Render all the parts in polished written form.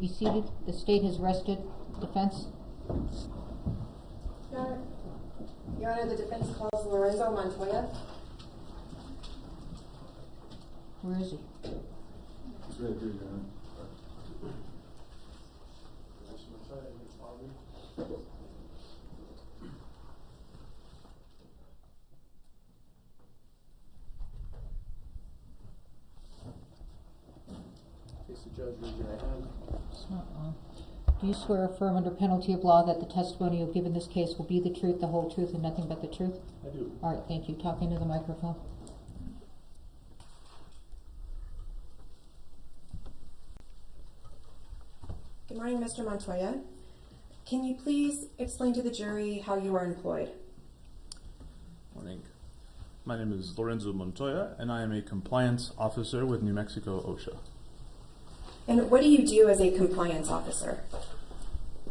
be seated. The state has rested. Defense. Your Honor, the defense calls Lorenzo Montoya. Where is he? It's right here, Your Honor. Judge, raise your hand. It's not on. Do you swear or affirm under penalty of law that the testimony you'll give in this case will be the truth, the whole truth, and nothing but the truth? I do. All right, thank you. Talk into the microphone. Good morning, Mr. Montoya. Can you please explain to the jury how you are employed? Morning. My name is Lorenzo Montoya, and I am a compliance officer with New Mexico OSHA. And what do you do as a compliance officer?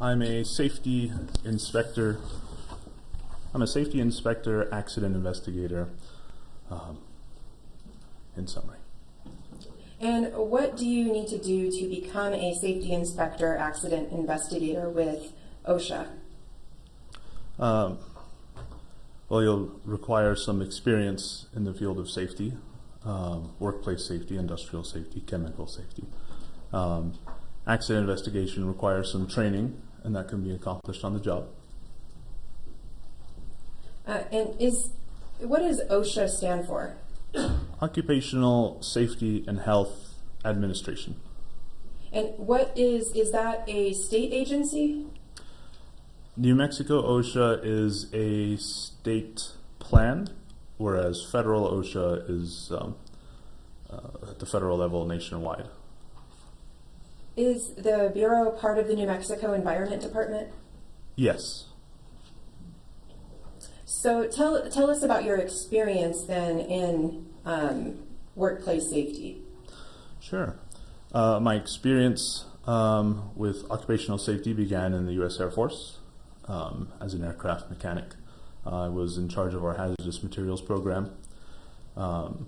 I'm a safety inspector. Accident investigator, in summary. And what do you need to do to become a safety inspector, accident investigator with OSHA? Well, you'll require some experience in the field of safety, workplace safety, industrial safety, chemical safety. Accident investigation requires some training, and that can be accomplished on the job. What does OSHA stand for? Occupational Safety and Health Administration. And what is that a state agency? New Mexico OSHA is a state plan, whereas federal OSHA is at the federal level nationwide. Is the Bureau part of the New Mexico Environment Department? Yes. So tell us about your experience then in workplace safety. Sure. My experience with occupational safety began in the U.S. Air Force as an aircraft mechanic. I was in charge of our hazardous materials program. Following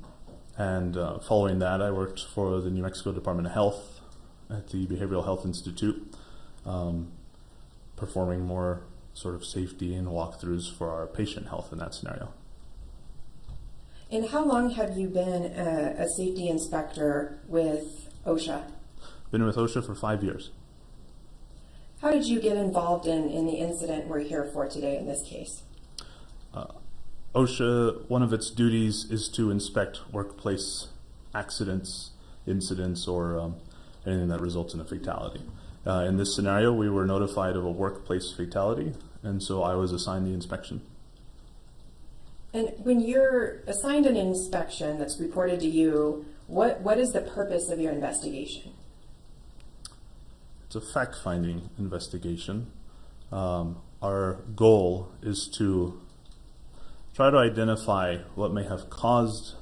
that, I worked for the New Mexico Department of Health at the Behavioral Health Institute, performing more sort of safety and walkthroughs for our patient health in that scenario. And how long have you been a safety inspector with OSHA? Been with OSHA for 5 years. How did you get involved in the incident we're here for today in this case? OSHA, one of its duties is to inspect workplace accidents, incidents, or anything that results in a fatality. In this scenario, we were notified of a workplace fatality, and so I was assigned the inspection. And when you're assigned an inspection that's reported to you, what is the purpose of your investigation? It's a fact-finding investigation. Our goal is to try to identify what may have caused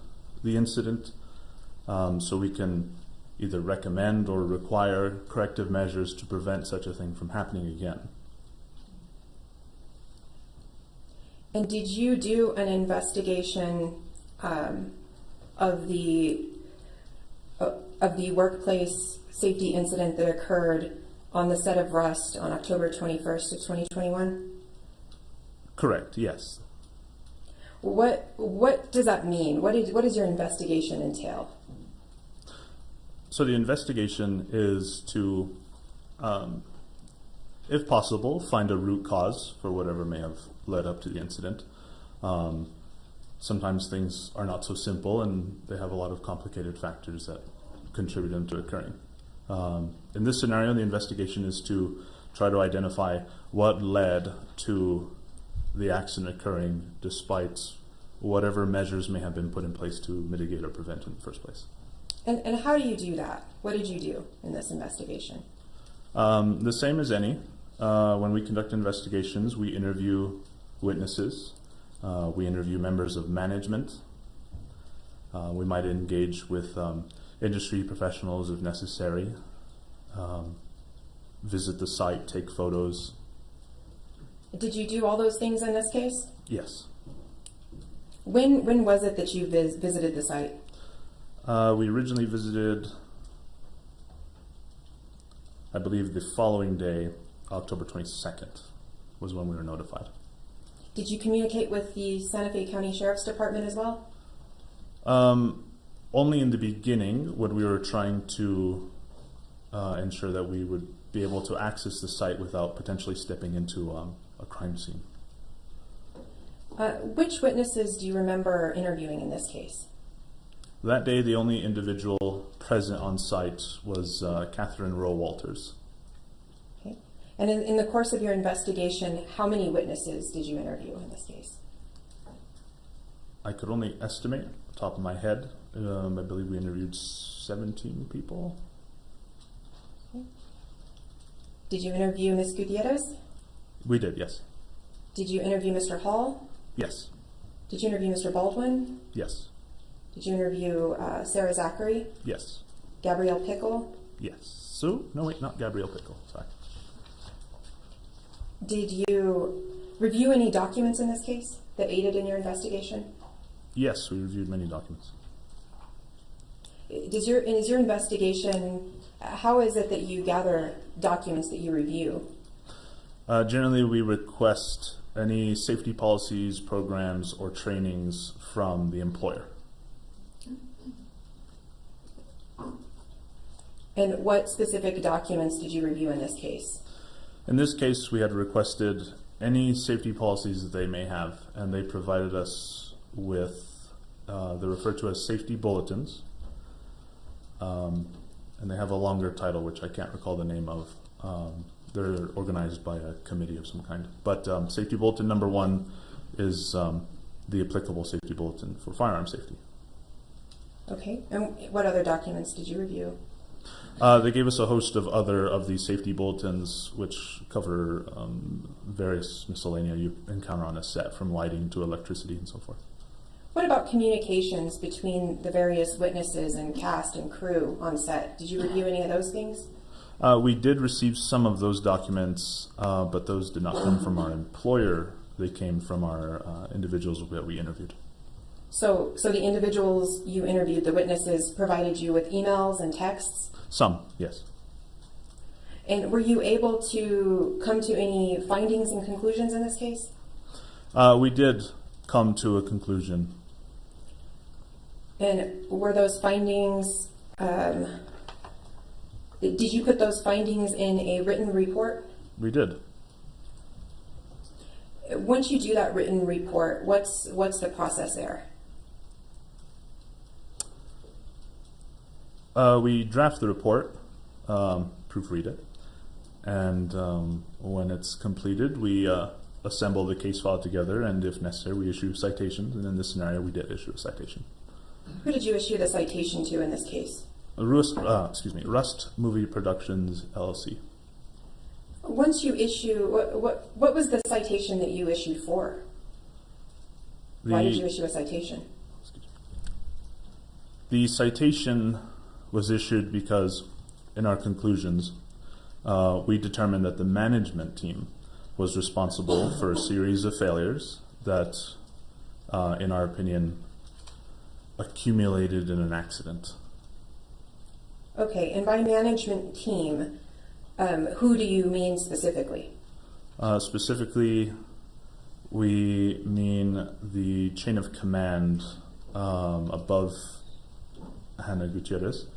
the incident, so we can either recommend or require corrective measures to prevent such a thing from happening again. And did you do an investigation of the workplace safety incident that occurred on the set of Rust on October 21st of 2021? Correct, yes. What does that mean? What does your investigation entail? So the investigation is to, if possible, find a root cause for whatever may have led up to the incident. Sometimes things are not so simple, and they have a lot of complicated factors that contribute them to occurring. In this scenario, the investigation is to try to identify what led to the accident occurring, despite whatever measures may have been put in place to mitigate or prevent in the first place. And how do you do that? What did you do in this investigation? The same as any. When we conduct investigations, we interview witnesses. We interview members of management. We might engage with industry professionals if necessary. Visit the site, take photos. Did you do all those things in this case? Yes. When was it that you visited the site? We originally visited I believe the following day, October 22nd, was when we were notified. Did you communicate with the Santa Fe County Sheriff's Department as well? Only in the beginning, when we were trying to ensure that we would be able to access the site without potentially stepping into a crime scene. Which witnesses do you remember interviewing in this case? That day, the only individual present on site was Catherine Rowe Walters. Okay. And in the course of your investigation, how many witnesses did you interview in this case? I could only estimate, off the top of my head. I believe we interviewed 17 people. Okay. Did you interview Ms. Gutierrez? We did, yes. Did you interview Mr. Hall? Yes. Did you interview Mr. Baldwin? Yes. Did you interview Sarah Zachary? Yes. Gabrielle Pickle? Yes. So, no wait, not Gabrielle Pickle, sorry. Did you review any documents in this case that aided in your investigation? Yes, we reviewed many documents. Is your investigation, how is it that you gather documents that you review? Generally, we request any safety policies, programs, or trainings from the employer. And what specific documents did you review in this case? In this case, we had requested any safety policies that they may have, and they provided us with, they're referred to as safety bulletins, and they have a longer title, which I can't recall the name of. They're organized by a committee of some kind. But safety bulletin number 1 is the applicable safety bulletin for firearm safety. Okay, and what other documents did you review? They gave us a host of other of these safety bulletins, which cover various miscellanea you encounter on a set, from lighting to electricity and so forth. What about communications between the various witnesses and cast and crew on set? Did you review any of those things? We did receive some of those documents, but those did not come from our employer. They came from our individuals that we interviewed. So the individuals you interviewed, the witnesses, provided you with emails and texts? Some, yes. And were you able to come to any findings and conclusions in this case? We did come to a conclusion. And were those findings, did you put those findings in a written report? We did. Once you do that written report, what's the process there? We draft the report, proofread it, and when it's completed, we assemble the case file together, and if necessary, we issue citations, and in this scenario, we did issue a citation. Who did you issue the citation to in this case? Rust Movie Productions, LLC. Once you issue, what was the citation that you issued for? Why did you issue a citation? The citation was issued because, in our conclusions, we determined that the management team was responsible for a series of failures that, in our opinion, accumulated in an accident. Okay, and by management team, who do you mean specifically? Specifically, we mean the chain of command above Hannah Gutierrez,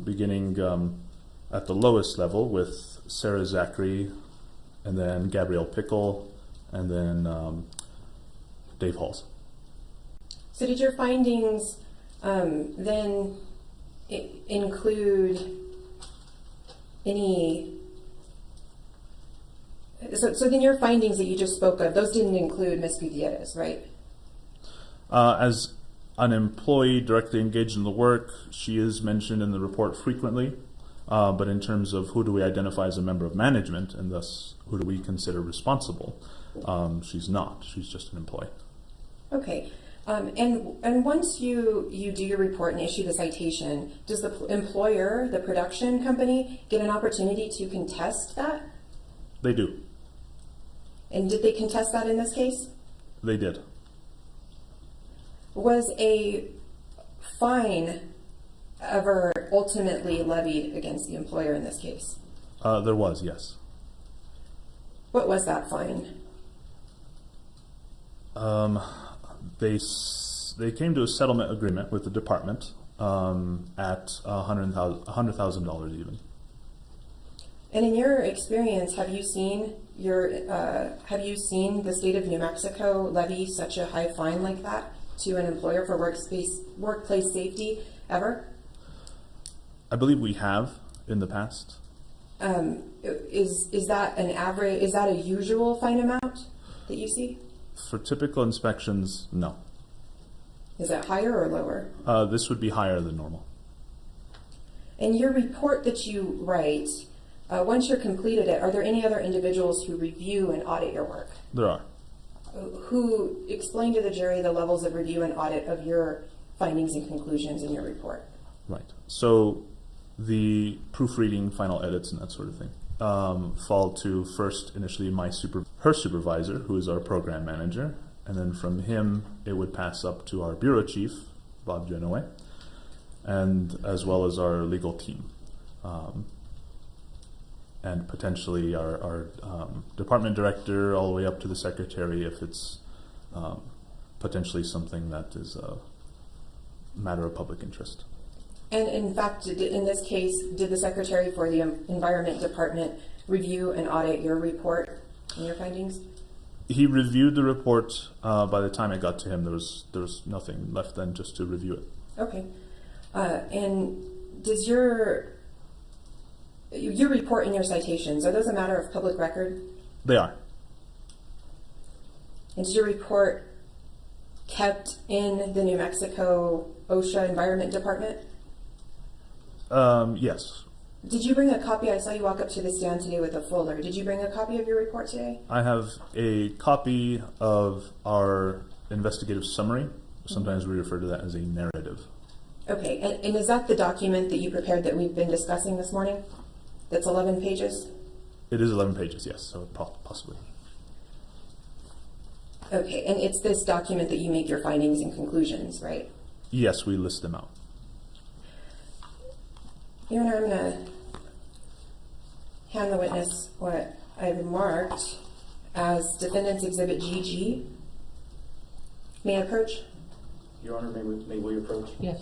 beginning at the lowest level with Sarah Zachary, and then Gabrielle Pickle, and then Dave Halls. So did your findings then include any... So then your findings that you just spoke of, those didn't include Ms. Gutierrez, right? As an employee directly engaged in the work, she is mentioned in the report frequently, but in terms of who do we identify as a member of management, and thus who do we consider responsible, she's not. She's just an employee. Okay. And once you do your report and issue the citation, does the employer, the production company, get an opportunity to contest that? They do. And did they contest that in this case? They did. Was a fine ever ultimately levied against the employer in this case? There was, yes. What was that fine? They came to a settlement agreement with the department at $100,000 even. And in your experience, have you seen the state of New Mexico levy such a high fine like that to an employer for workplace safety ever? I believe we have in the past. Is that an average? Is that a usual fine amount that you see? For typical inspections, no. Is it higher or lower? This would be higher than normal. In your report that you write, once you're completed it, are there any other individuals who review and audit your work? There are. Who explain to the jury the levels of review and audit of your findings and conclusions in your report? Right. So the proofreading, final edits, and that sort of thing fall to first initially her supervisor, who is our program manager, and then from him it would pass up to our bureau chief, Bob Joway, and as well as our legal team, and potentially our department director, all the way up to the secretary if it's potentially something that is a matter of public interest. And in fact, in this case, did the secretary for the Environment Department review and audit your report and your findings? He reviewed the report. By the time it got to him, there was nothing left then just to review it. Okay. And does your report and your citations, are those a matter of public record? They are. And is your report kept in the New Mexico OSHA Environment Department? Yes. Did you bring a copy? I saw you walk up to the stand today with a folder. Did you bring a copy of your report today? I have a copy of our investigative summary. Sometimes we refer to that as a narrative. Okay, and is that the document that you prepared that we've been discussing this morning? That's 11 pages? It is 11 pages, yes, so possibly. Okay, and it's this document that you make your findings and conclusions, right? Yes, we list them out. Your Honor, I'm going to hand the witness what I've marked as Defendant's Exhibit GG. May I approach? Your Honor, may we approach? Yes.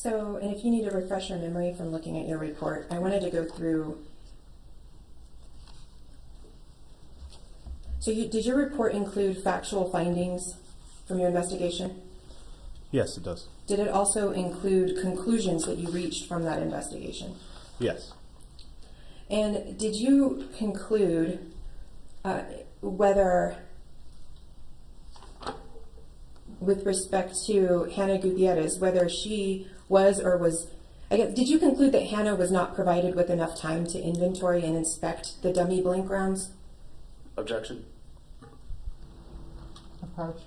So, and if you need to refresh your memory from looking at your report, I wanted to go through. So did your report include factual findings from your investigation? Yes, it does. Did it also include conclusions that you reached from that investigation? Yes. And did you conclude whether, with respect to Hannah Gutierrez, whether she was or was, I guess, did you conclude that Hannah was not provided with enough time to inventory and inspect the dummy blink rounds? Objection. Approach.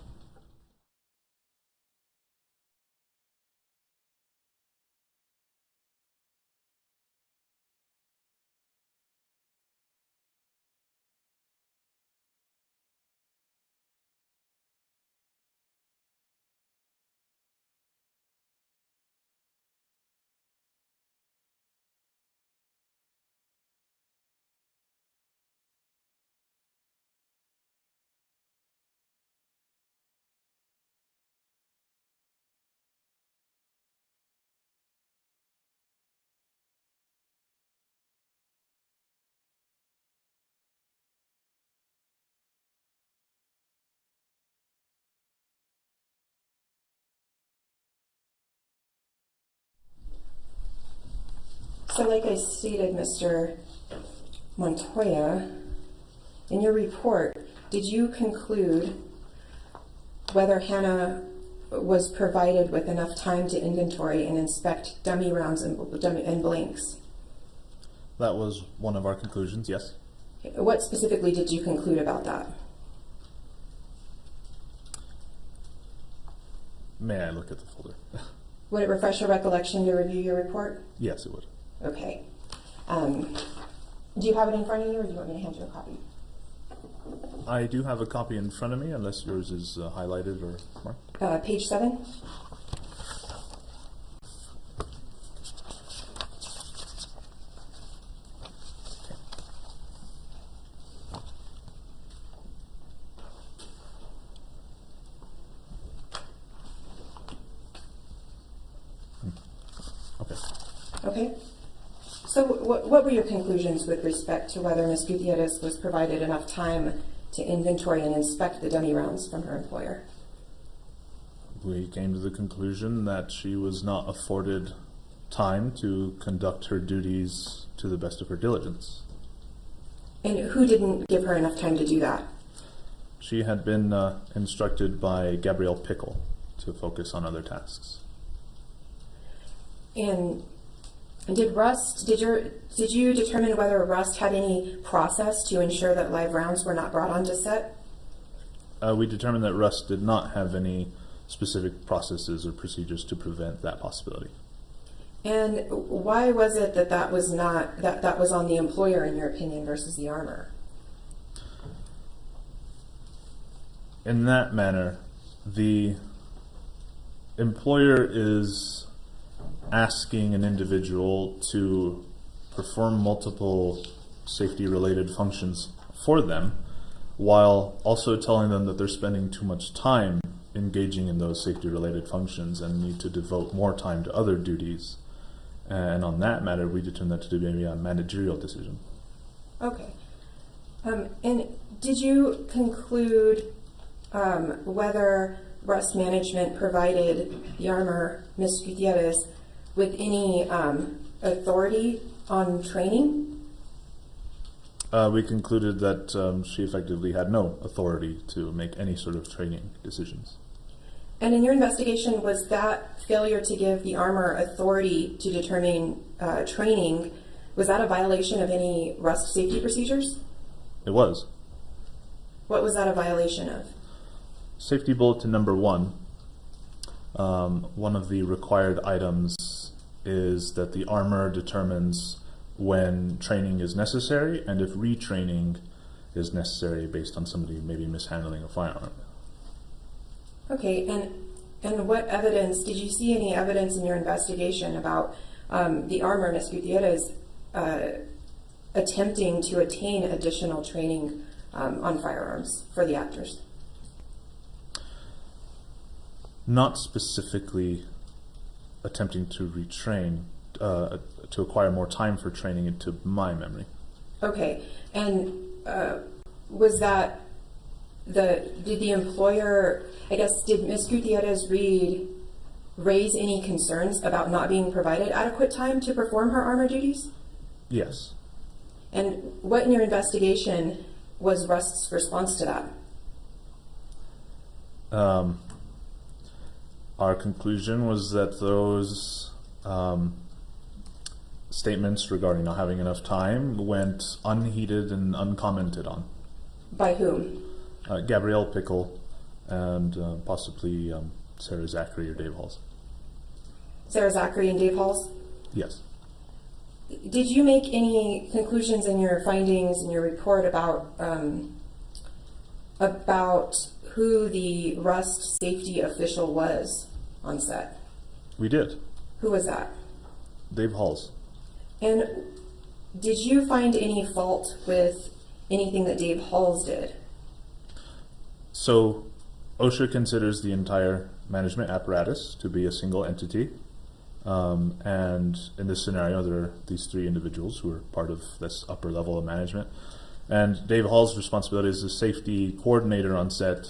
So like I stated, Mr. Montoya, in your report, did you conclude whether Hannah was provided with enough time to inventory and inspect dummy rounds and blinks? That was one of our conclusions, yes. What specifically did you conclude about that? May I look at the folder? Would it refresh your recollection to review your report? Yes, it would. Okay. Do you have it in front of you, or do you want me to hand you a copy? I do have a copy in front of me, unless yours is highlighted or marked. Page 7. Okay. Okay. So what were your conclusions with respect to whether Ms. Gutierrez was provided enough time to inventory and inspect the dummy rounds from her employer? We came to the conclusion that she was not afforded time to conduct her duties to the best of her diligence. And who didn't give her enough time to do that? She had been instructed by Gabrielle Pickle to focus on other tasks. And did you determine whether Rust had any process to ensure that live rounds were not brought onto set? We determined that Rust did not have any specific processes or procedures to prevent that possibility. And why was it that was on the employer, in your opinion, versus the armor? In that manner, the employer is asking an individual to perform multiple safety-related functions for them, while also telling them that they're spending too much time engaging in those safety-related functions and need to devote more time to other duties. And on that matter, we determined that to be a managerial decision. Okay. And did you conclude whether Rust Management provided the armor, Ms. Gutierrez, with any authority on training? We concluded that she effectively had no authority to make any sort of training decisions. And in your investigation, was that failure to give the armor authority to determine training, was that a violation of any Rust safety procedures? It was. What was that a violation of? Safety bulletin number 1. One of the required items is that the armor determines when training is necessary and if retraining is necessary based on somebody maybe mishandling a firearm. Okay, and what evidence, did you see any evidence in your investigation about the armor, Ms. Gutierrez, attempting to attain additional training on firearms for the actors? Not specifically attempting to retrain, to acquire more time for training into my memory. Okay, and was that did the employer, I guess, did Ms. Gutierrez raise any concerns about not being provided adequate time to perform her armor duties? Yes. And what in your investigation was Rust's response to that? Our conclusion was that those statements regarding not having enough time went unheeded and uncommented on. By whom? Gabrielle Pickle and possibly Sarah Zachary or Dave Halls. Sarah Zachary and Dave Halls? Yes. Did you make any conclusions in your findings in your report about who the Rust safety official was on set? We did. Who was that? Dave Halls. And did you find any fault with anything that Dave Halls did? So OSHA considers the entire management apparatus to be a single entity. And in this scenario, there are these three individuals who are part of this upper level of management. And Dave Hall's responsibility as the safety coordinator on set,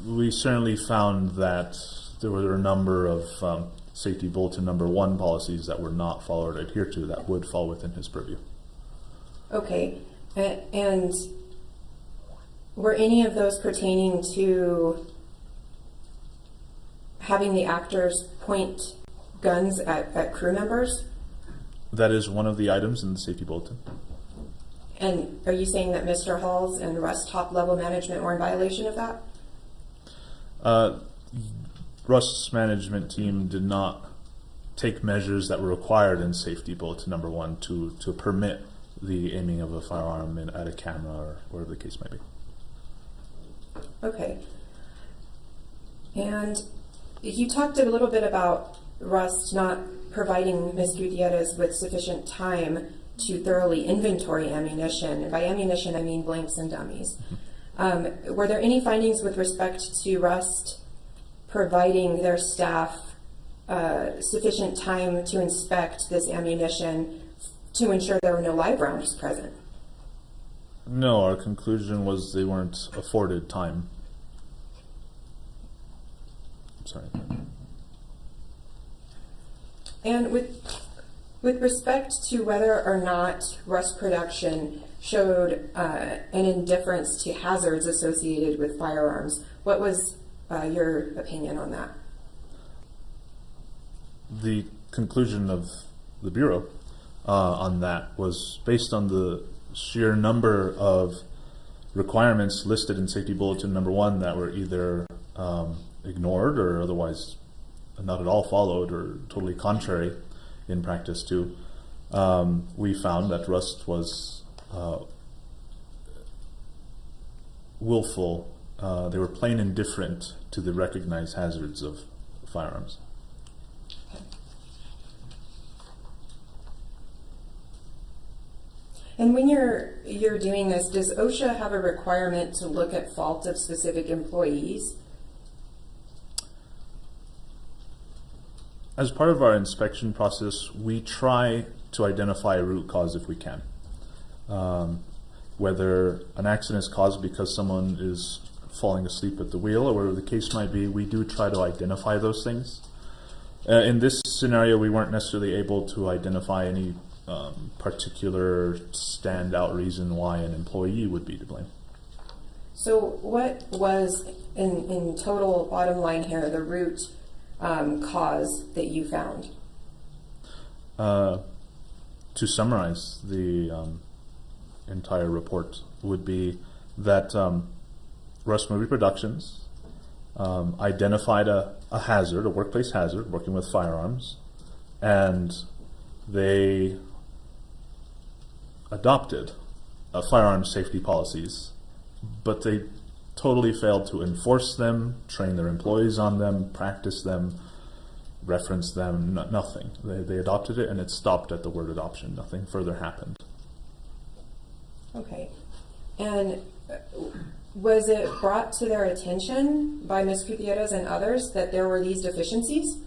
we certainly found that there were a number of safety bulletin number 1 policies that were not followed or adhered to that would fall within his purview. Okay, and were any of those pertaining to having the actors point guns at crew members? That is one of the items in the safety bulletin. And are you saying that Mr. Halls and Rust top level management were in violation of that? Rust's management team did not take measures that were required in safety bulletin number 1 to permit the aiming of a firearm at a camera or whatever the case may be. Okay. And you talked a little bit about Rust not providing Ms. Gutierrez with sufficient time to thoroughly inventory ammunition. And by ammunition, I mean blanks and dummies. Were there any findings with respect to Rust providing their staff sufficient time to inspect this ammunition to ensure there were no live rounds present? No, our conclusion was they weren't afforded time. Sorry. And with respect to whether or not Rust production showed an indifference to hazards associated with firearms, what was your opinion on that? The conclusion of the Bureau on that was based on the sheer number of requirements listed in Safety Bulletin number 1 that were either ignored or otherwise not at all followed or totally contrary in practice to. We found that Rust was willful. They were plain indifferent to the recognized hazards of firearms. And when you're doing this, does OSHA have a requirement to look at fault of specific employees? As part of our inspection process, we try to identify a root cause if we can. Whether an accident is caused because someone is falling asleep at the wheel or whatever the case might be, we do try to identify those things. In this scenario, we weren't necessarily able to identify any particular standout reason why an employee would be to blame. So what was, in total bottom line here, the root cause that you found? To summarize the entire report would be that Rust Movie Productions identified a hazard, a workplace hazard, working with firearms, and they adopted firearms safety policies, but they totally failed to enforce them, train their employees on them, practice them, reference them, nothing. They adopted it and it stopped at the word adoption. Nothing further happened. Okay. And was it brought to their attention by Ms. Gutierrez and others that there were these deficiencies?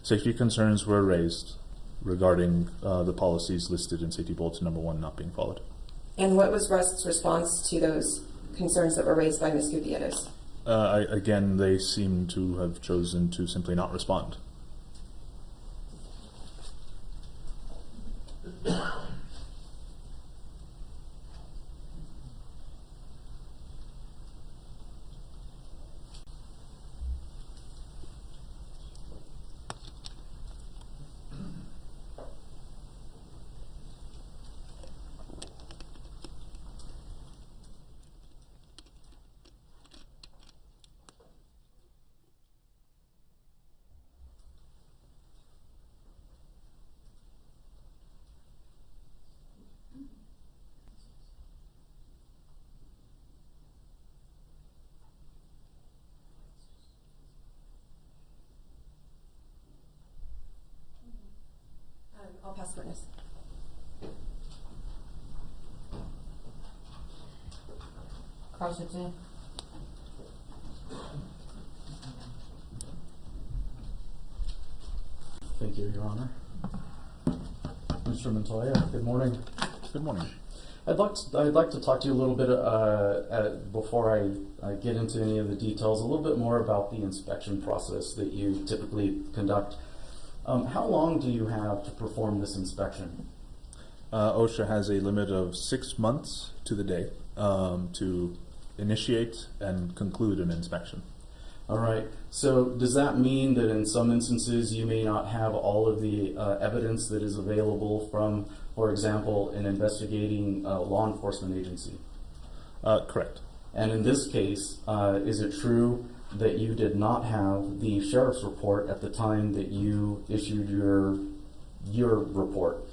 Safety concerns were raised regarding the policies listed in Safety Bulletin Number 1 not being followed. And what was Rust's response to those concerns that were raised by Ms. Gutierrez? Again, they seem to have chosen to simply not respond. I'll pass witness. Cross-exam. Thank you, Your Honor. Mr. Montoya, good morning. Good morning. I'd like to talk to you a little bit before I get into any of the details, a little bit more about the inspection process that you typically conduct. How long do you have to perform this inspection? OSHA has a limit of 6 months to the day to initiate and conclude an inspection. All right. So does that mean that in some instances you may not have all of the evidence that is available from, for example, an investigating law enforcement agency? Correct. And in this case, is it true that you did not have the sheriff's report at the time that you issued your report?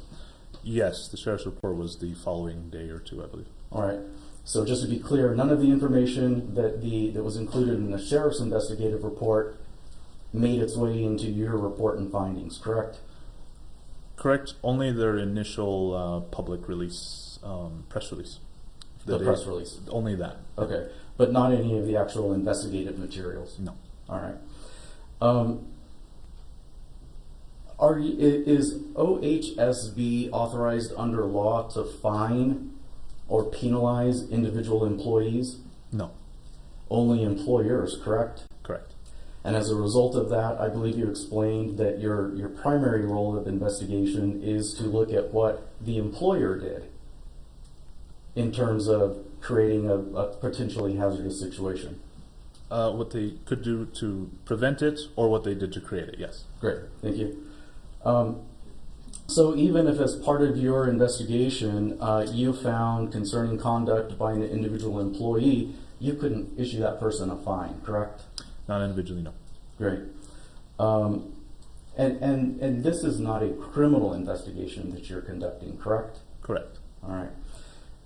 Yes, the sheriff's report was the following day or two, I believe. All right. So just to be clear, none of the information that was included in the sheriff's investigative report made its way into your report and findings, correct? Correct. Only their initial public release, press release. The press release. Only that. Okay. But not any of the actual investigative materials? No. All right. Is OHSB authorized under law to fine or penalize individual employees? No. Only employers, correct? Correct. And as a result of that, I believe you explained that your primary role of investigation is to look at what the employer did in terms of creating a potentially hazardous situation. What they could do to prevent it or what they did to create it, yes. Great, thank you. So even if as part of your investigation you found concerning conduct by an individual employee, you couldn't issue that person a fine, correct? Not individually, no. Great. And this is not a criminal investigation that you're conducting, correct? Correct. All right.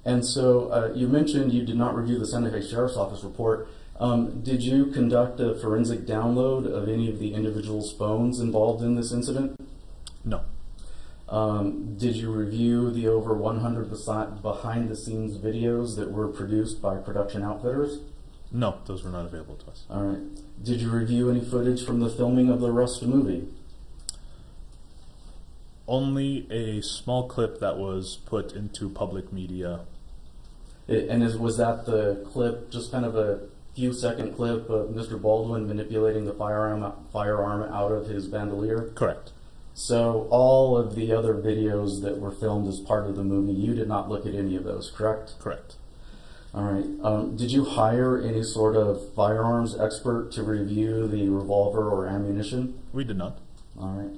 And so you mentioned you did not review the Santa Fe Sheriff's Office report. Did you conduct a forensic download of any of the individuals' phones involved in this incident? No. Did you review the over 100 behind-the-scenes videos that were produced by production outfitters? No, those were not available to us. All right. Did you review any footage from the filming of the Rust movie? Only a small clip that was put into public media. Was that the clip, just kind of a few second clip of Mr. Baldwin manipulating the firearm out of his bandolier? Correct. So all of the other videos that were filmed as part of the movie, you did not look at any of those, correct? Correct. All right. Did you hire any sort of firearms expert to review the revolver or ammunition? We did not. All right.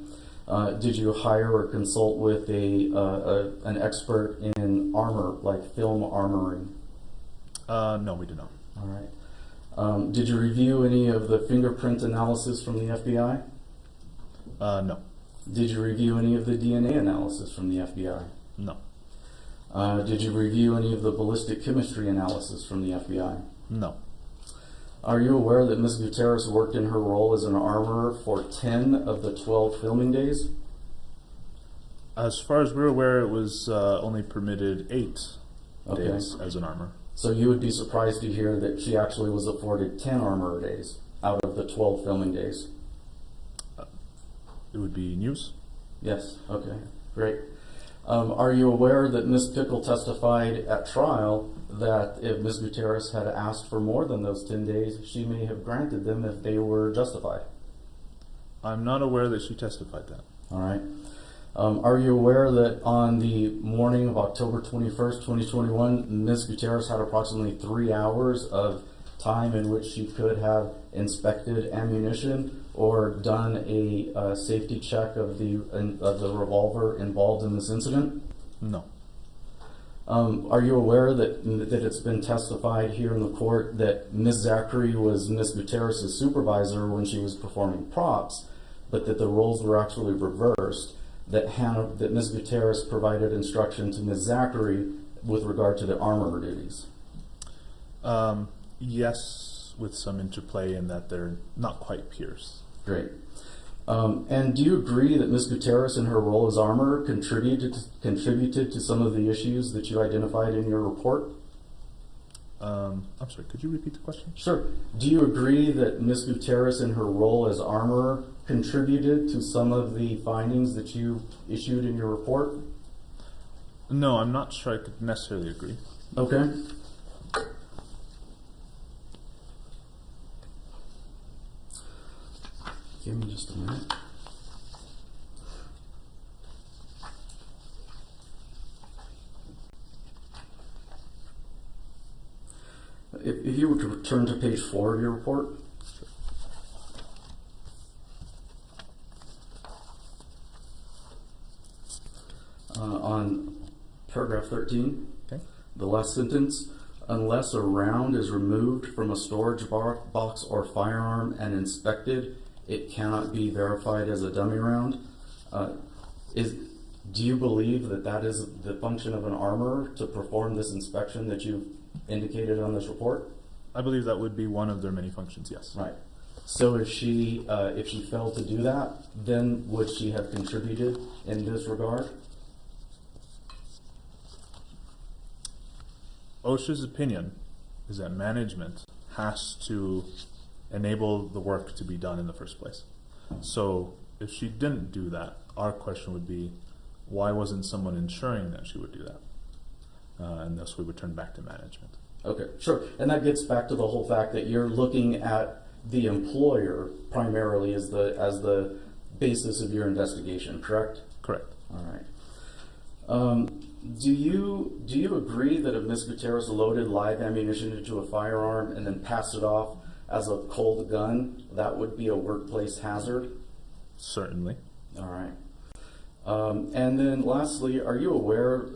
Did you hire or consult with an expert in armor, like film armoring? No, we did not. All right. Did you review any of the fingerprint analysis from the FBI? No. Did you review any of the DNA analysis from the FBI? No. Did you review any of the ballistic chemistry analysis from the FBI? No. Are you aware that Ms. Gutierrez worked in her role as an armorer for 10 of the 12 filming days? As far as we're aware, it was only permitted 8 Okay. days as an armor. So you would be surprised to hear that she actually was afforded 10 armorer days out of the 12 filming days. It would be news. Yes, okay, great. Are you aware that Ms. Pickle testified at trial that if Ms. Gutierrez had asked for more than those 10 days, she may have granted them if they were justified? I'm not aware that she testified that. All right. Are you aware that on the morning of October 21st, 2021, Ms. Gutierrez had approximately 3 hours of time in which she could have inspected ammunition or done a safety check of the revolver involved in this incident? No. Are you aware that it's been testified here in the court that Ms. Zachary was Ms. Gutierrez's supervisor when she was performing props, but that the roles were actually reversed? That Ms. Gutierrez provided instruction to Ms. Zachary with regard to the armorer duties? Yes, with some interplay in that they're not quite peers. Great. And do you agree that Ms. Gutierrez in her role as armorer contributed to some of the issues that you identified in your report? I'm sorry, could you repeat the question? Sure. Do you agree that Ms. Gutierrez in her role as armorer contributed to some of the findings that you issued in your report? No, I'm not sure I could necessarily agree. Okay. Give me just a minute. If you were to return to page 4 of your report. On paragraph 13, Okay. the last sentence, unless a round is removed from a storage box or firearm and inspected, it cannot be verified as a dummy round. Do you believe that that is the function of an armorer, to perform this inspection that you've indicated on this report? I believe that would be one of their many functions, yes. Right. So if she failed to do that, then would she have contributed in this regard? OSHA's opinion is that management has to enable the work to be done in the first place. So if she didn't do that, our question would be, why wasn't someone ensuring that she would do that? And thus we would turn back to management. Okay, sure. And that gets back to the whole fact that you're looking at the employer primarily as the basis of your investigation, correct? Correct. All right. Do you agree that if Ms. Gutierrez loaded live ammunition into a firearm and then passed it off as a cold gun, that would be a workplace hazard? Certainly. All right. And then lastly, are you aware,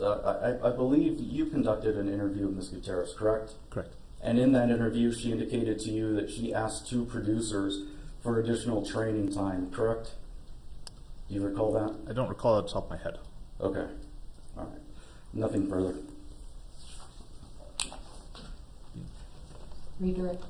I believe you conducted an interview with Ms. Gutierrez, correct? Correct. And in that interview, she indicated to you that she asked 2 producers for additional training time, correct? Do you recall that? I don't recall at the top of my head. Okay. All right. Nothing further. Redirect.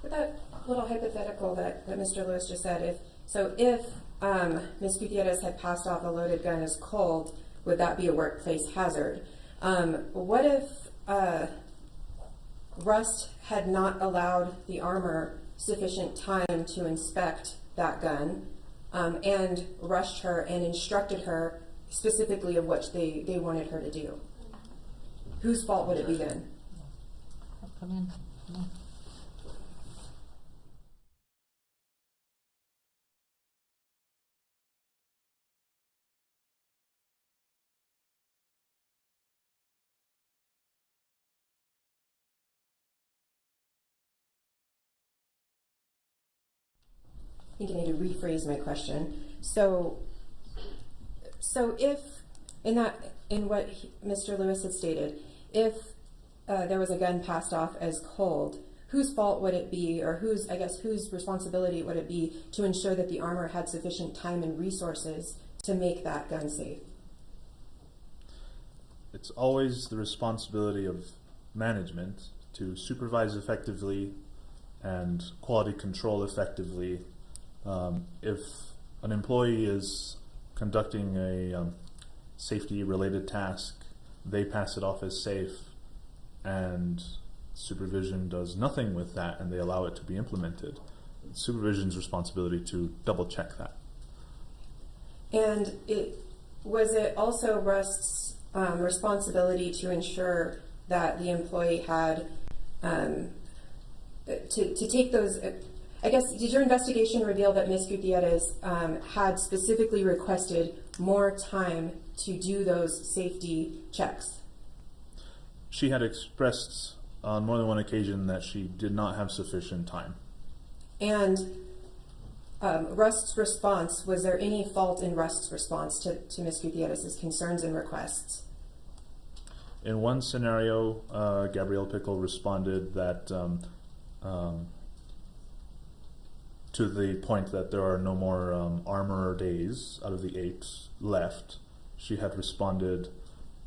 With that little hypothetical that Mr. Lewis just said, if Ms. Gutierrez had passed off a loaded gun as cold, would that be a workplace hazard? What if Rust had not allowed the armor sufficient time to inspect that gun and rushed her and instructed her specifically of what they wanted her to do? Whose fault would it be then? Come in. Come on. I think I need to rephrase my question. So if in what Mr. Lewis had stated, if there was a gun passed off as cold, whose fault would it be, or whose responsibility would it be to ensure that the armor had sufficient time and resources to make that gun safe? It's always the responsibility of management to supervise effectively and quality control effectively. If an employee is conducting a safety-related task, they pass it off as safe, and supervision does nothing with that and they allow it to be implemented, supervision's responsibility to double check that. And was it also Rust's responsibility to ensure that the employee had to take those? I guess, did your investigation reveal that Ms. Gutierrez had specifically requested more time to do those safety checks? She had expressed on more than one occasion that she did not have sufficient time. And Rust's response, was there any fault in Rust's response to Ms. Gutierrez's concerns and requests? In one scenario, Gabrielle Pickle responded that to the point that there are no more armor days out of the 8 left. She had responded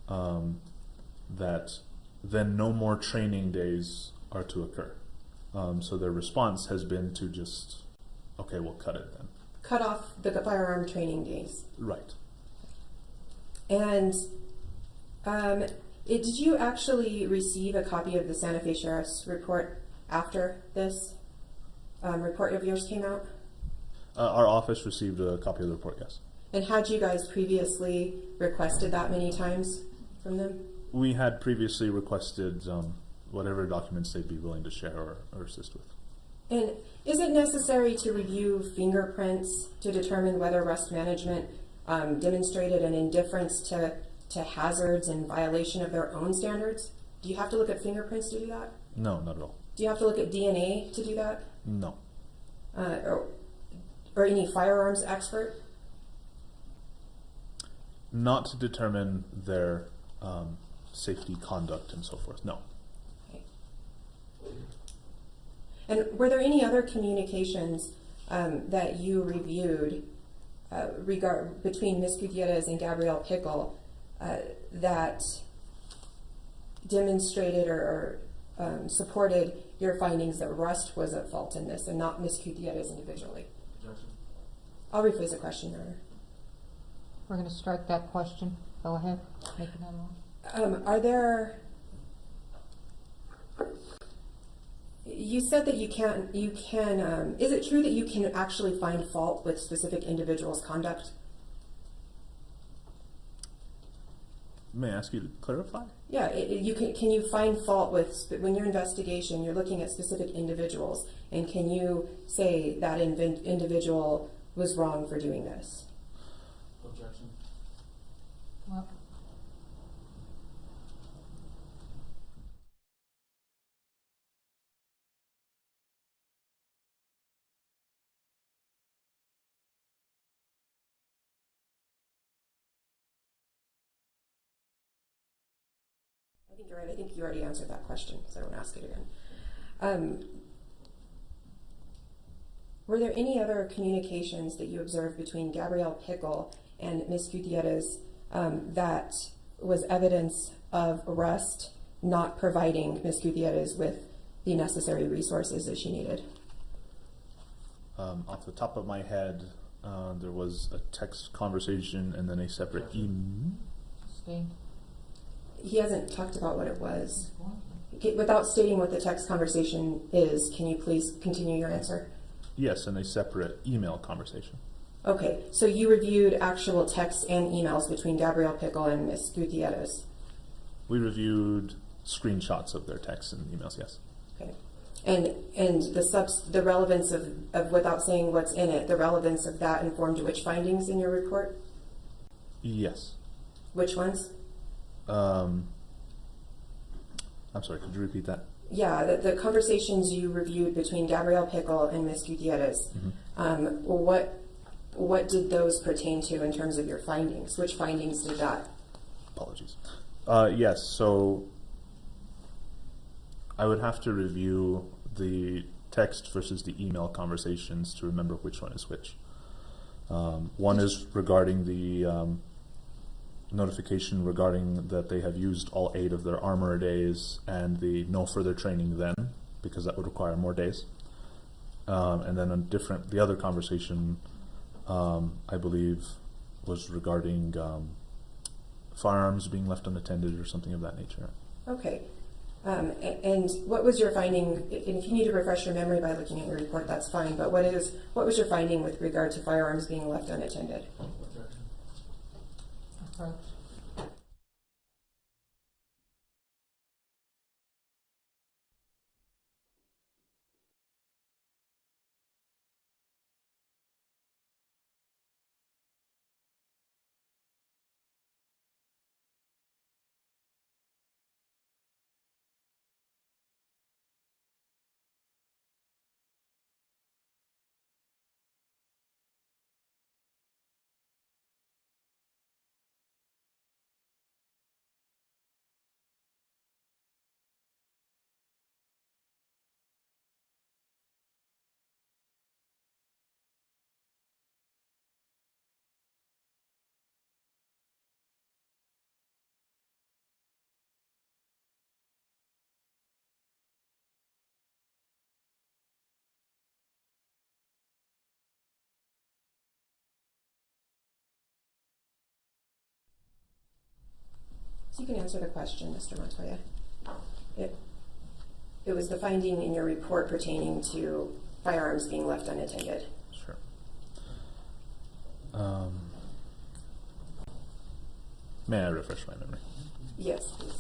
that then no more training days are to occur. So their response has been to just, okay, we'll cut it then. Cut off the firearm training days. Right. And did you actually receive a copy of the Santa Fe Sheriff's report after this report of yours came out? Our office received a copy of the report, yes. And had you guys previously requested that many times from them? We had previously requested whatever documents they'd be willing to share or assist with. And is it necessary to review fingerprints to determine whether Rust Management demonstrated an indifference to hazards in violation of their own standards? Do you have to look at fingerprints to do that? No, not at all. Do you have to look at DNA to do that? No. Or any firearms expert? Not to determine their safety conduct and so forth, no. Okay. And were there any other communications that you reviewed between Ms. Gutierrez and Gabrielle Pickle that demonstrated or supported your findings that Rust was at fault in this and not Ms. Gutierrez individually? Objection. I'll rephrase the question, Your Honor. We're going to strike that question. Go ahead, make another one. Are there? You said that you can. Is it true that you can actually find fault with specific individuals' conduct? May I ask you to clarify? Yeah, you can. Can you find fault with when your investigation? You're looking at specific individuals, and can you say that individual was wrong for doing this? Objection. Well, I think you're right. I think you already answered that question, so I won't ask it again. Were there any other communications that you observed between Gabrielle Pickle and Ms. Gutierrez that was evidence of Rust not providing Ms. Gutierrez with the necessary resources that she needed? Off the top of my head, there was a text conversation and then a separate email. stay. He hasn't talked about what it was. Okay, without stating what the text conversation is, can you please continue your answer? Yes, and a separate email conversation. Okay, so you reviewed actual texts and emails between Gabrielle Pickle and Ms. Gutierrez. We reviewed screenshots of their texts and emails, yes. Okay, and the relevance of without saying what's in it, the relevance of that informed which findings in your report? Yes. Which ones? I'm sorry, could you repeat that? Yeah, the conversations you reviewed between Gabrielle Pickle and Ms. Gutierrez. Mm-hmm. What did those pertain to in terms of your findings? Which findings did that? Apologies. Yes, so I would have to review the text versus the email conversations to remember which one is which. One is regarding the notification regarding that they have used all 8 of their armor days and the no further training then, because that would require more days. And then the other conversation, I believe, was regarding firearms being left unattended or something of that nature. Okay. And what was your finding? And if you need to refresh your memory by looking at your report, that's fine. But what was your finding with regard to firearms being left unattended? Approach. So you can answer the question, Mr. Montoya. It was the finding in your report pertaining to firearms being left unattended. Sure. May I refresh my memory? Yes, please.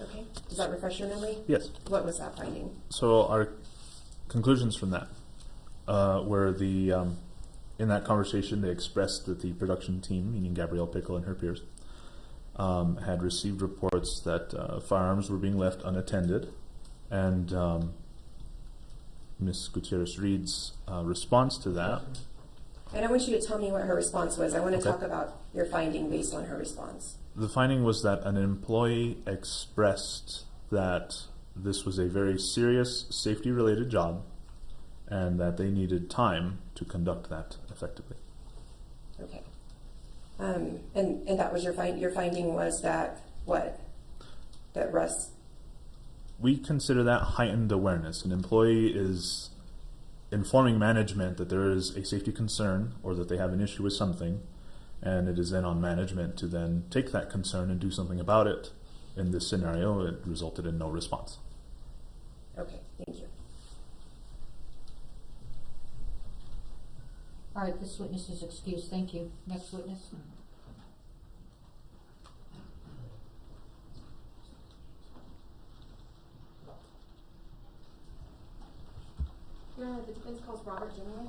Okay. Does that refresh your memory? Yes. What was that finding? So our conclusions from that were in that conversation they expressed that the production team, meaning Gabrielle Pickle and her peers, had received reports that firearms were being left unattended, and Ms. Gutierrez Reed's response to that. And I want you to tell me what her response was. I want to Okay. talk about your finding based on her response. The finding was that an employee expressed that this was a very serious safety-related job and that they needed time to conduct that effectively. Okay. And that was your finding was that what? That Russ. We consider that heightened awareness. An employee is informing management that there is a safety concern or that they have an issue with something, and it is then on management to then take that concern and do something about it. In this scenario, it resulted in no response. Okay, thank you. All right, this witness is excused. Thank you. Next witness. Your Honor, the defense calls Robert Joway.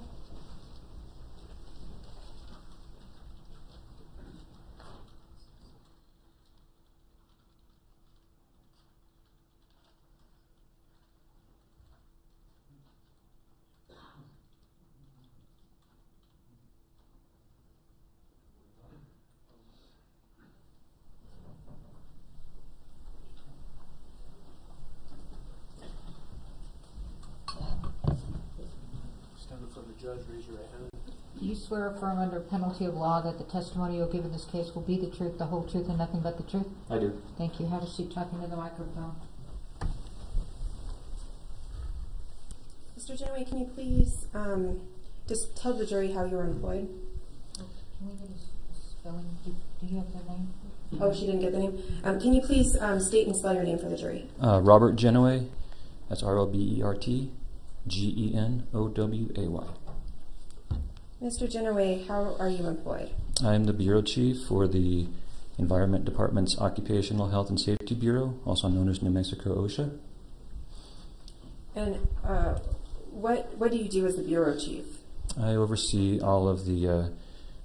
Stand in front of the judge, raise your right hand. Do you swear or affirm under penalty of law that the testimony you'll give in this case will be the truth, the whole truth, and nothing but the truth? I do. Thank you. Have a seat talking to the microphone. Mr. Joway, can you please just tell the jury how you were employed? Can we get a spelling? Do you have the name? Oh, she didn't get the name. Can you please state and spell your name for the jury? Robert Genoway, that's ROBERT GENOWAY. Mr. Joway, how are you employed? I'm the Bureau Chief for the Environment Department's Occupational Health and Safety Bureau, also known as New Mexico OSHA. And what do you do as the bureau chief? I oversee all of the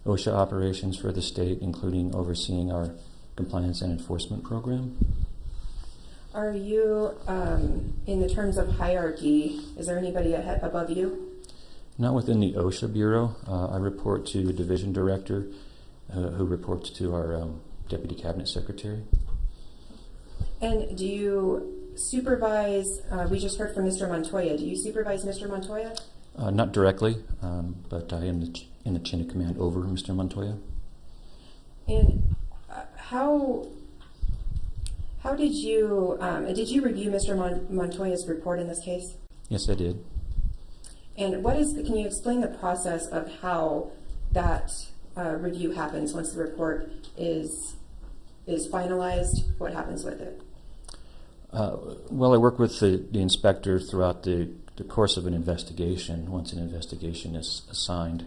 OSHA operations for the state, including overseeing our compliance and enforcement program. Are you, in the terms of hierarchy, is there anybody above you? Not within the OSHA Bureau. I report to a division director who reports to our Deputy Cabinet Secretary. And do you supervise, we just heard from Mr. Montoya, do you supervise Mr. Montoya? Not directly, but I am in the chain of command over Mr. Montoya. And how did you review Mr. Montoya's report in this case? Yes, I did. And can you explain the process of how that review happens once the report is finalized? What happens with it? Well, I work with the inspector throughout the course of an investigation, once an investigation is assigned.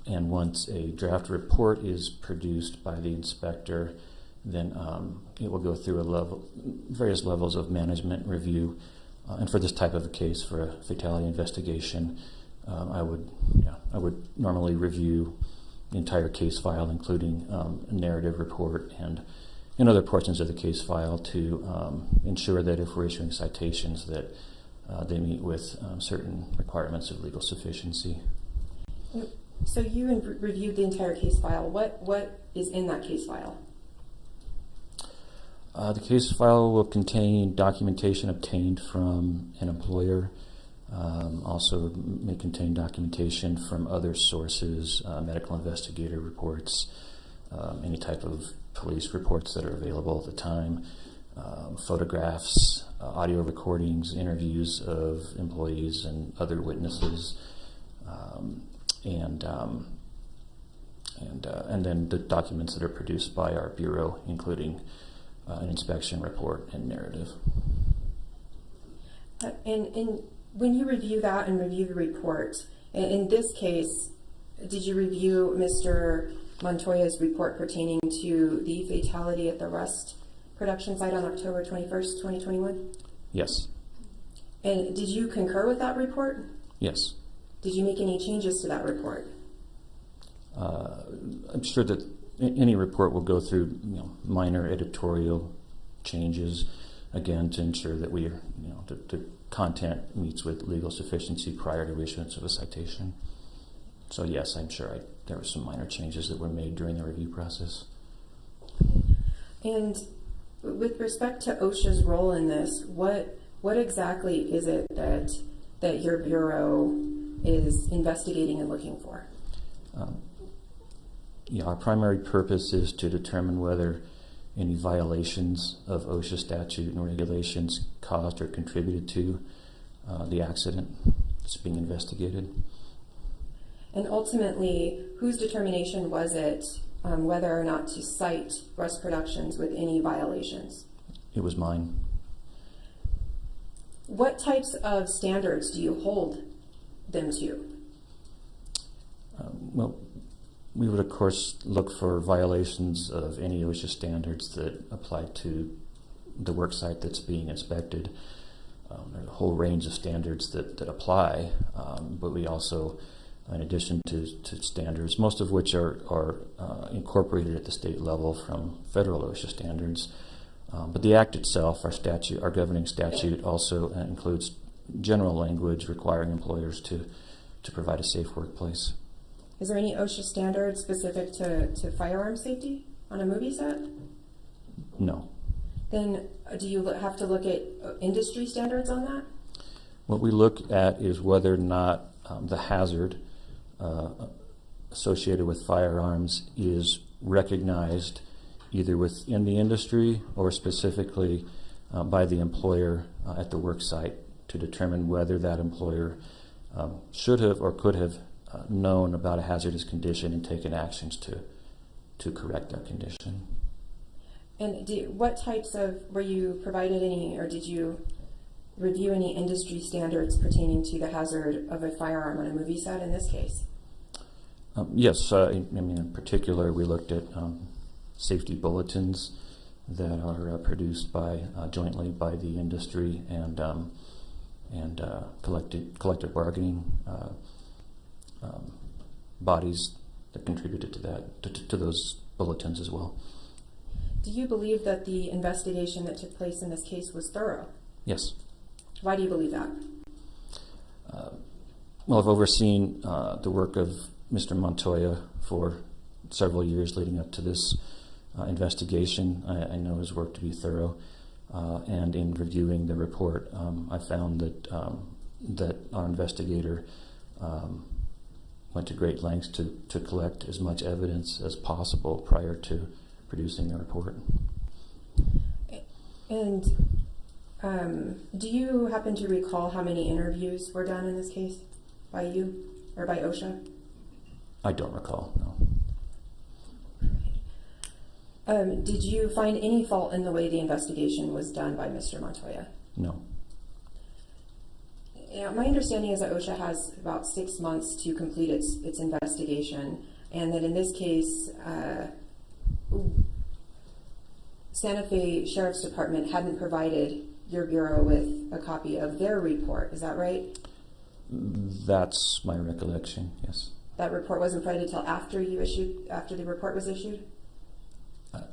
And once a draft report is produced by the inspector, then it will go through various levels of management review. And for this type of a case, for a fatality investigation, I would normally review the entire case file, including a narrative report and other portions of the case file to ensure that if we're issuing citations that they meet with certain requirements of legal sufficiency. So you reviewed the entire case file. What is in that case file? The case file will contain documentation obtained from an employer. Also may contain documentation from other sources, medical investigator reports, any type of police reports that are available at the time, photographs, audio recordings, interviews of employees and other witnesses, and then the documents that are produced by our bureau, including an inspection report and narrative. And when you review that and review the report, in this case, did you review Mr. Montoya's report pertaining to the fatality at the Rust production site on October 21st, 2021? Yes. And did you concur with that report? Yes. Did you make any changes to that report? I'm sure that any report will go through minor editorial changes, again, to ensure that the content meets with legal sufficiency prior to issuance of a citation. So yes, I'm sure there were some minor changes that were made during the review process. And with respect to OSHA's role in this, what exactly is it that your bureau is investigating and looking for? Our primary purpose is to determine whether any violations of OSHA statute and regulations caused or contributed to the accident that's being investigated. And ultimately, whose determination was it whether or not to cite Rust Productions with any violations? It was mine. What types of standards do you hold them to? Well, we would, of course, look for violations of any OSHA standards that apply to the work site that's being inspected. There's a whole range of standards that apply, but we also, in addition to standards, most of which are incorporated at the state level from federal OSHA standards. But the Act itself, our governing statute, also includes general language requiring employers to provide a safe workplace. Is there any OSHA standard specific to firearm safety on a movie set? No. Then do you have to look at industry standards on that? What we look at is whether or not the hazard associated with firearms is recognized either within the industry or specifically by the employer at the work site to determine whether that employer should have or could have known about a hazardous condition and taken actions to correct that condition. And what types were you provided any, or did you review any industry standards pertaining to the hazard of a firearm on a movie set in this case? Yes, in particular, we looked at safety bulletins that are produced jointly by the industry and collective bargaining bodies that contributed to that, to those bulletins as well. Do you believe that the investigation that took place in this case was thorough? Yes. Why do you believe that? Well, I've overseen the work of Mr. Montoya for several years leading up to this investigation. I know his work to be thorough, and in reviewing the report, I found that our investigator went to great lengths to collect as much evidence as possible prior to producing a report. And do you happen to recall how many interviews were done in this case by you or by OSHA? I don't recall, no. Did you find any fault in the way the investigation was done by Mr. Montoya? No. Yeah, my understanding is that OSHA has about 6 months to complete its investigation, and that in this case, Santa Fe Sheriff's Department hadn't provided your bureau with a copy of their report. Is that right? That's my recollection, yes. That report wasn't provided until after the report was issued?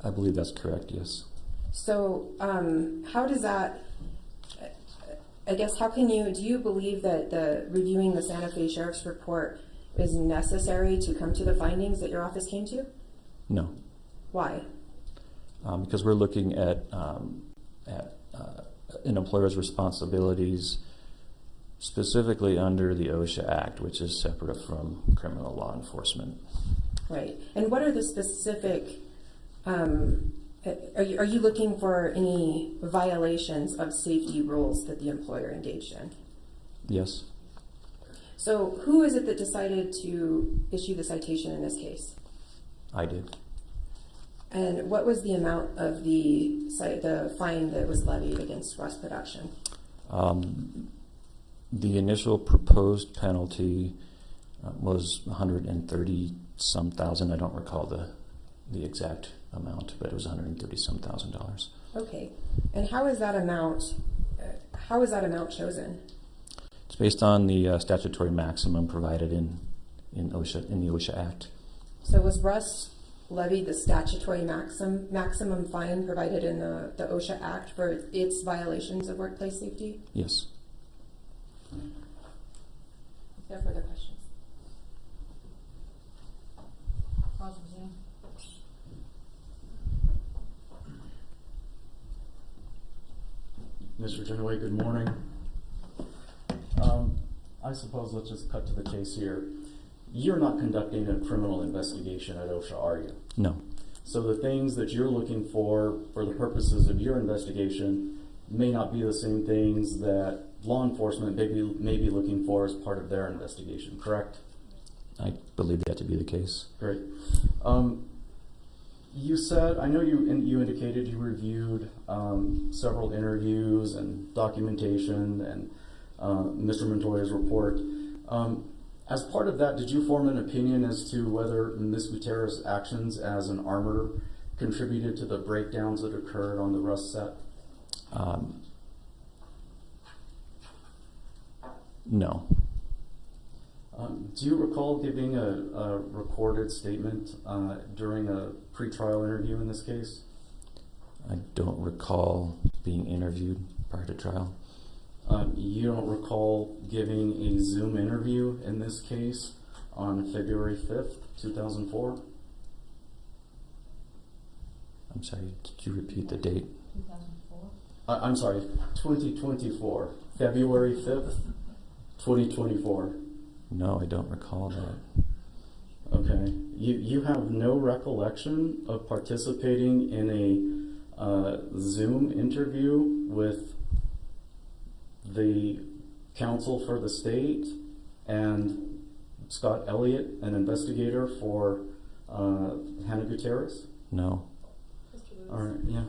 I believe that's correct, yes. So, how does that, I guess, do you believe that reviewing the Santa Fe Sheriff's report is necessary to come to the findings that your office came to? No. Why? Because we're looking at an employer's responsibilities specifically under the OSHA Act, which is separate from criminal law enforcement. Right. And what are the specific, are you looking for any violations of safety rules that the employer engaged in? Yes. So who is it that decided to issue the citation in this case? I did. And what was the amount of the fine that was levied against Rust Production? The initial proposed penalty was 130-some thousand. I don't recall the exact amount, but it was 130-some thousand dollars. Okay. And how is that amount chosen? It's based on the statutory maximum provided in the OSHA Act. So was Rust levied the statutory maximum fine provided in the OSHA Act for its violations of workplace safety? Yes. No further questions. Cross-exam. Mr. Joway, good morning. I suppose let's just cut to the chase here. You're not conducting a criminal investigation at OSHA, are you? No. So the things that you're looking for the purposes of your investigation may not be the same things that law enforcement may be looking for as part of their investigation, correct? I believe that to be the case. Great. You said, I know you indicated you reviewed several interviews and documentation and Mr. Montoya's report. As part of that, did you form an opinion as to whether Ms. Gutierrez's actions as an armorer contributed to the breakdowns that occurred on the Rust set? No. Do you recall giving a recorded statement during a pretrial interview in this case? I don't recall being interviewed prior to trial. You don't recall giving a Zoom interview in this case on February 5th, 2004? I'm sorry, did you repeat the date? 2004? I'm sorry, 2024, February 5th, 2024. No, I don't recall that. Okay. You have no recollection of participating in a Zoom interview with the counsel for the state and Scott Elliott, an investigator for Hannah Gutierrez? No. All right, yeah.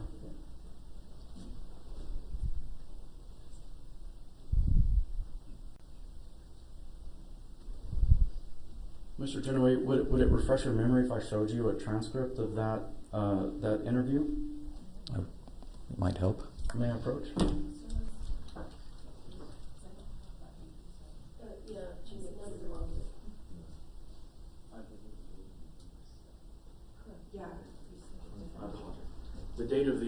Mr. Joway, would it refresh your memory if I showed you a transcript of that interview? It might help. May I approach? The date of the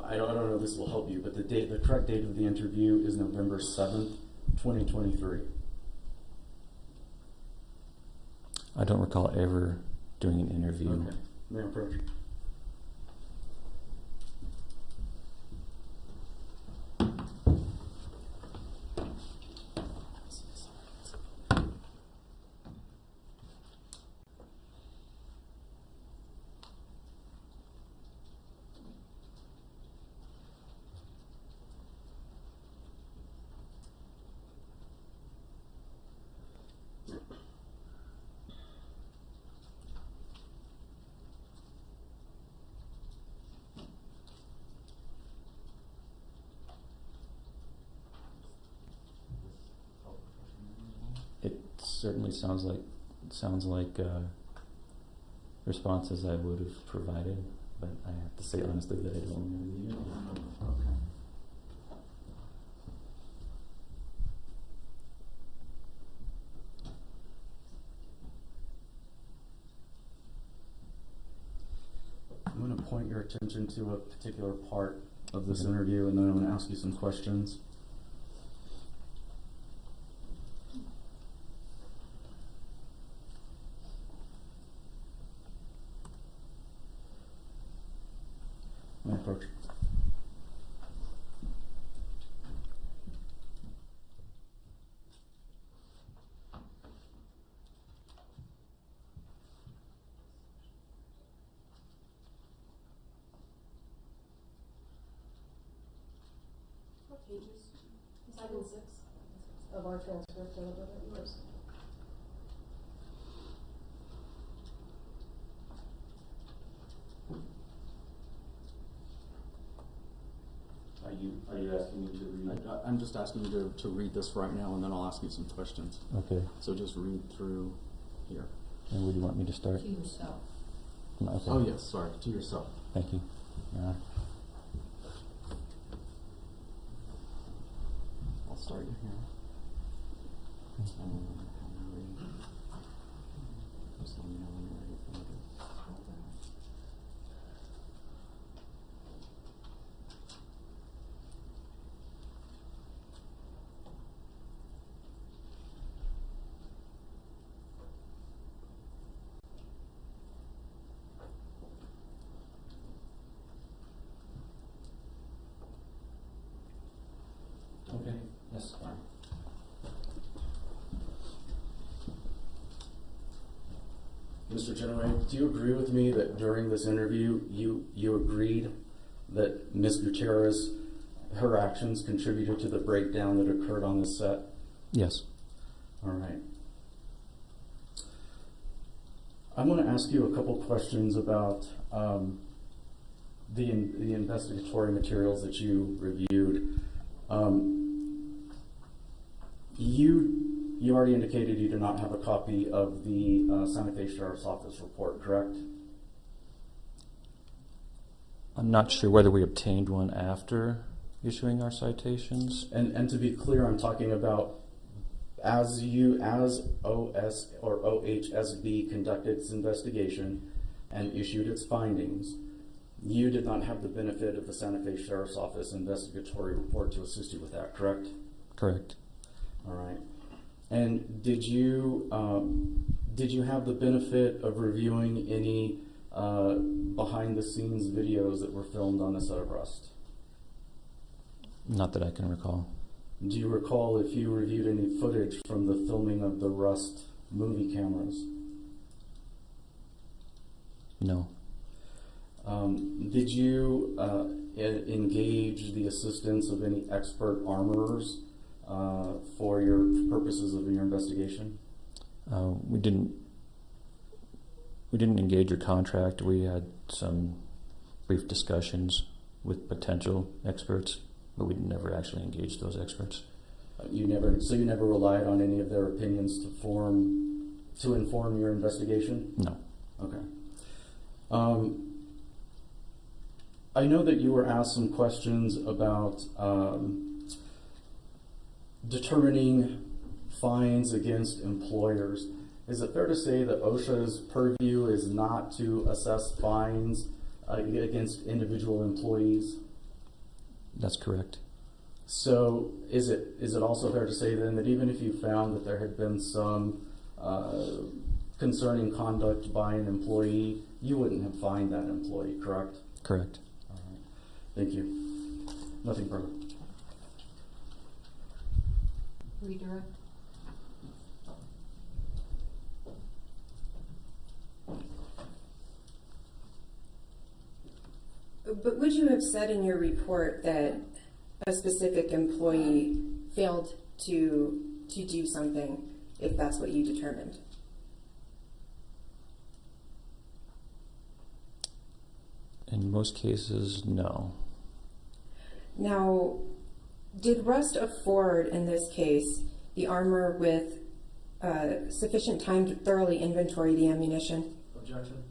I don't know if this will help you, but the correct date of the interview is November 7th, 2023. I don't recall ever doing an interview. Okay. May I approach? certainly sounds like responses I would have provided, but I have to say honestly that I don't remember the email. I'm going to point your attention to a particular part of this interview, and then I'm going to ask you some questions. My approach. What pages? 5 and 6 of our transcript and of yours. Are you asking me to read? I'm just asking you to read this right now, and then I'll ask you some questions. Okay. So just read through here. And where do you want me to start? To yourself. Okay. Oh yes, sorry, to yourself. Thank you. I'll start you here. Just let me know when you're ready for me to start that. Okay. Yes. Mr. Joway, do you agree with me that during this interview you agreed that Ms. Gutierrez, her actions contributed to the breakdown that occurred on this set? Yes. All right. I'm going to ask you a couple questions about the investigatory materials that you reviewed. You already indicated you do not have a copy of the Santa Fe Sheriff's Office report, correct? I'm not sure whether we obtained one after issuing our citations. And to be clear, I'm talking about as OS or OHSB conducted its investigation and issued its findings, you did not have the benefit of the Santa Fe Sheriff's Office investigatory report to assist you with that, correct? Correct. All right. And did you have the benefit of reviewing any behind-the-scenes videos that were filmed on the set of Rust? Not that I can recall. Do you recall if you reviewed any footage from the filming of the Rust movie cameras? No. Did you engage the assistance of any expert armorers for your purposes of your investigation? We didn't engage a contract. We had some brief discussions with potential experts, but we never actually engaged those experts. You never relied on any of their opinions to inform your investigation? No. Okay. I know that you were asked some questions about determining fines against employers. Is it fair to say that OSHA's purview is not to assess fines against individual employees? That's correct. So is it also fair to say then that even if you found that there had been some concerning conduct by an employee, you wouldn't have fined that employee, correct? Correct. All right. Thank you. Nothing further. Redirect. But would you have said in your report that a specific employee failed to do something if that's what you determined? In most cases, no. Now, did Rust afford, in this case, the armor with sufficient time to thoroughly inventory the ammunition. Objection.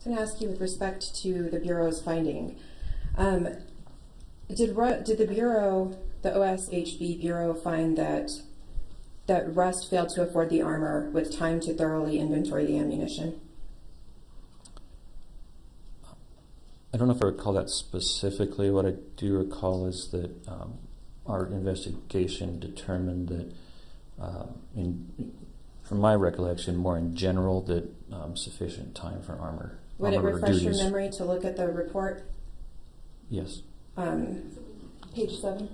I'm going to ask you with respect to the Bureau's finding. Did the Bureau, the OSHB Bureau, find that Rust failed to afford the armor with time to thoroughly inventory the ammunition? I don't know if I recall that specifically. What I do recall is that our investigation determined that, from my recollection, more in general, that sufficient time for armor. Would it armor refresh your duties. memory to look at the report? Yes. Page 7.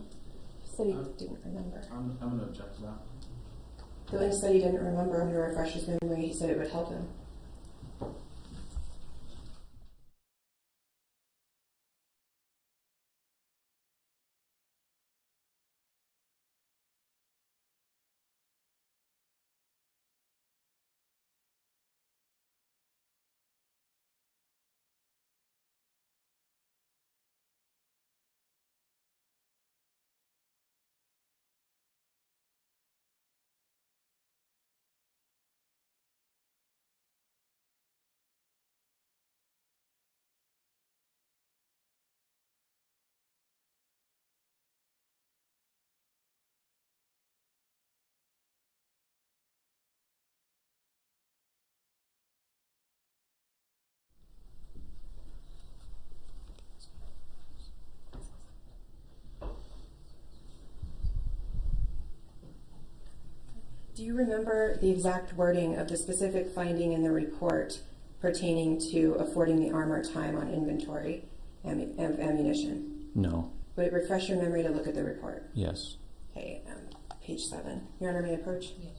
Said he didn't remember. I'm going to object to that. The one said he didn't remember. I'm going to refresh his memory. He said it would help him. Do you remember the exact wording of the specific finding in the report pertaining to affording the armor time on inventory of ammunition? No. Would it refresh your memory to look at the report? Yes. Okay, page 7. Your Honor, may I approach? Yes.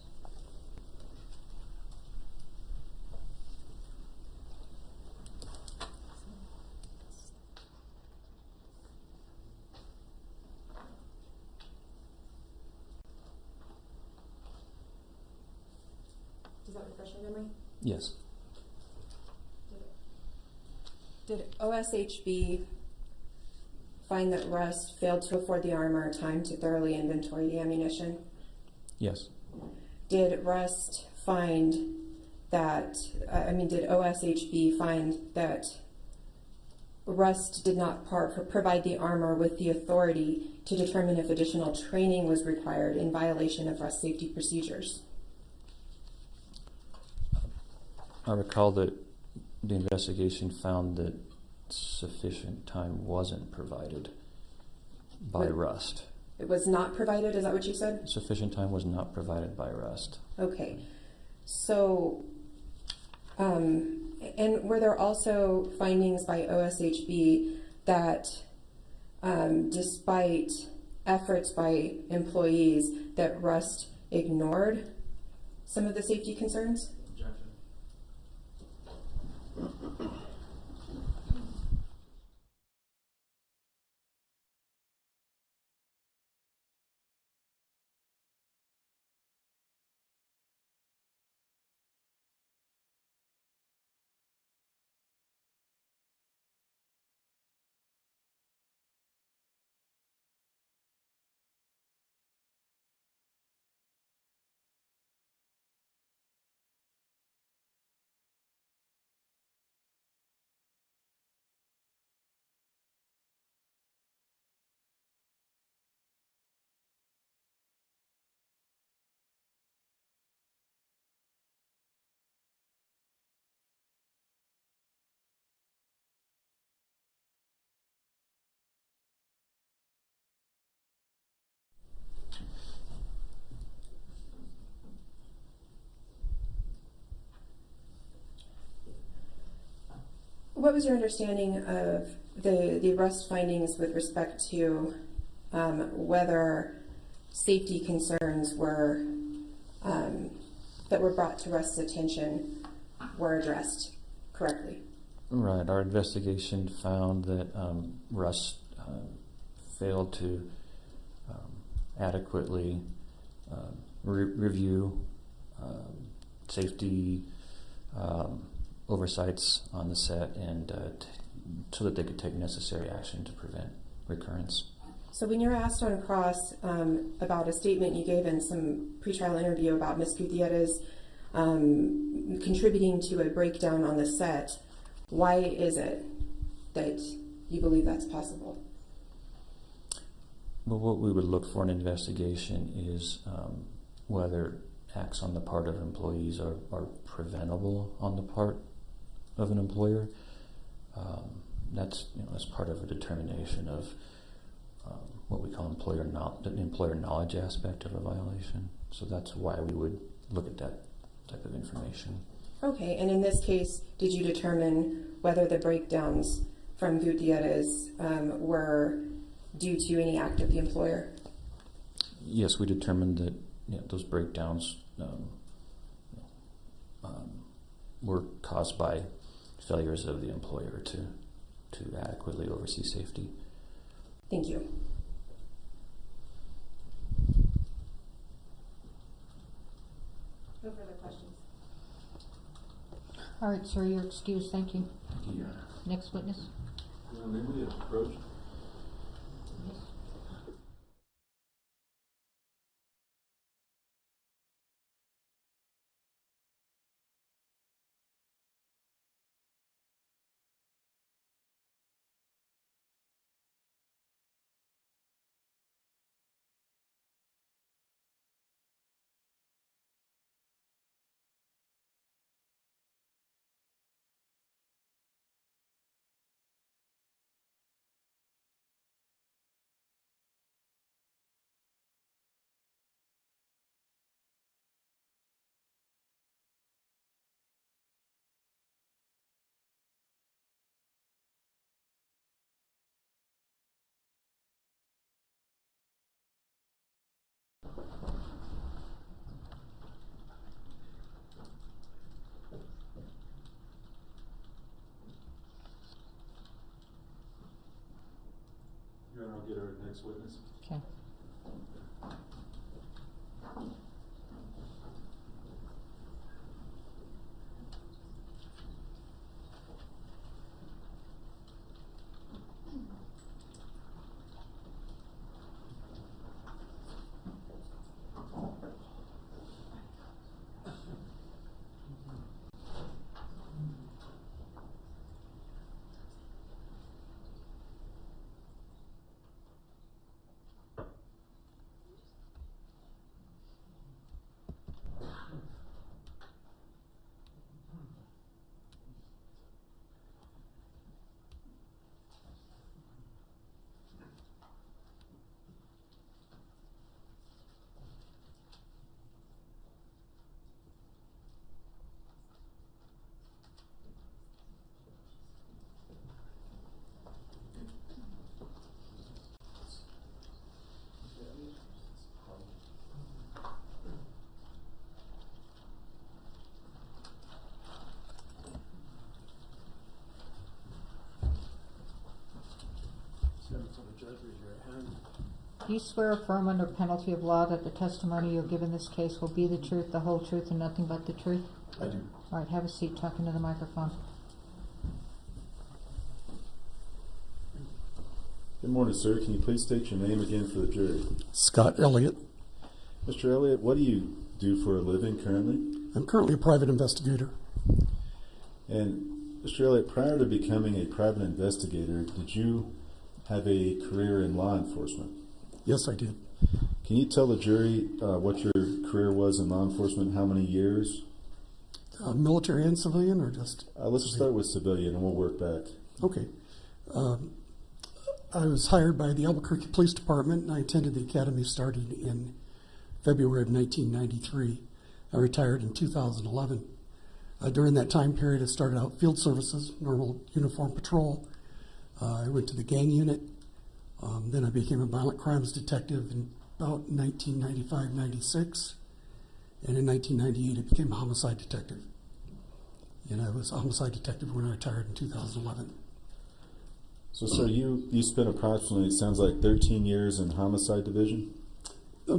Does that refresh your memory? Yes. Did OSHB find that Rust failed to afford the armor time to thoroughly inventory the ammunition? Yes. Did Rust find that, did OSHB find that Rust did not provide the armor with the authority to determine if additional training was required in violation of Rust safety procedures? I recall that the investigation found that sufficient time wasn't provided by Rust. It was not provided, is that what you said? Sufficient time was not provided by Rust. Okay. So, and were there also findings by OSHB that despite efforts by employees that Rust ignored some of the safety concerns? Objection. What was your understanding of the arrest findings with respect to whether safety concerns were that were brought to Rust's attention were addressed correctly? Right. Our investigation found that Russ failed to adequately review safety oversights on the set, and so that they could take necessary action to prevent recurrence. So when you're asked on cross about a statement you gave in some pretrial interview about Ms. Gutierrez contributing to a breakdown on the set, why is it that you believe that's possible? Well, what we would look for in an investigation is whether acts on the part of employees are preventable on the part of an employer. That's part of a determination of what we call the employer knowledge aspect of a violation. So that's why we would look at that type of information. Okay, and in this case, did you determine whether the breakdowns from Gutierrez were due to any act of the employer? Yes, we determined that those breakdowns were caused by failures of the employer to adequately oversee safety. Thank you. No further questions. All right, sir, you're excused. Thank you. Yeah. Next witness. Maybe we approach. Yes. Your Honor, I'll get our next witness. Okay. Stand before the judge, raise your right hand. Do you swear or affirm under penalty of law that the testimony you'll give in this case will be the truth, the whole truth, and nothing but the truth? I do. All right, have a seat. Talk into the microphone. Good morning, sir. Can you please state your name again for the jury? Scott Elliott. Mr. Elliott, what do you do for a living currently? I'm currently a private investigator. And Mr. Elliott, prior to becoming a private investigator, did you have a career in law enforcement? Yes, I did. Can you tell the jury what your career was in law enforcement, how many years? Military and civilian, or just? Let's start with civilian and we'll work back. Okay. I was hired by the Albuquerque Police Department, and I attended the academy starting in February of 1993. I retired in 2011. During that time period, I started out field services, normal uniform patrol. I went to the gang unit. Then I became a violent crimes detective in about 1995-96. And in 1998, I became a homicide detective. And I was a homicide detective when I retired in 2011. So, sir, you spent approximately, it sounds like, 13 years in homicide division?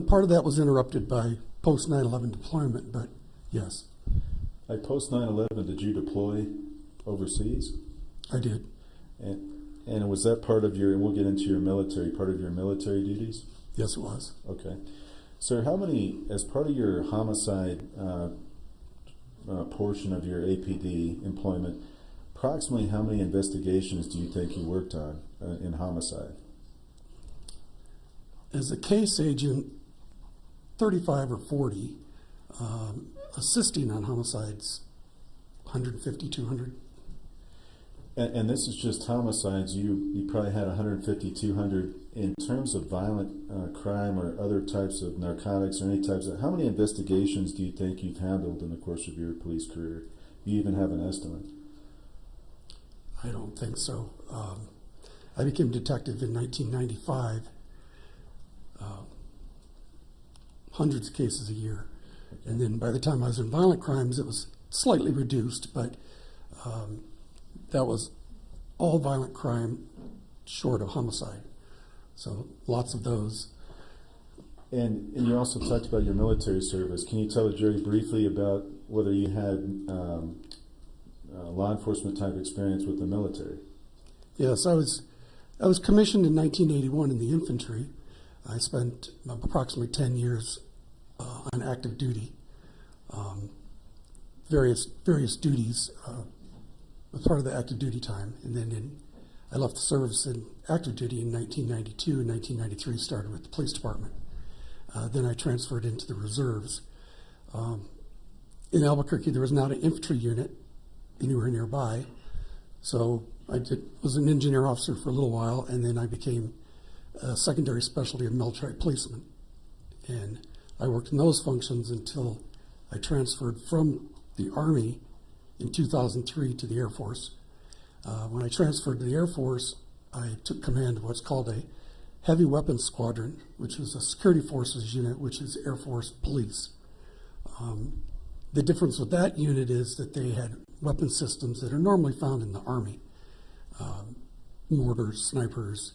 Part of that was interrupted by post 9/11 deployment, but yes, Like post 9/11, did you deploy overseas? I did. And was that part of your, and we'll get into your military, part of your military duties? Yes, it was. Okay. Sir, how many, as part of your homicide portion of your APD employment, approximately how many investigations do you think you worked on in homicide? As a case agent, 35 or 40, assisting on homicides, 150, 200. And this is just homicides. You probably had 150, 200. In terms of violent crime or other types of narcotics or any types of, how many investigations do you think you've handled in the course of your police career? Do you even have an estimate? I don't think so. I became a detective in 1995. Hundreds of cases a year. And then by the time I was in violent crimes, it was slightly reduced, but that was all violent crime short of homicide. So lots of those. And you also talked about your military service. Can you tell the jury briefly about whether you had law enforcement type experience with the military? Yes, I was commissioned in 1981 in the infantry. I spent approximately 10 years on active duty, various duties as part of the active duty time, and then I left the service in active duty in 1992 and 1993. Started with the police department. Then I transferred into the reserves. In Albuquerque, there was not an infantry unit anywhere nearby, so I was an engineer officer for a little while, and then I became a secondary specialty of military policeman. And I worked in those functions until I transferred from the Army in 2003 to the Air Force. When I transferred to the Air Force, I took command of what's called a heavy weapons squadron, which is a security forces unit, which is Air Force Police. The difference with that unit is that they had weapon systems that are normally found in the Army. Mortars, snipers,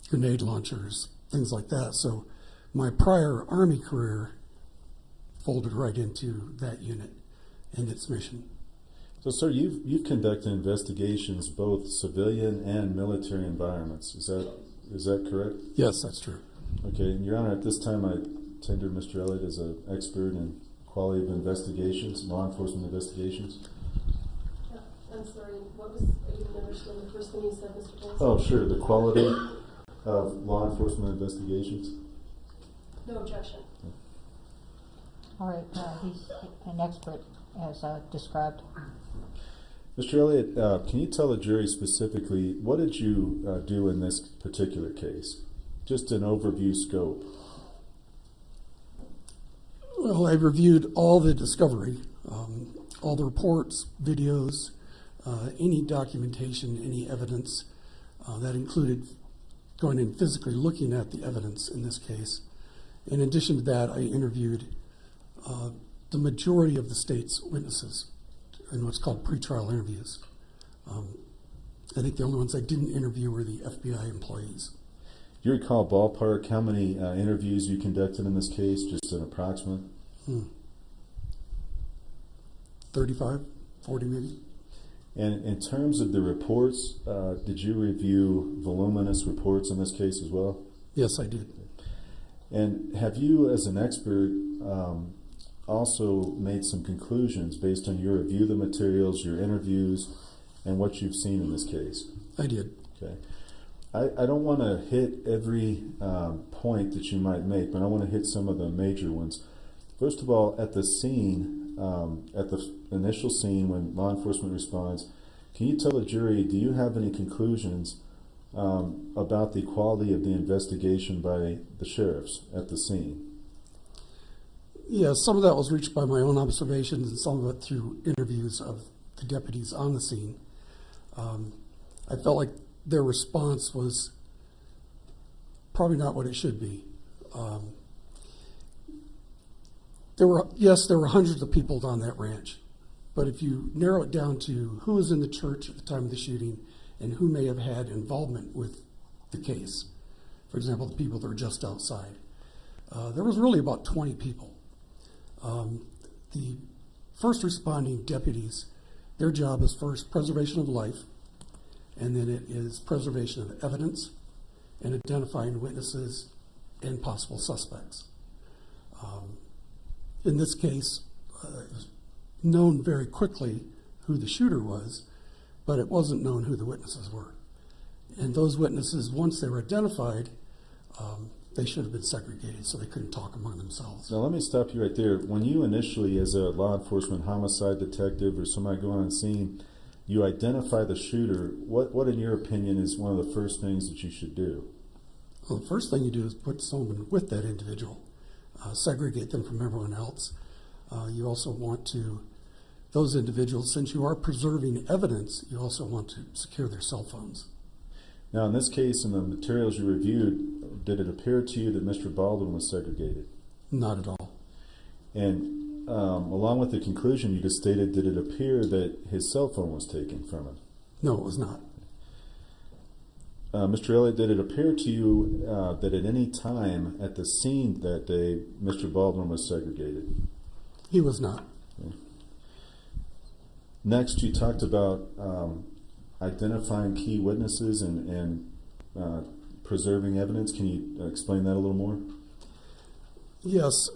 grenade launchers, things like that. So my prior Army career folded right into that unit and its mission. So, sir, you've conducted investigations both civilian and military environments. Is that correct? Yes, that's true. Okay, and Your Honor, at this time I tender Mr. Elliott as an expert in quality of investigations, law enforcement investigations. Yeah, I'm sorry, I didn't understand the first thing you said, Mr. Johnson. Oh, sure, the quality of law enforcement investigations. No objection. All right, he's an expert as described. Mr. Elliott, can you tell the jury specifically what did you do in this particular case? Just an overview scope. Well, I reviewed all the discovery, all the reports, videos, any documentation, any evidence. That included going in physically looking at the evidence in this case. In addition to that, I interviewed the majority of the state's witnesses in what's called pretrial interviews. I think the only ones I didn't interview were the FBI employees. Do you recall ballpark how many interviews you conducted in this case, just an approximate? 35, 40 maybe. And in terms of the reports, did you review voluminous reports in this case as well? Yes, I did. And have you, as an expert, also made some conclusions based on your review of the materials, your interviews, and what you've seen in this case? I did. Okay. I don't want to hit every point that you might make, but I want to hit some of the major ones. First of all, at the scene, at the initial scene when law enforcement responds, can you tell the jury, do you have any conclusions about the quality of the investigation by the sheriffs at the scene? Yeah, some of that was reached by my own observations and some of it through interviews of the deputies on the scene. I felt like their response was probably not what it should be. There were hundreds of people on that ranch, but if you narrow it down to who was in the church at the time of the shooting and who may have had involvement with the case, for example, the people that were just outside, there was really about 20 people. The first responding deputies, their job is first preservation of life, and then it is preservation of evidence and identifying witnesses and possible suspects. In this case, it was known very quickly who the shooter was, but it wasn't known who the witnesses were. And those witnesses, once they were identified, they should have been segregated so they couldn't talk among themselves. Now let me stop you right there. When you initially, as a law enforcement homicide detective or somebody going on scene, you identify the shooter, what in your opinion is one of the first things that you should do? Well, the first thing you do is put someone with that individual, segregate them from everyone else. You also want to, those individuals, since you are preserving evidence, you also want to secure their cell phones. Now in this case, in the materials you reviewed, did it appear to you that Mr. Baldwin was segregated? Not at all. And along with the conclusion you just stated, did it appear that his cell phone was taken from him? No, it was not. Mr. Elliott, did it appear to you that at any time at the scene that day, Mr. Baldwin was segregated? He was not. Okay. Next, you talked about identifying key witnesses and preserving evidence. Can you explain that a little more? Yes.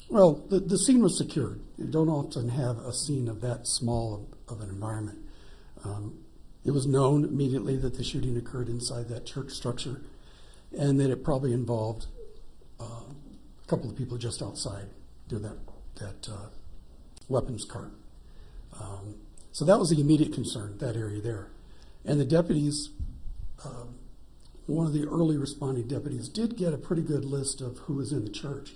Well, the scene was secured. You don't often have a scene of that small of an environment. It was known immediately that the shooting occurred inside that church structure and that it probably involved a couple of people just outside near that weapons cart. So that was the immediate concern, that area there. And the deputies, one of the early responding deputies did get a pretty good list of who was in the church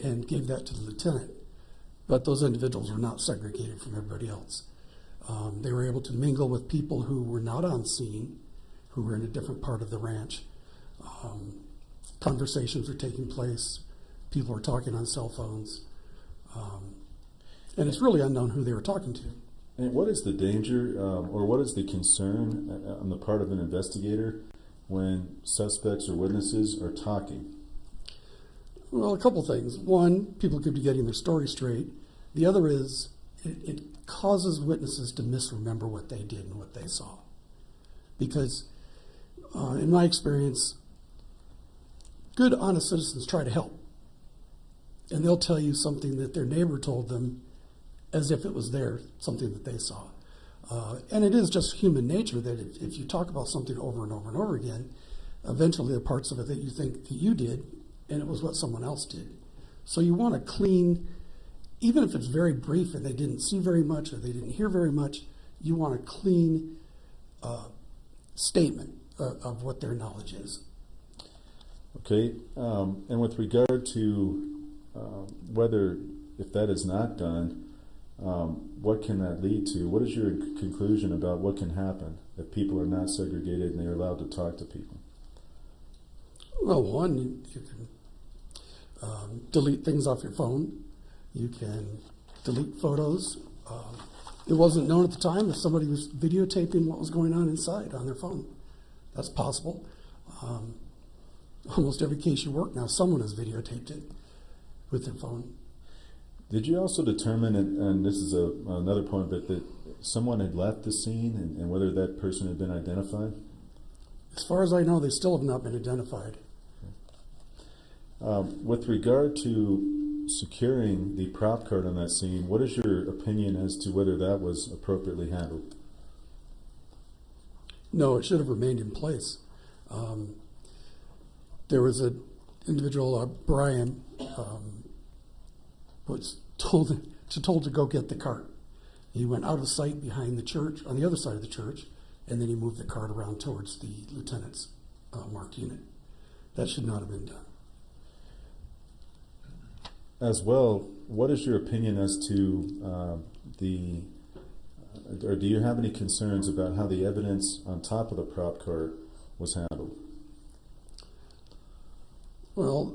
and gave that to the lieutenant. But those individuals were not segregated from everybody else. They were able to mingle with people who were not on scene, who were in a different part of the ranch. Conversations were taking place. People were talking on cell phones. And it's really unknown who they were talking to. And what is the danger or what is the concern on the part of an investigator when suspects or witnesses are talking? Well, a couple things. One, people could be getting their story straight. The other is it causes witnesses to misremember what they did and what they saw. Because in my experience, good, honest citizens try to help. And they'll tell you something that their neighbor told them as if it was something that they saw. And it is just human nature that if you talk about something over and over and over again, eventually there are parts of it that you think that you did, and it was what someone else did. So you want to clean, even if it's very brief and they didn't see very much or they didn't hear very much, you want a clean statement of what their knowledge is. Okay, and with regard to whether, if that is not done, what can that lead to? What is your conclusion about what can happen if people are not segregated and they're allowed to talk to people? Well, one, you can delete things off your phone. You can delete photos. It wasn't known at the time if somebody was videotaping what was going on inside on their phone. That's possible. Almost every case you work now, someone has videotaped it with their phone. Did you also determine, and this is another point, but that someone had left the scene and whether that person had been identified? As far as I know, they still have not been identified. With regard to securing the prop card on that scene, what is your opinion as to whether that was appropriately handled? No, it should have remained in place. There was an individual, Brian, was told to go get the cart. He went out of sight behind the church, on the other side of the church, and then he moved the cart around towards the lieutenant's marked unit. That should not have been done. as well, what is your opinion as to or do you have any concerns about how the evidence on top of the prop cart was handled? Well,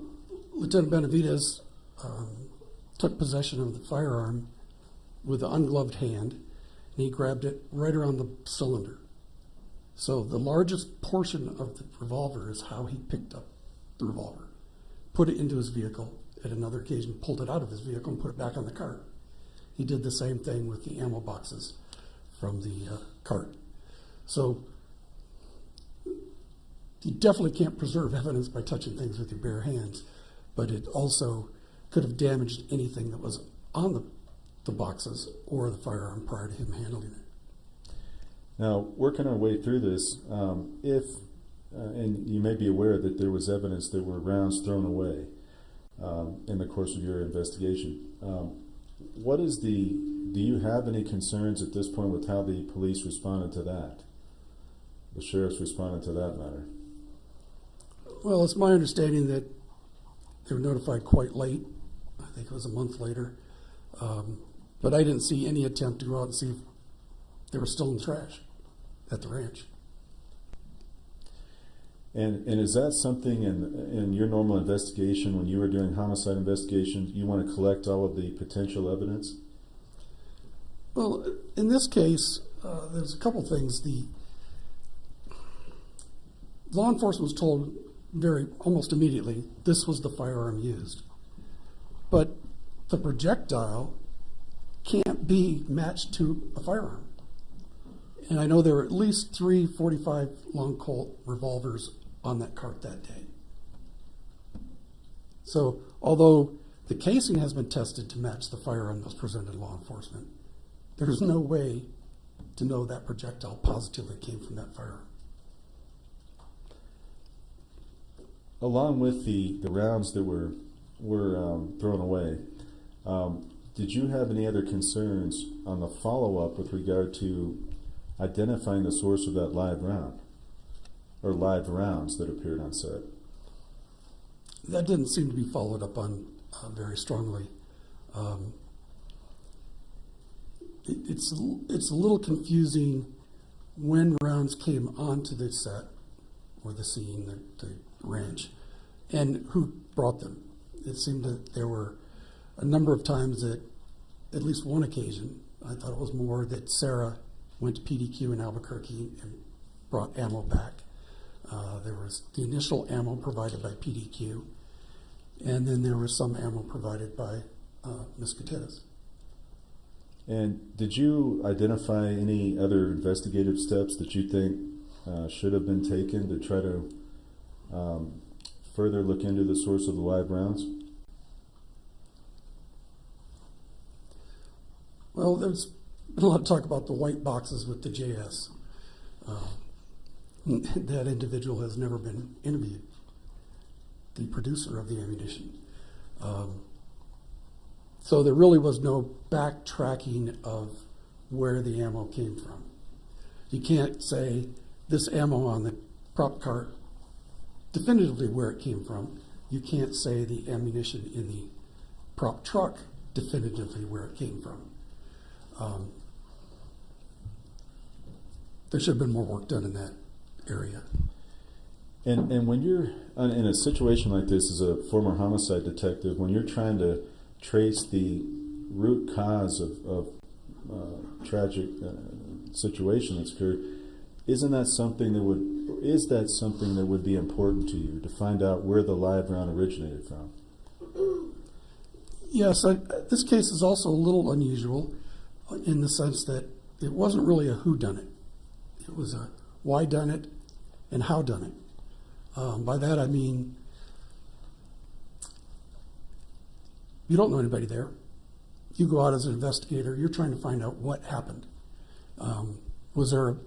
Lieutenant Benavidez took possession of the firearm with an ungloved hand, and he grabbed it right around the cylinder. So the largest portion of the revolver is how he picked up the revolver, put it into his vehicle, at another occasion pulled it out of his vehicle and put it back on the cart. He did the same thing with the ammo boxes from the cart. So you definitely can't preserve evidence by touching things with your bare hands, but it also could have damaged anything that was on the boxes or the firearm prior to him handling it. Now, working our way through this, and you may be aware that there was evidence there were rounds thrown away in the course of your investigation. Do you have any concerns at this point with how the police responded to that? The sheriffs responded to that matter? Well, it's my understanding that they were notified quite late. I think it was a month later. But I didn't see any attempt to go out and see if they were still in the trash at the ranch. And is that something in your normal investigation, when you were doing homicide investigations, you want to collect all of the potential evidence? Well, in this case, there's a couple things. The law enforcement was told almost immediately this was the firearm used. But the projectile can't be matched to a firearm. And I know there were at least 3 .45 long Colt revolvers on that cart that day. So although the casing has been tested to match the firearm that was presented to law enforcement, there's no way to know that projectile positively came from that firearm. Along with the rounds that were thrown away, did you have any other concerns on the follow-up with regard to identifying the source of that live round, or live rounds that appeared on set? That didn't seem to be followed up on very strongly. It's a little confusing when rounds came onto the set or the scene, the ranch, and who brought them. It seemed that there were a number of times that, at least one occasion, I thought it was more, that Sarah went to PDQ in Albuquerque and brought ammo back. There was the initial ammo provided by PDQ, and then there was some ammo provided by Ms. Gutierrez. And did you identify any other investigative steps that you think should have been taken to try to further look into the source of the live rounds? Well, there's been a lot of talk about the white boxes with the JS. That individual has never been interviewed, the producer of the ammunition. So there really was no backtracking of where the ammo came from. You can't say this ammo on the prop cart definitively where it came from. You can't say the ammunition in the prop truck definitively where it came from. There should have been more work done in that area. And when you're in a situation like this as a former homicide detective, when you're trying to trace the root cause of tragic situation that's occurred, is that something that would be important to you to find out where the live round originated from? Yes, this case is also a little unusual in the sense that it wasn't really a who done it. It was a why done it and how done it. By that I mean you don't know anybody there. You go out as an investigator, you're trying to find out what happened. Was there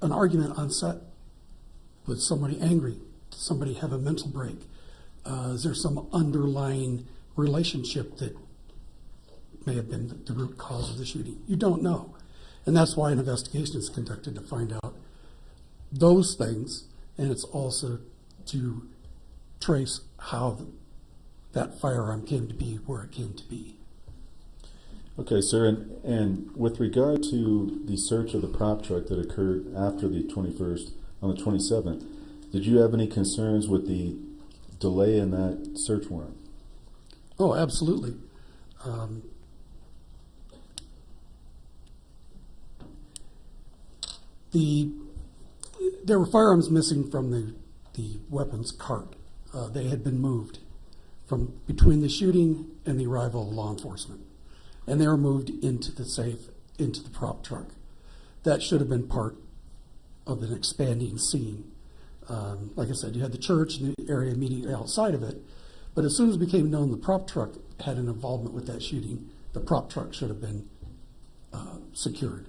an argument on set? Was somebody angry? Did somebody have a mental break? Is there some underlying relationship that may have been the root cause of the shooting? You don't know. And that's why an investigation is conducted, to find out those things, and it's also to trace how that firearm came to be where it came to be. Okay, sir, and with regard to the search of the prop truck that occurred after the 21st, on the 27th, did you have any concerns with the delay in that search warrant? Oh, absolutely. There were firearms missing from the weapons cart. They had been moved from between the shooting and the arrival of law enforcement, and they were moved into the safe, into the prop truck. That should have been part of an expanding scene. Like I said, you had the church and the area immediately outside of it, but as soon as it became known the prop truck had an involvement with that shooting, the prop truck should have been secured,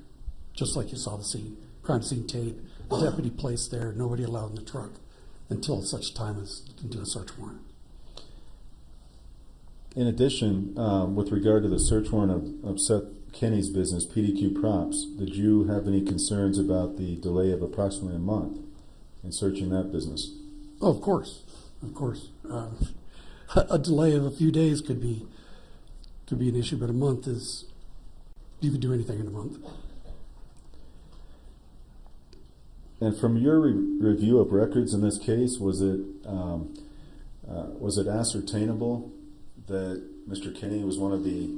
just like you saw the scene. Crime scene tape, the deputy placed there, nobody allowed in the truck until such time as you can do a search warrant. In addition, with regard to the search warrant of Seth Kenny's business, PDQ Props, did you have any concerns about the delay of approximately a month in searching that business? Oh, of course, of course. A delay of a few days could be an issue, but a month is, you could do anything in a month. And from your review of records in this case, was it ascertainable that Mr. Kenny was one of the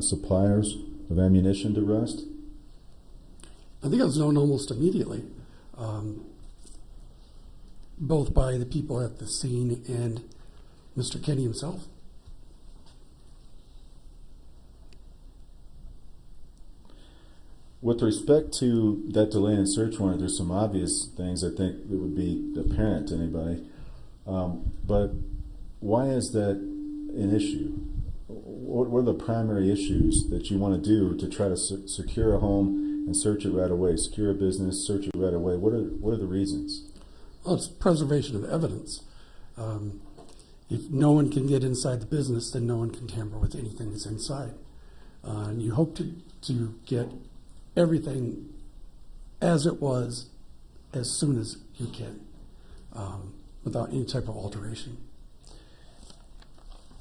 suppliers of ammunition to Rust? I think it was known almost immediately, both by the people at the scene and Mr. Kenny himself. With respect to that delay in search warrant, there's some obvious things I think that would be apparent to anybody. But why is that an issue? What are the primary issues that you want to do to try to secure a home and search it right away? Secure a business, search it right away. What are the reasons? Well, it's preservation of evidence. If no one can get inside the business, then no one can tamper with anything that's inside. And you hope to get everything as it was as soon as you can, without any type of alteration.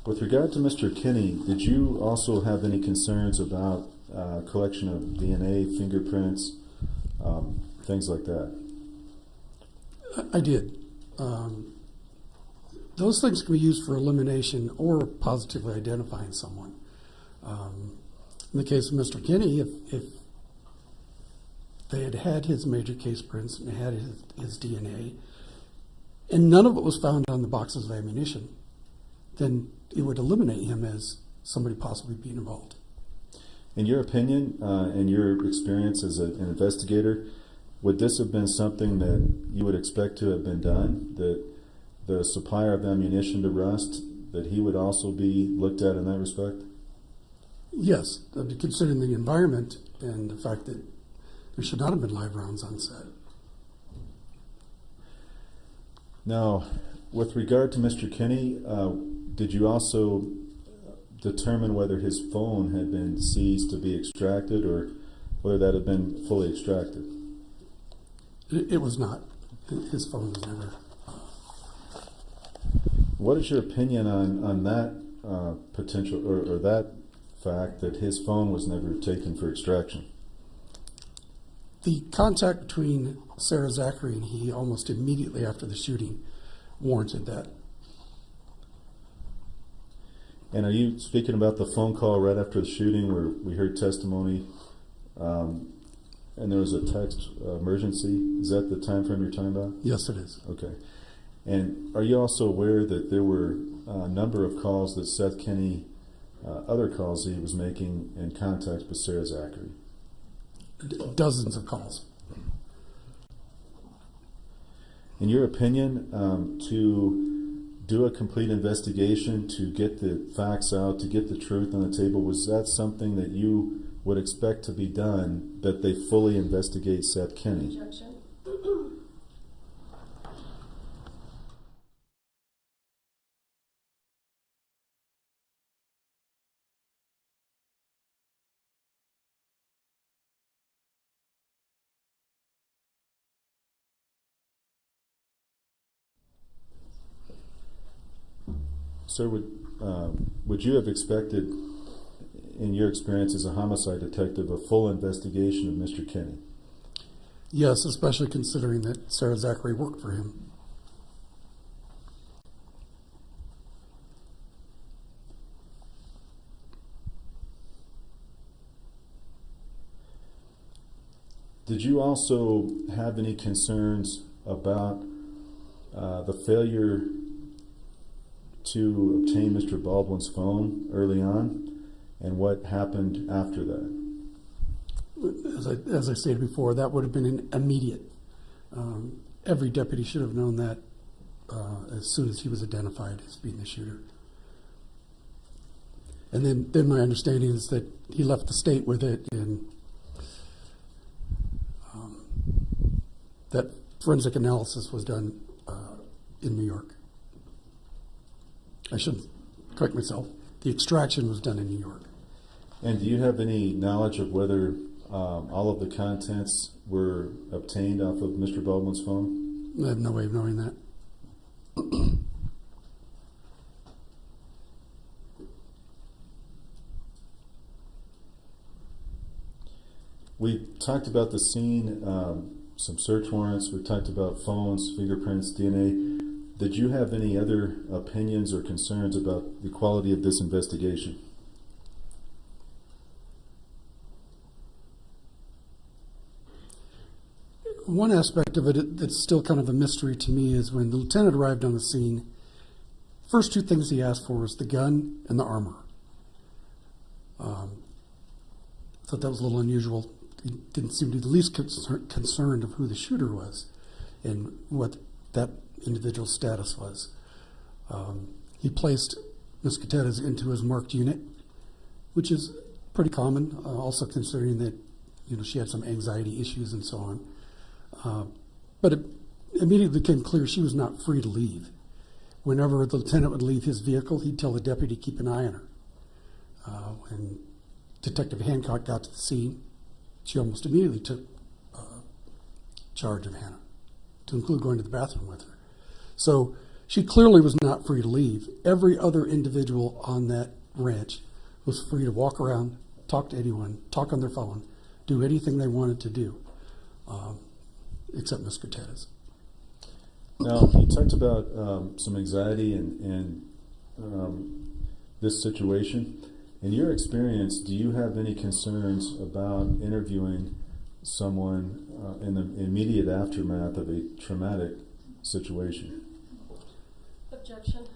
With regard to Mr. Kenny, did you also have any concerns about collection of DNA, fingerprints, things like that? I did. Those things can be used for elimination or positively identifying someone. In the case of Mr. Kenny, if they had his major case prints and had his DNA, and none of it was found on the boxes of ammunition, then it would eliminate him as somebody possibly being involved. In your opinion, and your experience as an investigator, would this have been something that you would expect to have been done? That the supplier of ammunition to Rust, that he would also be looked at in that respect? Yes, considering the environment and the fact that there should not have been live rounds on set. Now, with regard to Mr. Kenny, did you also determine whether his phone had been seized to be extracted or whether that had been fully extracted? It was not. His phone was never. What is your opinion on that potential or that fact that his phone was never taken for extraction? The contact between Sarah Zachary and he almost immediately after the shooting warranted that. And are you speaking about the phone call right after the shooting where we heard testimony and there was a text emergency? Is that the time frame you're talking about? Yes, it is. Okay. And are you also aware that there were a number of calls that Seth Kenny, other calls that he was making in contact with Sarah Zachary? Dozens of calls. In your opinion, to do a complete investigation, to get the facts out, to get the truth on the table, was that something that you would expect to be done, that they fully investigate Seth Kenny? Objection. Sir, would you have expected, in your experience as a homicide detective, a full investigation of Mr. Kenny? Yes, especially considering that Sarah Zachary worked for him. Did you also have any concerns about the failure to obtain Mr. Baldwin's phone early on, and what happened after that? As I stated before, that would have been an immediate. Every deputy should have known that as soon as he was identified as being the shooter. And then my understanding is that he left the state with it, and that forensic analysis was done in New York. I should correct myself. The extraction was done in New York. And do you have any knowledge of whether all of the contents were obtained off of Mr. Baldwin's phone? I have no way of knowing that. We talked about the scene, some search warrants. We talked about phones, fingerprints, DNA. Did you have any other opinions or concerns about the quality of this investigation? One aspect of it that's still kind of a mystery to me is when the lieutenant arrived on the scene, first two things he asked for was the gun and the armor. I thought that was a little unusual. He didn't seem to be the least concerned of who the shooter was and what that individual's status was. He placed Ms. Gutierrez into his marked unit, which is pretty common, also considering that she had some anxiety issues and so on. But it immediately became clear she was not free to leave. Whenever the lieutenant would leave his vehicle, he'd tell the deputy to keep an eye on her. When Detective Hancock got to the scene, she almost immediately took charge of Hannah, to include going to the bathroom with her. So she clearly was not free to leave. Every other individual on that ranch was free to walk around, talk to anyone, talk on their phone, do anything they wanted to do, except Ms. Gutierrez. Now, you talked about some anxiety and this situation. In your experience, do you have any concerns about interviewing someone in the immediate aftermath of a traumatic situation? Objection.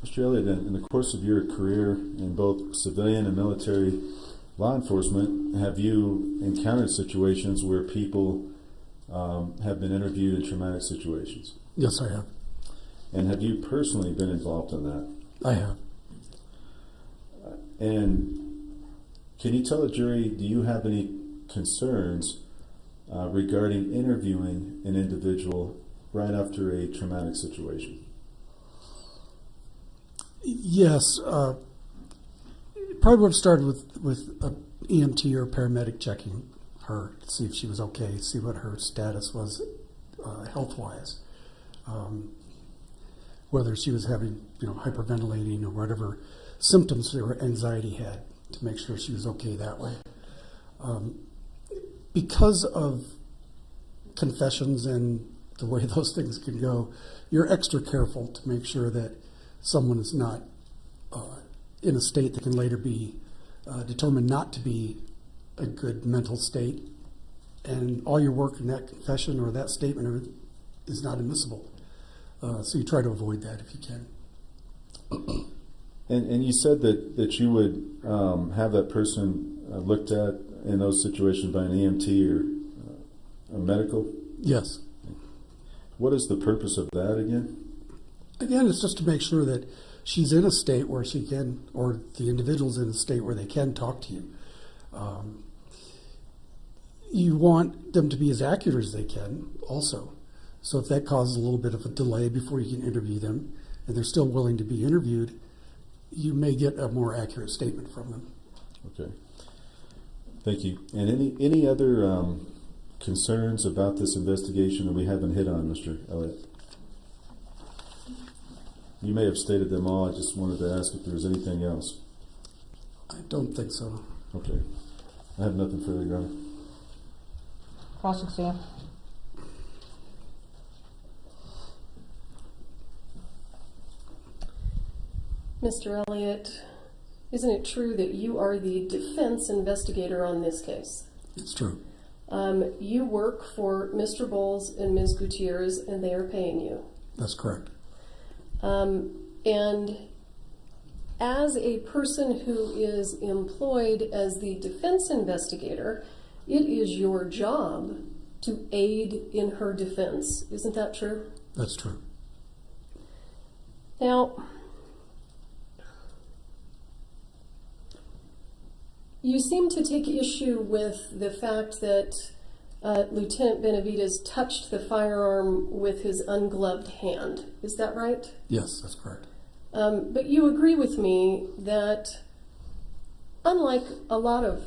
Mr. Elliott, in the course of your career in both civilian and military law enforcement, have you encountered situations where people have been interviewed in traumatic situations? Yes, I have. And have you personally been involved in that? I have. And can you tell the jury, do you have any concerns regarding interviewing an individual right after a traumatic situation? Yes. Probably would have started with an EMT or a paramedic checking her to see if she was okay, see what her status was health-wise. Whether she was having, hyperventilating or whatever symptoms her anxiety had, to make sure she was okay that way. Because of confessions and the way those things can go, you're extra careful to make sure that someone is not in a state that can later be determined not to be a good mental state, and all your work in that confession or that statement is not admissible. So you try to avoid that if you can. And you said that you would have that person looked at in those situations by an EMT or a medical? Yes. What is the purpose of that again? Again, it's just to make sure that she's in a state where she can, or the individual's in a state where they can talk to you. You want them to be as accurate as they can also. So if that causes a little bit of a delay before you can interview them, and they're still willing to be interviewed, you may get a more accurate statement from them. Okay. Thank you. And any other concerns about this investigation that we haven't hit on, Mr. Elliott? You may have stated them all. I just wanted to ask if there was anything else. I don't think so. Okay. I have nothing further, Your Honor. Cross-exam. Mr. Elliott, isn't it true that you are the defense investigator on this case? It's true. You work for Mr. Bowles and Ms. Gutierrez, and they are paying you. That's correct. And as a person who is employed as the defense investigator, it is your job to aid in her defense. Isn't that true? That's true. Now, you seem to take issue with the fact that Lieutenant Benavides touched the firearm with his ungloved hand. Is that right? Yes, that's correct. But you agree with me that unlike a lot of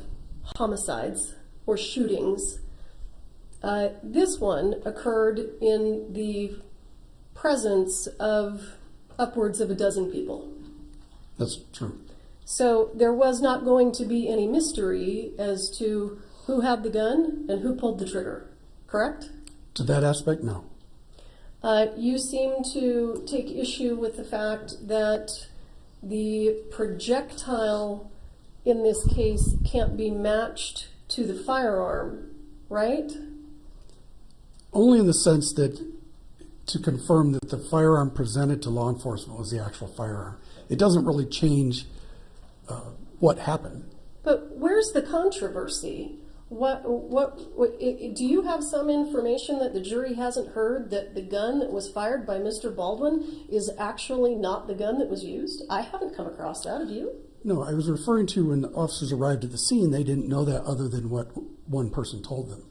homicides or shootings, this one occurred in the presence of upwards of a dozen people. That's true. So there was not going to be any mystery as to who had the gun and who pulled the trigger, correct? To that aspect, no. You seem to take issue with the fact that the projectile in this case can't be matched to the firearm, right? Only in the sense that to confirm that the firearm presented to law enforcement was the actual firearm. It doesn't really change what happened. But where's the controversy? Do you have some information that the jury hasn't heard, that the gun that was fired by Mr. Baldwin is actually not the gun that was used? I haven't come across that, have you? No, I was referring to when the officers arrived at the scene, they didn't know that other than what one person told them.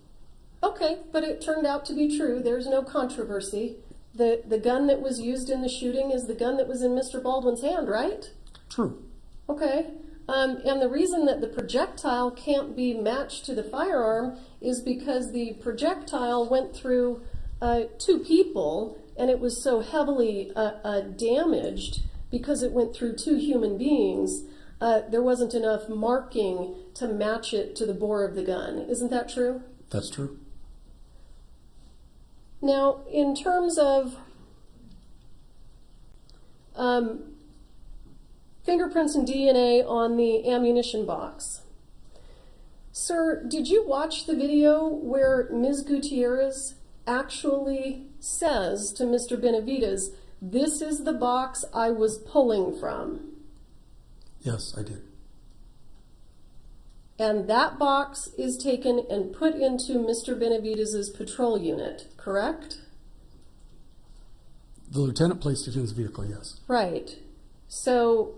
Okay, but it turned out to be true. There's no controversy. The gun that was used in the shooting is the gun that was in Mr. Baldwin's hand, right? True. Okay. And the reason that the projectile can't be matched to the firearm is because the projectile went through two people, and it was so heavily damaged because it went through two human beings. There wasn't enough marking to match it to the bore of the gun. Isn't that true? That's true. Now, in terms of fingerprints and DNA on the ammunition box. Sir, did you watch the video where Ms. Gutierrez actually says to Mr. Benavides, "This is the box I was pulling from"? Yes, I did. And that box is taken and put into Mr. Benavides' patrol unit, correct? The lieutenant placed it in his vehicle, yes. Right. So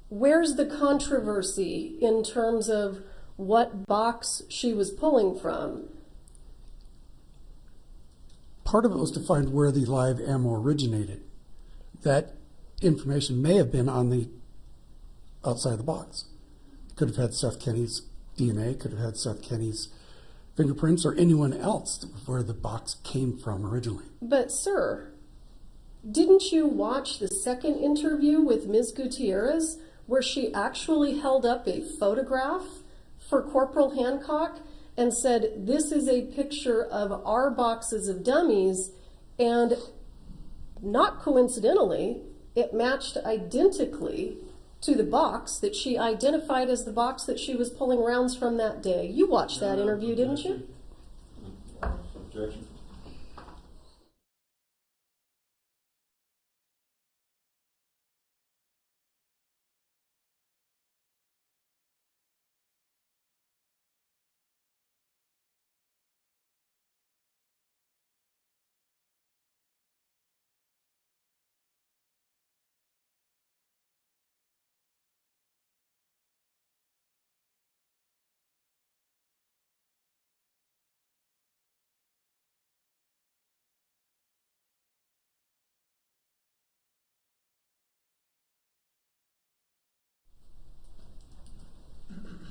where's the controversy in terms of what box she was pulling from? Part of it was to find where the live ammo originated. That information may have been on the outside of the box. Could have had Seth Kenny's DNA, could have had Seth Kenny's fingerprints, or anyone else where the box came from originally. But sir, didn't you watch the second interview with Ms. Gutierrez where she actually held up a photograph for Corporal Hancock and said, "This is a picture of our boxes of dummies," and not coincidentally, it matched identically to the box that she identified as the box that she was pulling rounds from that day. You watched that interview, didn't you? Objection.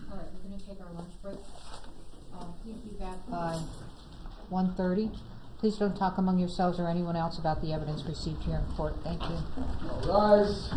All right, we're gonna take our lunch break. Please be back by 1:30. Please don't talk among yourselves or anyone else about the evidence received here in court. Thank you. All rise.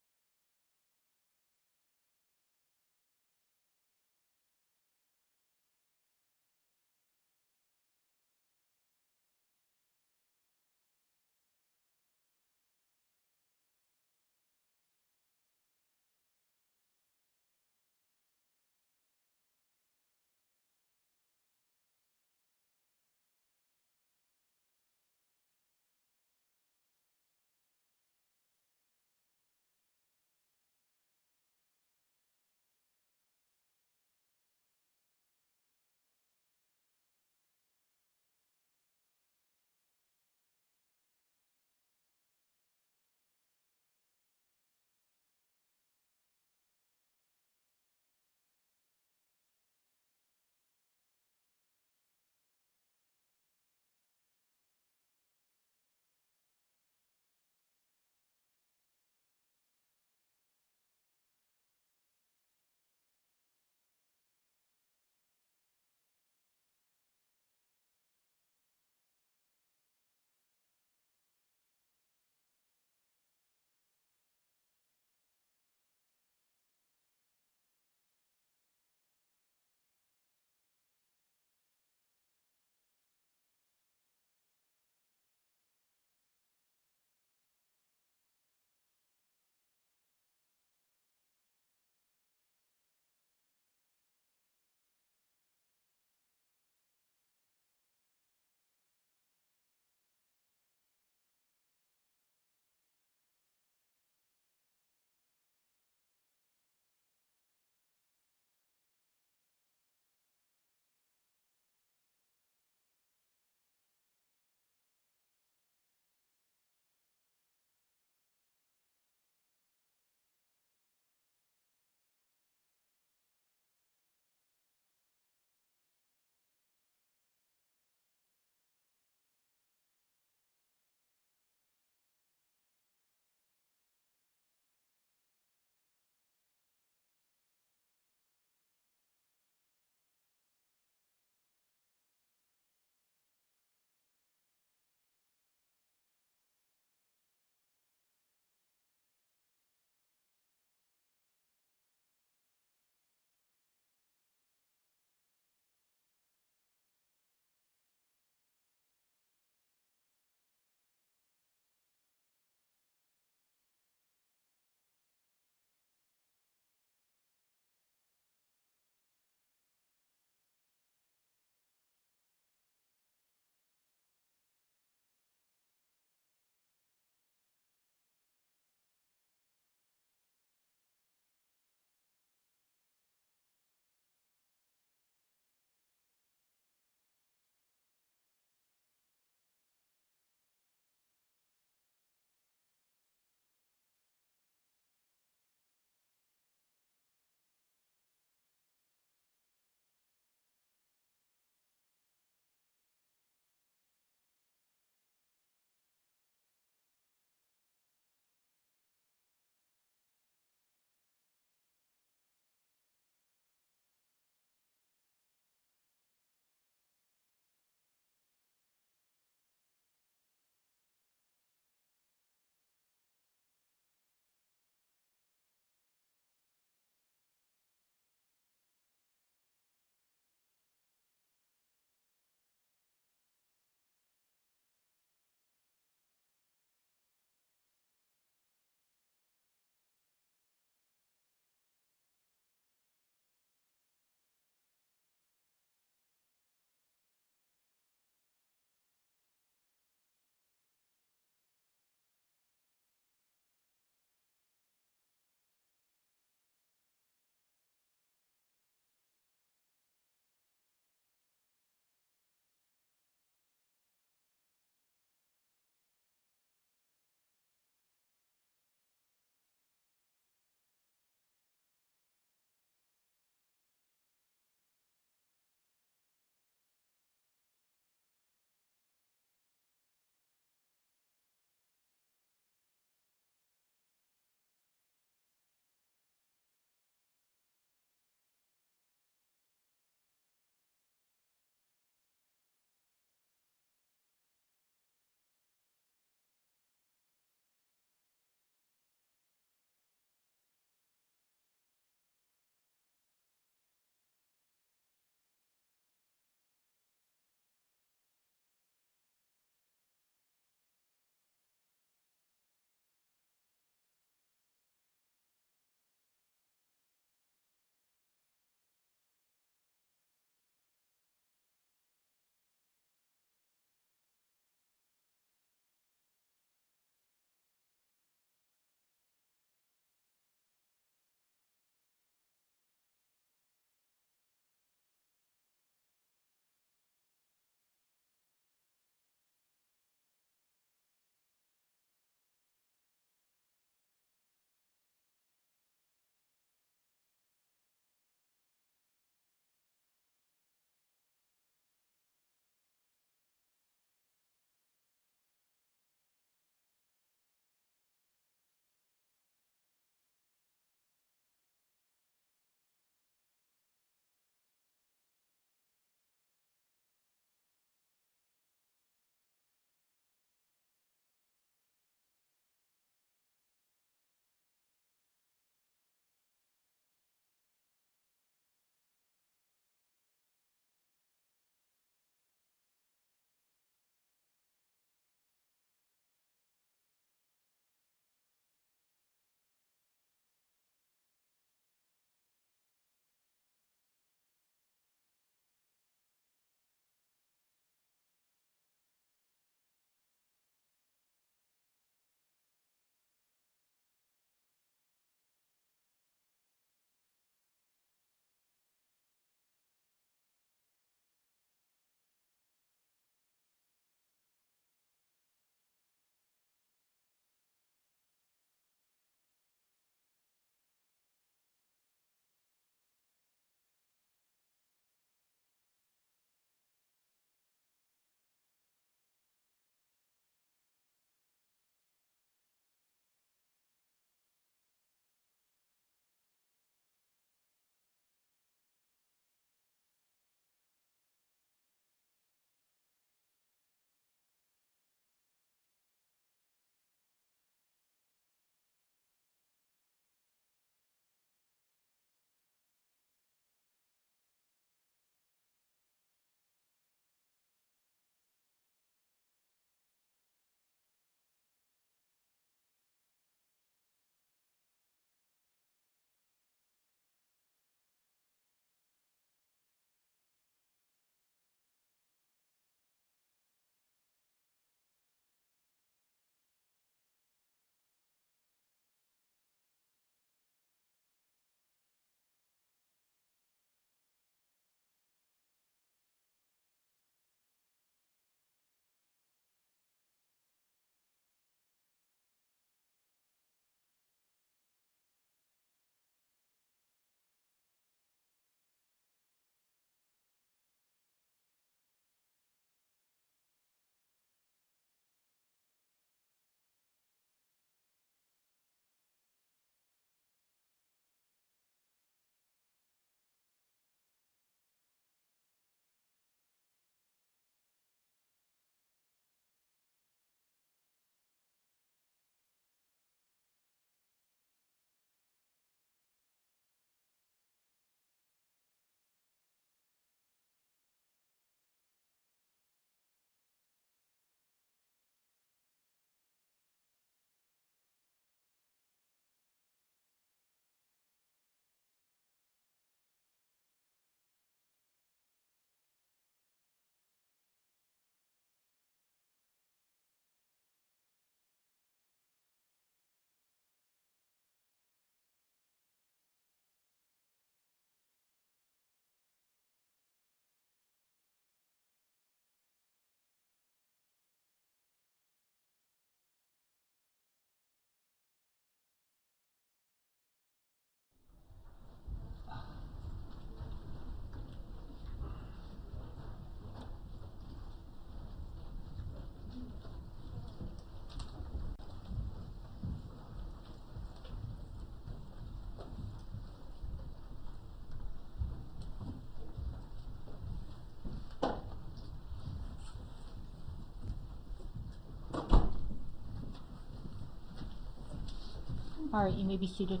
All right, you may be seated.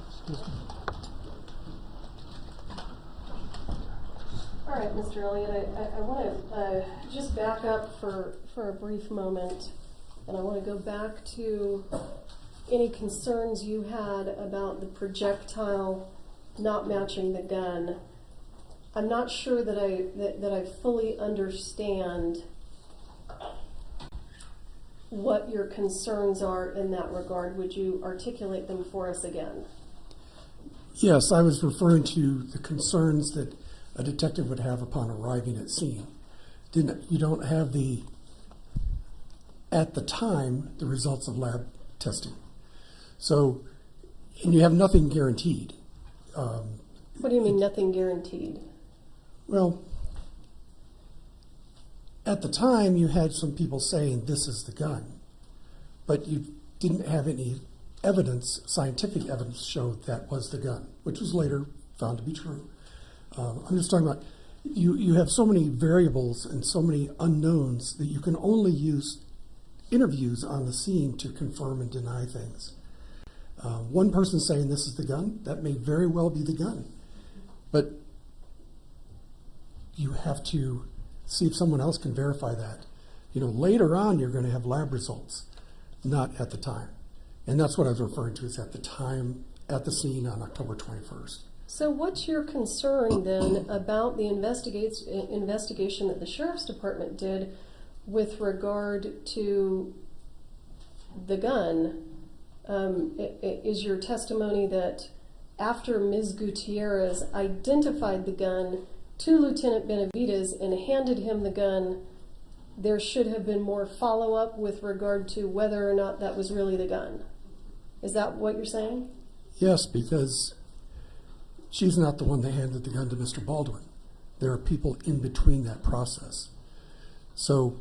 Excuse me. All right, Mr. Elliott, I want to just back up for a brief moment, and I want to go back to any concerns you had about the projectile not matching the gun. I'm not sure that I fully understand what your concerns are in that regard. Would you articulate them for us again? Yes, I was referring to the concerns that a detective would have upon arriving at scene. You don't have at the time, the results of lab testing. So, and you have nothing guaranteed. What do you mean, nothing guaranteed? Well, at the time, you had some people saying this is the gun, but you didn't have any evidence, scientific evidence, show that was the gun, which was later found to be true. I'm just talking about you have so many variables and so many unknowns that you can only use interviews on the scene to confirm and deny things. One person saying this is the gun, that may very well be the gun, but you have to see if someone else can verify that. Later on you're going to have lab results, not at the time. And that's what I was referring to, is at the time, at the scene on October 21st. So what's your concern then about the investigation that the Sheriff's Department did with regard to the gun? Is your testimony that after Ms. Gutierrez identified the gun to Lieutenant Benavidez and handed him the gun, there should have been more follow-up with regard to whether or not that was really the gun? Is that what you're saying? Yes, because she's not the one that handed the gun to Mr. Baldwin. There are people in between that process. So,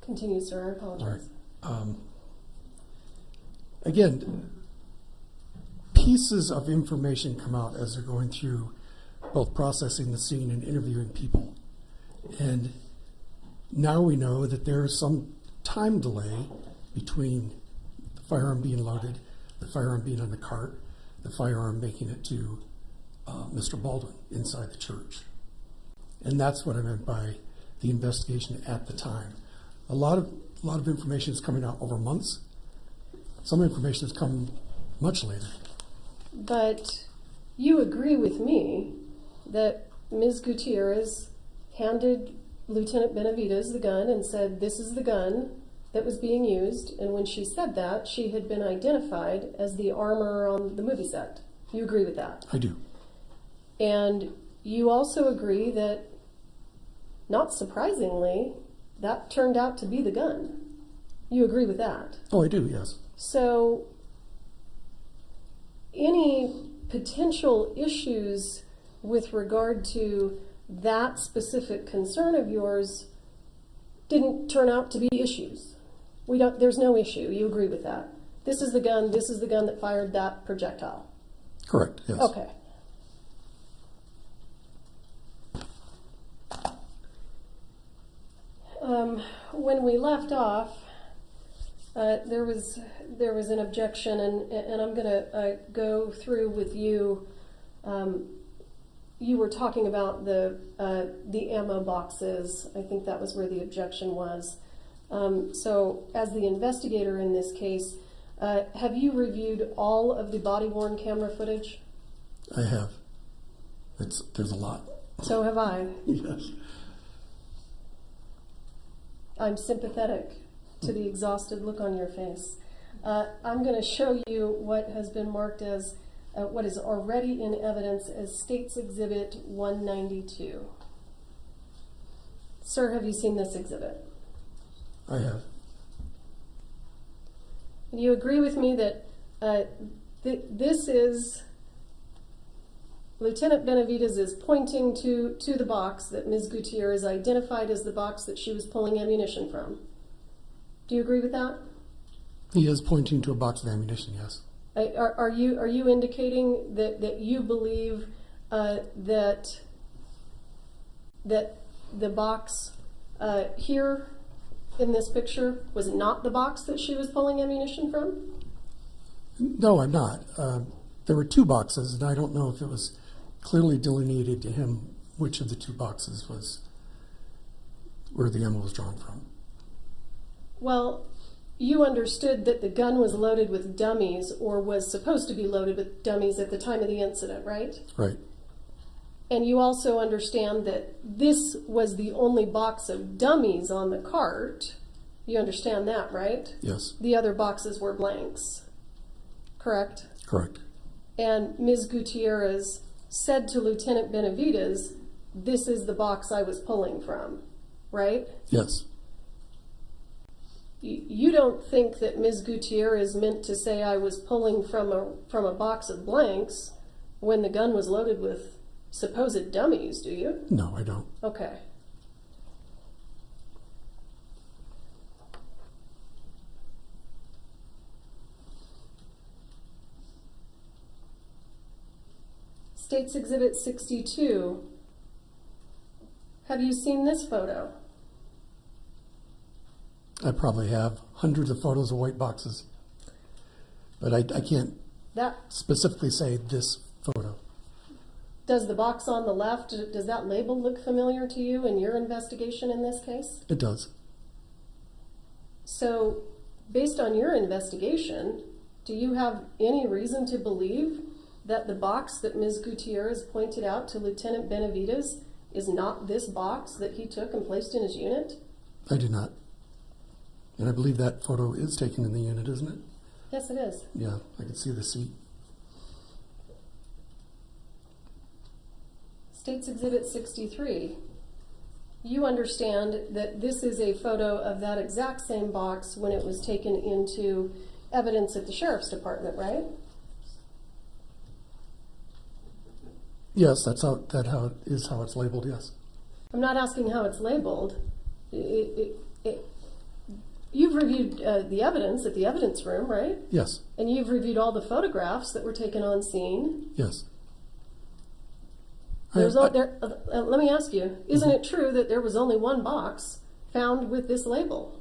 Continue, sir. I apologize. Again, pieces of information come out as they're going through both processing the scene and interviewing people. And now we know that there is some time delay between the firearm being loaded, the firearm being on the cart, the firearm making it to Mr. Baldwin inside the church. And that's what I meant by the investigation at the time. A lot of information is coming out over months. Some information has come much later. But you agree with me that Ms. Gutierrez handed Lieutenant Benavidez the gun and said, this is the gun that was being used, and when she said that, she had been identified as the armor on the movie set. You agree with that? I do. And you also agree that, not surprisingly, that turned out to be the gun. You agree with that? Oh, I do, yes. So, any potential issues with regard to that specific concern of yours didn't turn out to be issues. There's no issue. You agree with that? This is the gun that fired that projectile. Correct, yes. Okay. When we left off, there was an objection, and I'm going to go through with you. You were talking about the ammo boxes. I think that was where the objection was. So, as the investigator in this case, have you reviewed all of the body-worn camera footage? I have. There's a lot. So have I. Yes. I'm sympathetic to the exhausted look on your face. I'm going to show you what has been marked as what is already in evidence as State's Exhibit 192. Sir, have you seen this exhibit? I have. Do you agree with me that this is Lieutenant Benavidez is pointing to the box that Ms. Gutierrez identified as the box that she was pulling ammunition from? Do you agree with that? He is pointing to a box of ammunition, yes. Are you indicating that you believe that the box here in this picture was not the box that she was pulling ammunition from? No, I'm not. There were two boxes, and I don't know if it was clearly delineated to him which of the two boxes was where the ammo was drawn from. Well, you understood that the gun was loaded with dummies, or was supposed to be loaded with dummies at the time of the incident, right? Right. And you also understand that this was the only box of dummies on the cart. You understand that, right? Yes. The other boxes were blanks, correct? Correct. And Ms. Gutierrez said to Lieutenant Benavides, "This is the box I was pulling from," right? Yes. You don't think that Ms. Gutierrez meant to say I was pulling from a box of blanks when the gun was loaded with supposed dummies, do you? No, I don't. Okay. State's Exhibit 62. Have you seen this photo? I probably have hundreds of photos of white boxes, but I can't That specifically say this photo. does the box on the left, does that label look familiar to you in your investigation in this case? It does. So, based on your investigation, do you have any reason to believe that the box that Ms. Gutierrez pointed out to Lieutenant Benavides is not this box that he took and placed in his unit? I do not. And I believe that photo is taken in the unit, isn't it? Yes, it is. Yeah, I can see the seat. State's Exhibit 63. You understand that this is a photo of that exact same box when it was taken into evidence at the Sheriff's Department, right? Yes, that's how it's labeled. Yes. I'm not asking how it's labeled. You've reviewed the evidence at the evidence room, right? Yes. And you've reviewed all the photographs that were taken on scene. Yes. Let me ask you, isn't it true that there was only one box found with this label?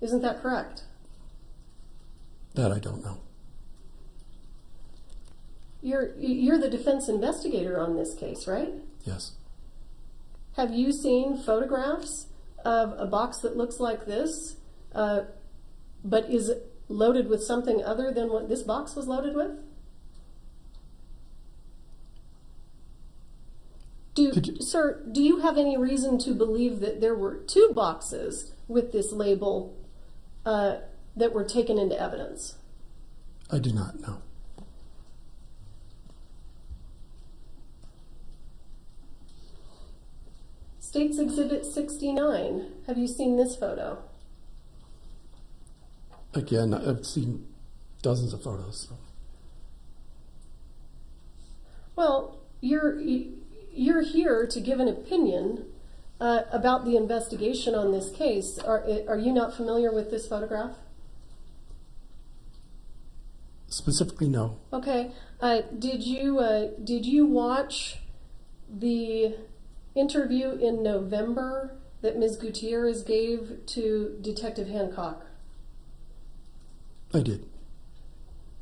Isn't that correct? That I don't know. You're the defense investigator on this case, right? Yes. Have you seen photographs of a box that looks like this, but is loaded with something other than what this box was loaded with? Sir, do you have any reason to believe that there were two boxes with this label that were taken into evidence? I do not know. State's Exhibit 69. Have you seen this photo? Again, I've seen dozens of photos. So. Well, you're here to give an opinion about the investigation on this case. Are you not familiar with this photograph? Specifically, no. Okay. Did you watch the interview in November that Ms. Gutierrez gave to Detective Hancock? I did.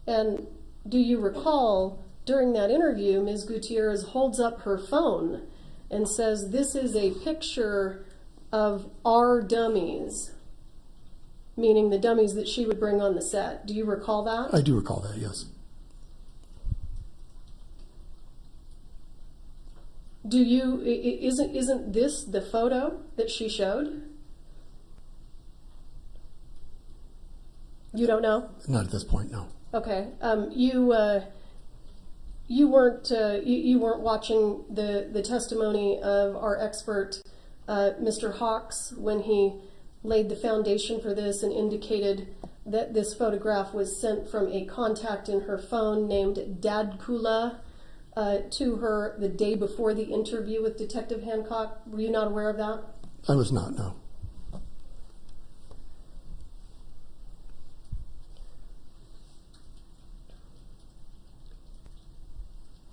And do you recall during that interview, Ms. Gutierrez holds up her phone and says, "This is a picture of our dummies," meaning the dummies that she would bring on the set. Do you recall that? I do recall that, yes. Isn't this the photo that she showed? You don't know? Not at this point, no. Okay. You weren't watching the testimony of our expert, Mr. Hawks, when he laid the foundation for this and indicated that this photograph was sent from a contact in her phone named Dad Kula to her the day before the interview with Detective Hancock. Were you not aware of that? I was not, no.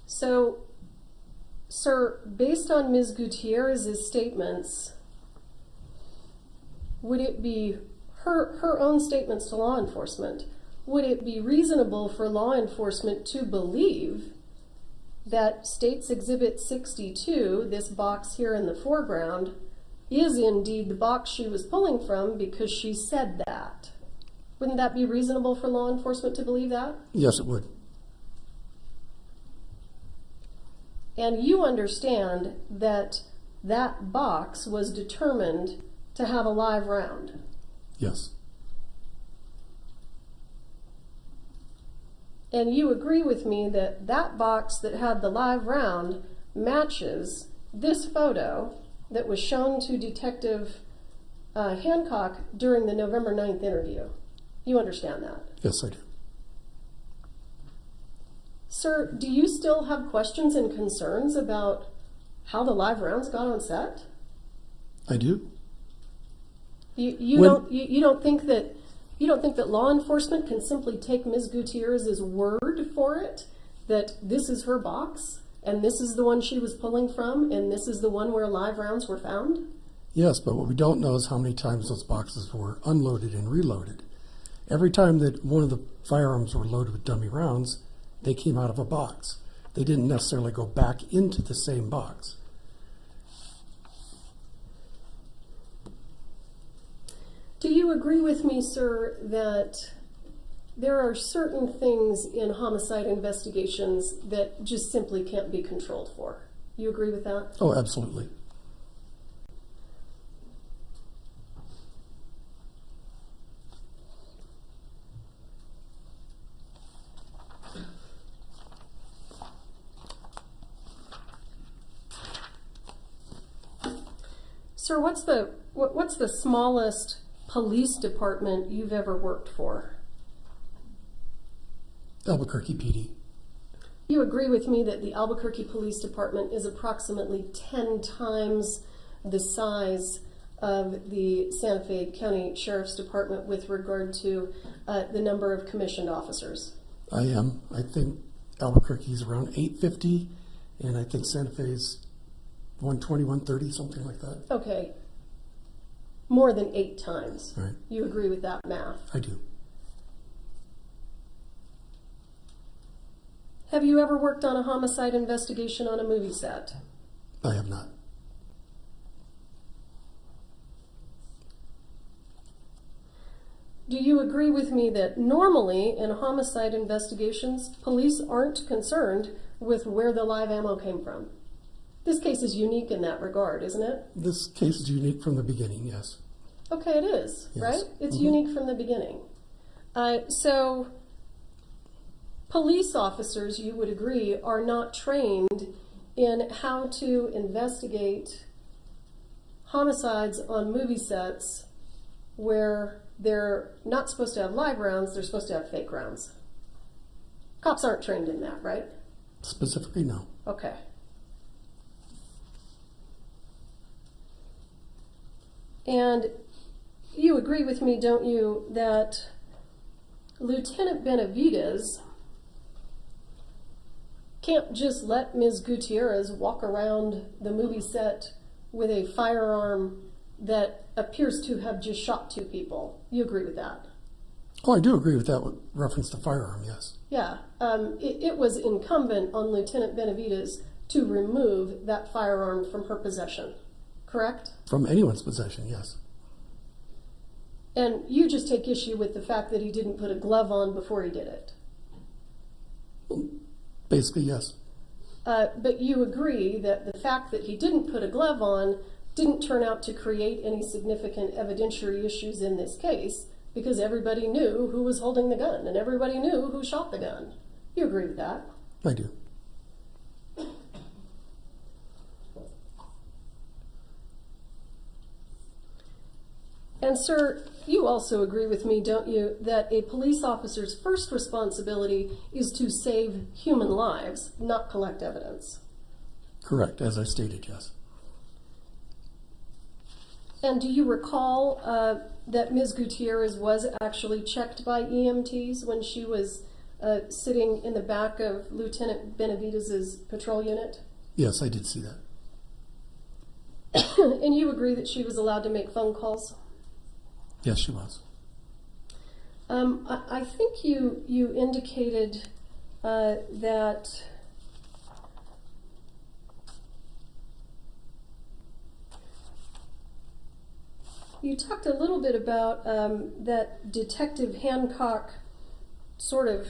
So Sir, based on Ms. Gutierrez's statements, would it be her own statements to law enforcement, would it be reasonable for law enforcement to believe that State's Exhibit 62, this box here in the foreground, is indeed the box she was pulling from because she said that? Wouldn't that be reasonable for law enforcement to believe that? Yes, it would. And you understand that that box was determined to have a live round? Yes. And you agree with me that that box that had the live round matches this photo that was shown to Detective Hancock during the November 9th interview. You understand that? Yes, I do. Sir, do you still have questions and concerns about how the live rounds got on set? I do. You don't think that law enforcement can simply take Ms. Gutierrez's word for it, that this is her box, and this is the one she was pulling from, and this is the one where live rounds were found? Yes, but what we don't know is how many times those boxes were unloaded and reloaded. Every time that one of the firearms were loaded with dummy rounds, they came out of a box. They didn't necessarily go back into the same box. Do you agree with me, sir, that there are certain things in homicide investigations that just simply can't be controlled for? You agree with that? Oh, absolutely. Sir, what's the smallest police department you've ever worked for? Albuquerque PD. You agree with me that the Albuquerque Police Department is approximately 10 times the size of the Santa Fe County Sheriff's Department with regard to the number of commissioned officers? I am. I think Albuquerque's around 850, and I think Santa Fe's 120, 130, something like that. Okay. More than 8 times. Right. You agree with that math? I do. Have you ever worked on a homicide investigation on a movie set? I have not. Do you agree with me that normally in homicide investigations, police aren't concerned with where the live ammo came from? This case is unique in that regard, isn't it? This case is unique from the beginning, yes. Okay, it is, Yes. right? It's unique from the beginning. So police officers, you would agree, are not trained in how to investigate homicides on movie sets where they're not supposed to have live rounds, they're supposed to have fake rounds. Cops aren't trained in that, right? Specifically, no. Okay. And you agree with me, don't you, that Lieutenant Benavidez can't just let Ms. Gutierrez walk around the movie set with a firearm that appears to have just shot 2 people. You agree with that? Oh, I do agree with that with reference to firearm, yes. Yeah. It was incumbent on Lieutenant Benavidez to remove that firearm from her possession, correct? From anyone's possession, yes. And you just take issue with the fact that he didn't put a glove on before he did it. Basically, yes. But you agree that the fact that he didn't put a glove on didn't turn out to create any significant evidentiary issues in this case because everybody knew who was holding the gun and everybody knew who shot the gun. You agree with that? I do. And sir, you also agree with me, don't you, that a police officer's first responsibility is to save human lives, not collect evidence? Correct, as I stated, yes. And do you recall that Ms. Gutierrez was actually checked by EMTs when she was sitting in the back of Lieutenant Benavidez's patrol unit? Yes, I did see that. And you agree that she was allowed to make phone calls? Yes, she was. I think you indicated that you talked a little bit about that Detective Hancock sort of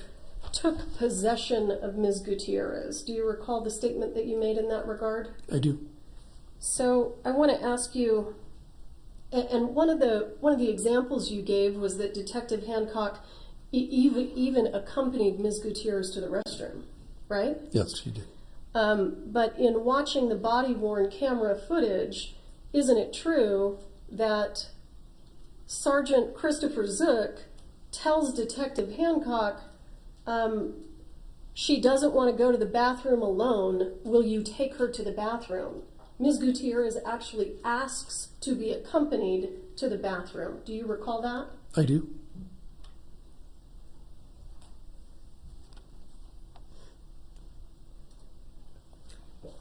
took possession of Ms. Gutierrez. Do you recall the statement that you made in that regard? I do. So I want to ask you, and one of the examples you gave was that Detective Hancock even accompanied Ms. Gutierrez to the restroom, right? Yes, she did. But in watching the body-worn camera footage, isn't it true that Sergeant Christopher Zook tells Detective Hancock, she doesn't want to go to the bathroom alone, will you take her to the bathroom? Ms. Gutierrez actually asks to be accompanied to the bathroom. Do you recall that? I do.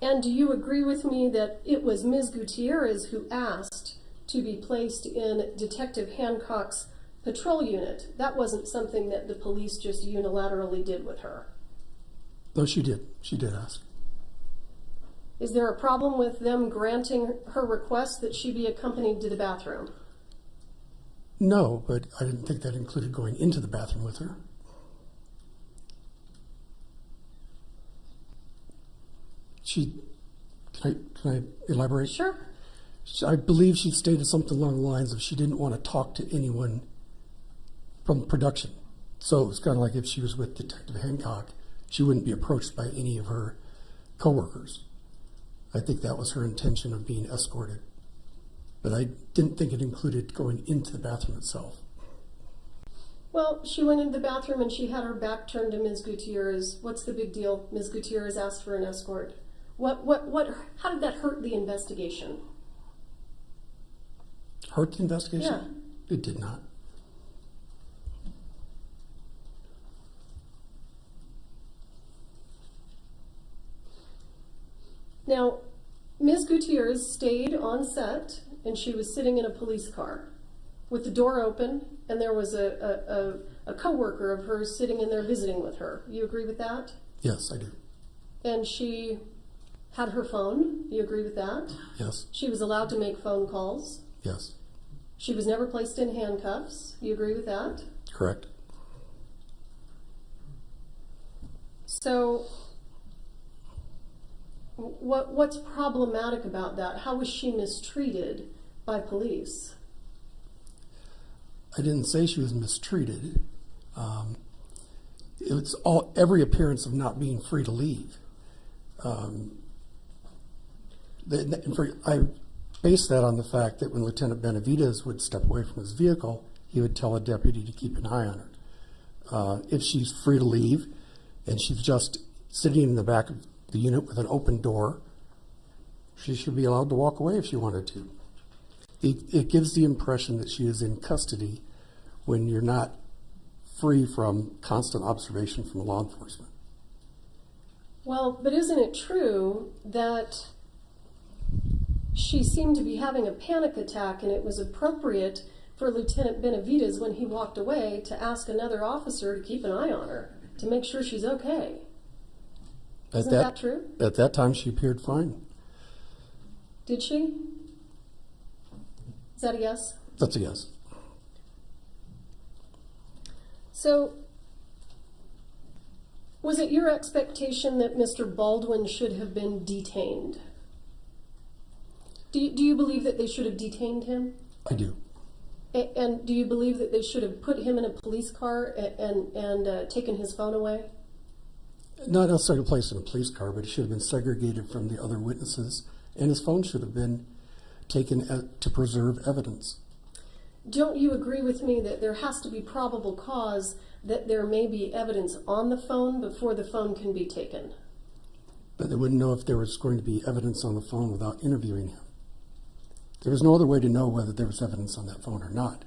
And do you agree with me that it was Ms. Gutierrez who asked to be placed in Detective Hancock's patrol unit? That wasn't something that the police just unilaterally did with her. No, she did. She did ask. Is there a problem with them granting her request that she be accompanied to the bathroom? No, but I didn't think that included going into the bathroom with her. Can I elaborate? Sure. I believe she stated something along the lines of she didn't want to talk to anyone from production. So it was kind of like if she was with Detective Hancock, she wouldn't be approached by any of her coworkers. I think that was her intention of being escorted. But I didn't think it included going into the bathroom itself. Well, she went into the bathroom and she had her back turned to Ms. Gutierrez. What's the big deal? Ms. Gutierrez asked for an escort. How did that hurt the investigation? Hurt the investigation? Yeah. It did not. Now, Ms. Gutierrez stayed on set and she was sitting in a police car with the door open, and there was a coworker of hers sitting in there visiting with her. You agree with that? Yes, I do. And she had her phone. You agree with that? Yes. She was allowed to make phone calls. Yes. She was never placed in handcuffs. You agree with that? Correct. So what's problematic about that? How was she mistreated by police? I didn't say she was mistreated. It was every appearance of not being free to leave. I based that on the fact that when Lieutenant Benavidez would step away from his vehicle, he would tell a deputy to keep an eye on her. If she's free to leave and she's just sitting in the back of the unit with an open door, she should be allowed to walk away if she wanted to. It gives the impression that she is in custody when you're not free from constant observation from law enforcement. Well, but isn't it true that she seemed to be having a panic attack, and it was appropriate for Lieutenant Benavidez, when he walked away, to ask another officer to keep an eye on her, to make sure she's okay? Isn't that true? At that time, she appeared fine. Did she? Is that a yes? That's a yes. So, was it your expectation that Mr. Baldwin should have been detained? Do you believe that they should have detained him? I do. And do you believe that they should have put him in a police car and taken his phone away? Not necessarily placed in a police car, but it should have been segregated from the other witnesses, and his phone should have been taken to preserve evidence. Don't you agree with me that there has to be probable cause that there may be evidence on the phone before the phone can be taken? But they wouldn't know if there was going to be evidence on the phone without interviewing him. There was no other way to know whether there was evidence on that phone or not.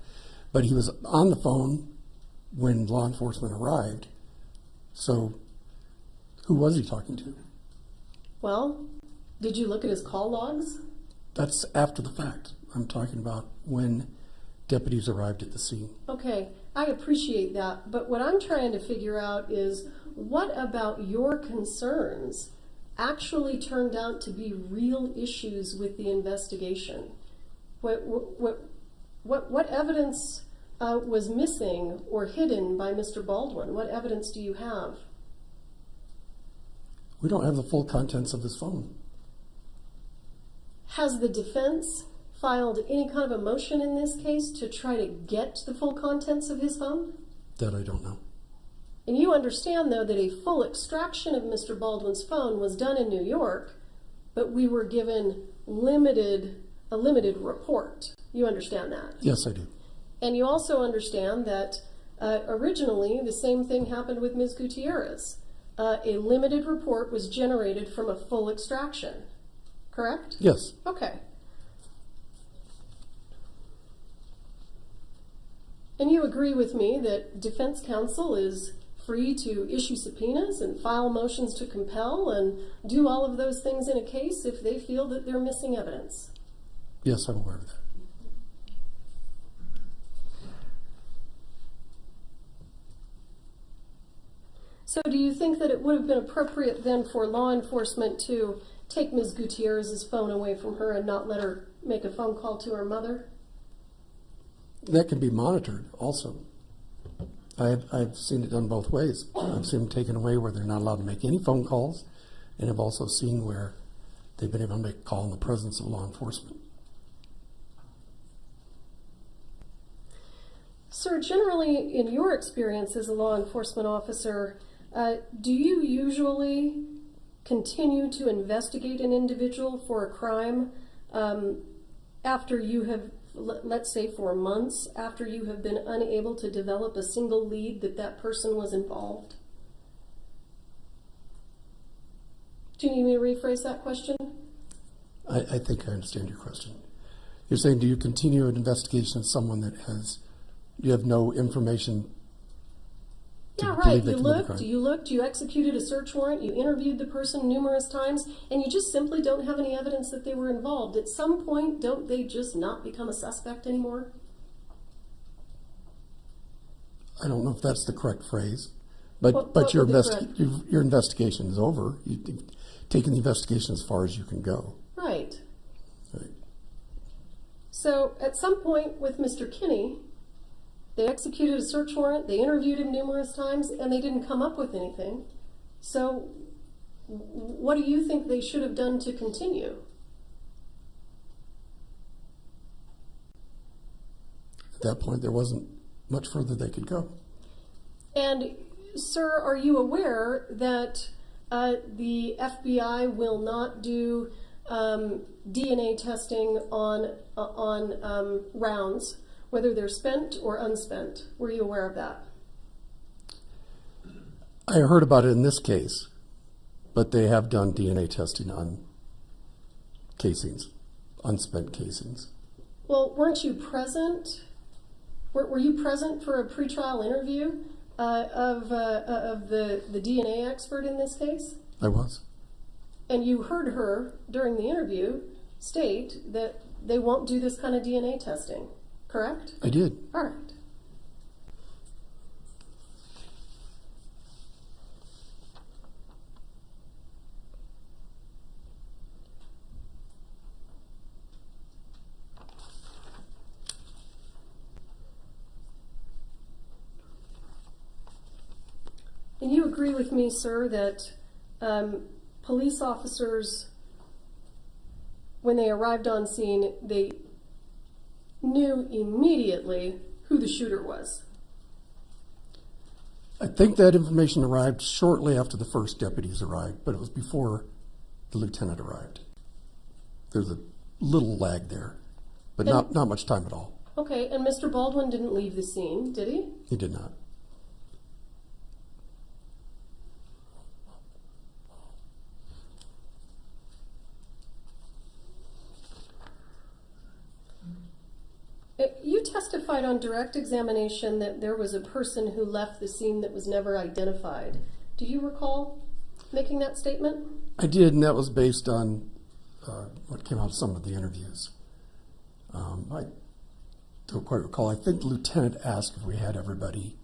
But he was on the phone when law enforcement arrived, so who was he talking to? Well, Did you look at his call logs? That's after the fact. I'm talking about when deputies arrived at the scene. Okay, I appreciate that, but what I'm trying to figure out is what about your concerns actually turned out to be real issues with the investigation? What evidence was missing or hidden by Mr. Baldwin? What evidence do you have? We don't have the full contents of his phone. Has the defense filed any kind of a motion in this case to try to get the full contents of his phone? That I don't know. And you understand, though, that a full extraction of Mr. Baldwin's phone was done in New York, but we were given a limited report. You understand that? Yes, I do. And you also understand that originally the same thing happened with Ms. Gutierrez. A limited report was generated from a full extraction, correct? Yes. Okay. And you agree with me that defense counsel is free to issue subpoenas and file motions to compel and do all of those things in a case if they feel that they're missing evidence? Yes, I'm aware of that. So do you think that it would have been appropriate then for law enforcement to take Ms. Gutierrez's phone away from her and not let her make a phone call to her mother? That can be monitored also. I've seen it done both ways. I've seen them taken away where they're not allowed to make any phone calls, and I've also seen where they've been able to make a call in the presence of law enforcement. Sir, generally in your experience as a law enforcement officer, do you usually continue to investigate an individual for a crime after you have, let's say for months, after you have been unable to develop a single lead that that person was involved? Do you need me to rephrase that question? I think I understand your question. You're saying, do you continue an investigation of someone that you have no information to Yeah, right. believe they committed a crime? You looked, you executed a search warrant, you interviewed the person numerous times, and you just simply don't have any evidence that they were involved. At some point, don't they just not become a suspect anymore? I don't know if that's the correct phrase, but What your would the your investigation is over. You've taken the investigation as far as you can go. Right. Right. So at some point with Mr. Kinney, they executed a search warrant, they interviewed him numerous times, and they didn't come up with anything. So what do you think they should have done to continue? At that point, there wasn't much further they could go. And, sir, are you aware that the FBI will not do DNA testing on rounds, whether they're spent or unspent? Were you aware of that? I heard about it in this case, but they have done DNA testing on casings, unspent casings. Well, weren't you present? Were you present for a pretrial interview of the DNA expert in this case? I was. And you heard her during the interview state that they won't do this kind of DNA testing, correct? I did. All right. And you agree with me, sir, that police officers, when they arrived on scene, they knew immediately who the shooter was? I think that information arrived shortly after the first deputies arrived, but it was before the lieutenant arrived. There's a little lag there, but not much time at all. Okay, and Mr. Baldwin didn't leave the scene, did he? He did not. You testified on direct examination that there was a person who left the scene that was never identified. Do you recall making that statement? I did, and that was based on what came out of some of the interviews. I don't quite recall. I think the lieutenant asked if we had everybody.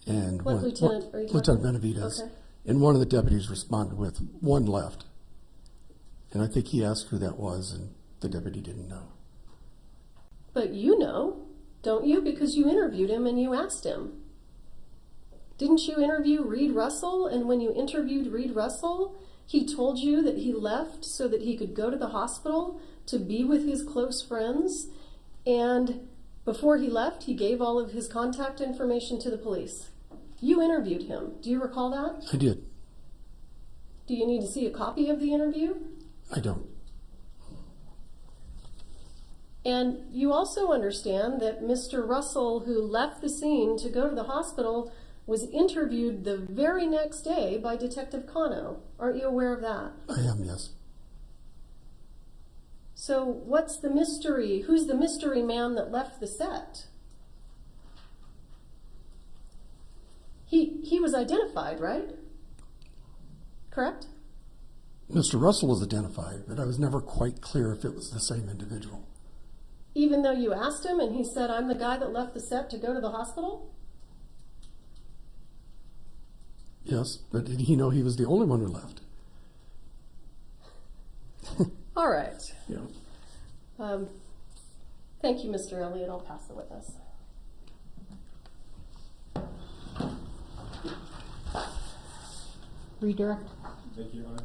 And What lieutenant are you talking Lieutenant about? Benavides. Okay. And one of the deputies responded with, one left. And I think he asked who that was, and the deputy didn't know. But you know, don't you? Because you interviewed him and you asked him. Didn't you interview Reed Russell? And when you interviewed Reed Russell, he told you that he left so that he could go to the hospital to be with his close friends. And before he left, he gave all of his contact information to the police. You interviewed him. Do you recall that? I did. Do you need to see a copy of the interview? I don't. And you also understand that Mr. Russell, who left the scene to go to the hospital, was interviewed the very next day by Detective Cano. Aren't you aware of that? I am, yes. So what's the mystery? Who's the mystery man that left the set? He was identified, right? Correct? Mr. Russell was identified, but I was never quite clear if it was the same individual. Even though you asked him and he said, I'm the guy that left the set to go to the hospital? Yes, but did he know he was the only one who left? All right. Yeah. Thank you, Mr. Elliott. I'll pass the witness. Redirect. Thank you, Your Honor.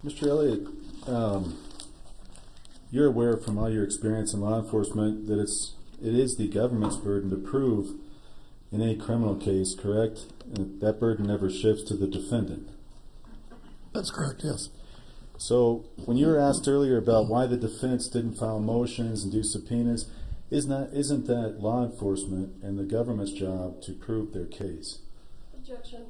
Mr. Elliott, you're aware from all your experience in law enforcement that it is the government's burden to prove in any criminal case, correct? And that burden never shifts to the defendant. That's correct, yes. So when you were asked earlier about why the defense didn't file motions and do subpoenas, isn't that law enforcement and the government's job to prove their case? Objection.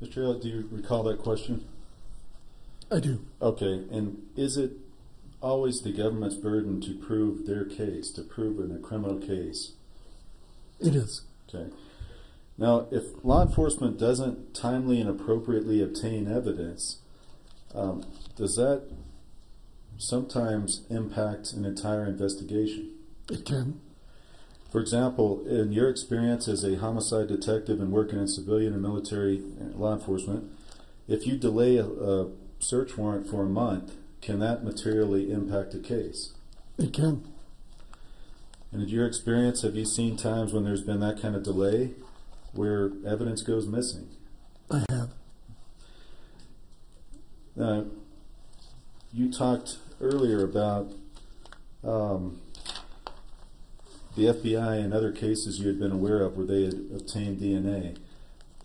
Mr. Elliott, do you recall that question? I do. Okay, and is it always the government's burden to prove their case, to prove in a criminal case? It is. Okay. Now, if law enforcement doesn't timely and appropriately obtain evidence, does that sometimes impact an entire investigation? It can. For example, in your experience as a homicide detective and working in civilian and military law enforcement, if you delay a search warrant for a month, can that materially impact a case? It can. And in your experience, have you seen times when there's been that kind of delay where evidence goes missing? I have. You talked earlier about the FBI and other cases you had been aware of where they had obtained DNA.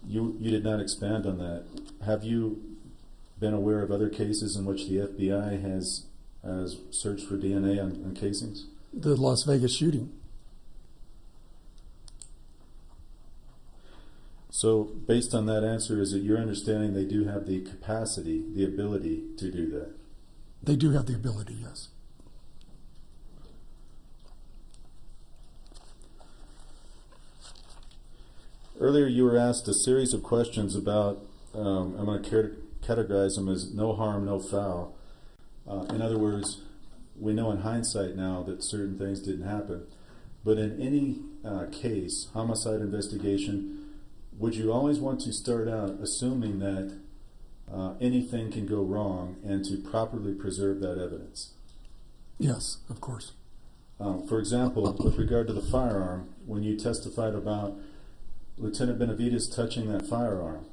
You did not expand on that. Have you been aware of other cases in which the FBI has searched for DNA on casings? The Las Vegas shooting. So based on that answer, is it your understanding they do have the capacity, the ability to do that? They do have the ability, yes. Earlier you were asked a series of questions about, I'm going to categorize them as no harm, no foul. In other words, we know in hindsight now that certain things didn't happen. But in any case, homicide investigation, would you always want to start out assuming that anything can go wrong and to properly preserve that evidence? Yes, of course. For example, with regard to the firearm, when you testified about Lieutenant Benavides touching that firearm,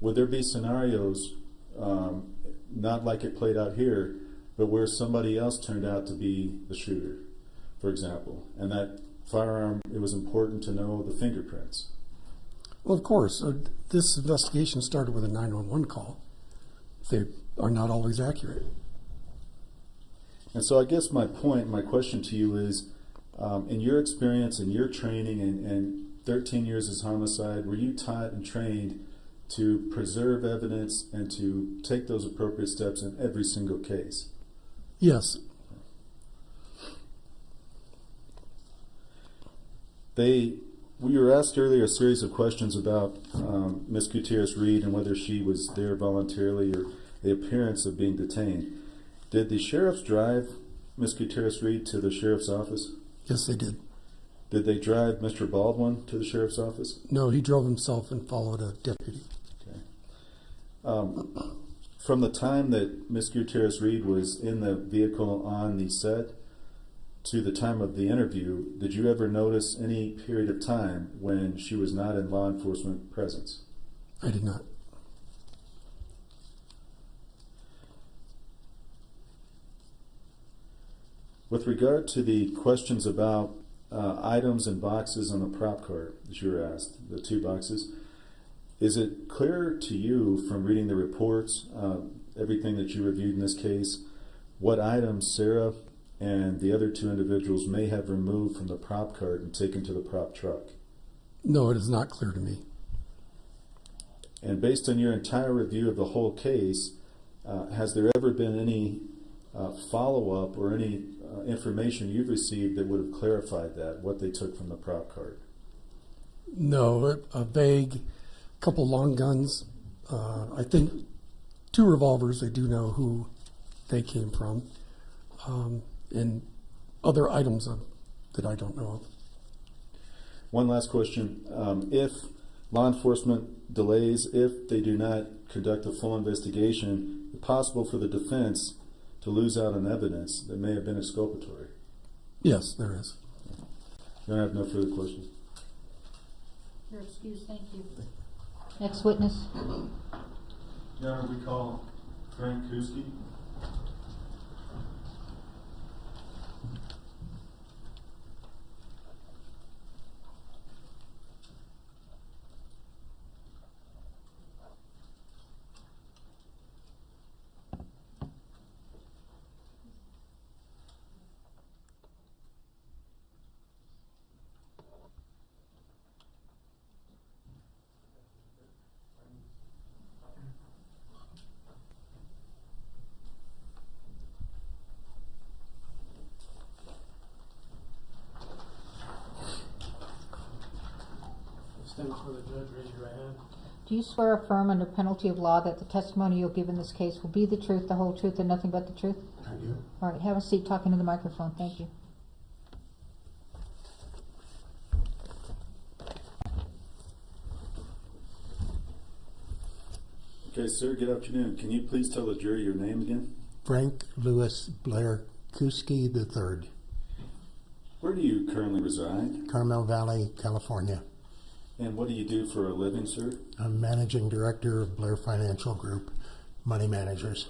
would there be scenarios, not like it played out here, but where somebody else turned out to be the shooter, for example, and that firearm, it was important to know the fingerprints? Well, of course. This investigation started with a 911 call. They are not always accurate. And so I guess my question to you is, in your experience and your training and 13 years as homicide, were you taught and trained to preserve evidence and to take those appropriate steps in every single case? Yes. We were asked earlier a series of questions about Ms. Gutierrez-Reed and whether she was there voluntarily or the appearance of being detained. Did the sheriffs drive Ms. Gutierrez-Reed to the sheriff's office? Yes, they did. Did they drive Mr. Baldwin to the sheriff's office? No, he drove himself and followed a deputy. Okay. From the time that Ms. Gutierrez-Reed was in the vehicle on the set to the time of the interview, did you ever notice any period of time when she was not in law enforcement presence? I did not. With regard to the questions about items and boxes on the prop card that you were asked, the 2 boxes, is it clear to you from reading the reports, everything that you reviewed in this case, what items Sarah and the other 2 individuals may have removed from the prop card and taken to the prop truck? No, it is not clear to me. And based on your entire review of the whole case, has there ever been any follow-up or any information you've received that would have clarified that, what they took from the prop card? No, a vague couple long guns. I think 2 revolvers, they do know who they came from. And other items that I don't know of. One last question. If law enforcement delays, if they do not conduct a full investigation, is it possible for the defense to lose out on evidence that may have been exculpatory? Yes, there is. I have no further questions. You're excused, thank you. Next witness. Your Honor, we call Frank Kusi. Stand before the judge, raise your right hand. Do you swear or affirm under penalty of law that the testimony you'll give in this case will be the truth, the whole truth, and nothing but the truth? I do. All right, have a seat talking to the microphone. Thank you. Okay, sir, good afternoon. Can you please tell the jury your name again? Frank Lewis Blair Kuski III, Where do you currently reside? Carmel Valley, California. And what do you do for a living, sir? I'm managing director of Blair Financial Group, Money Managers.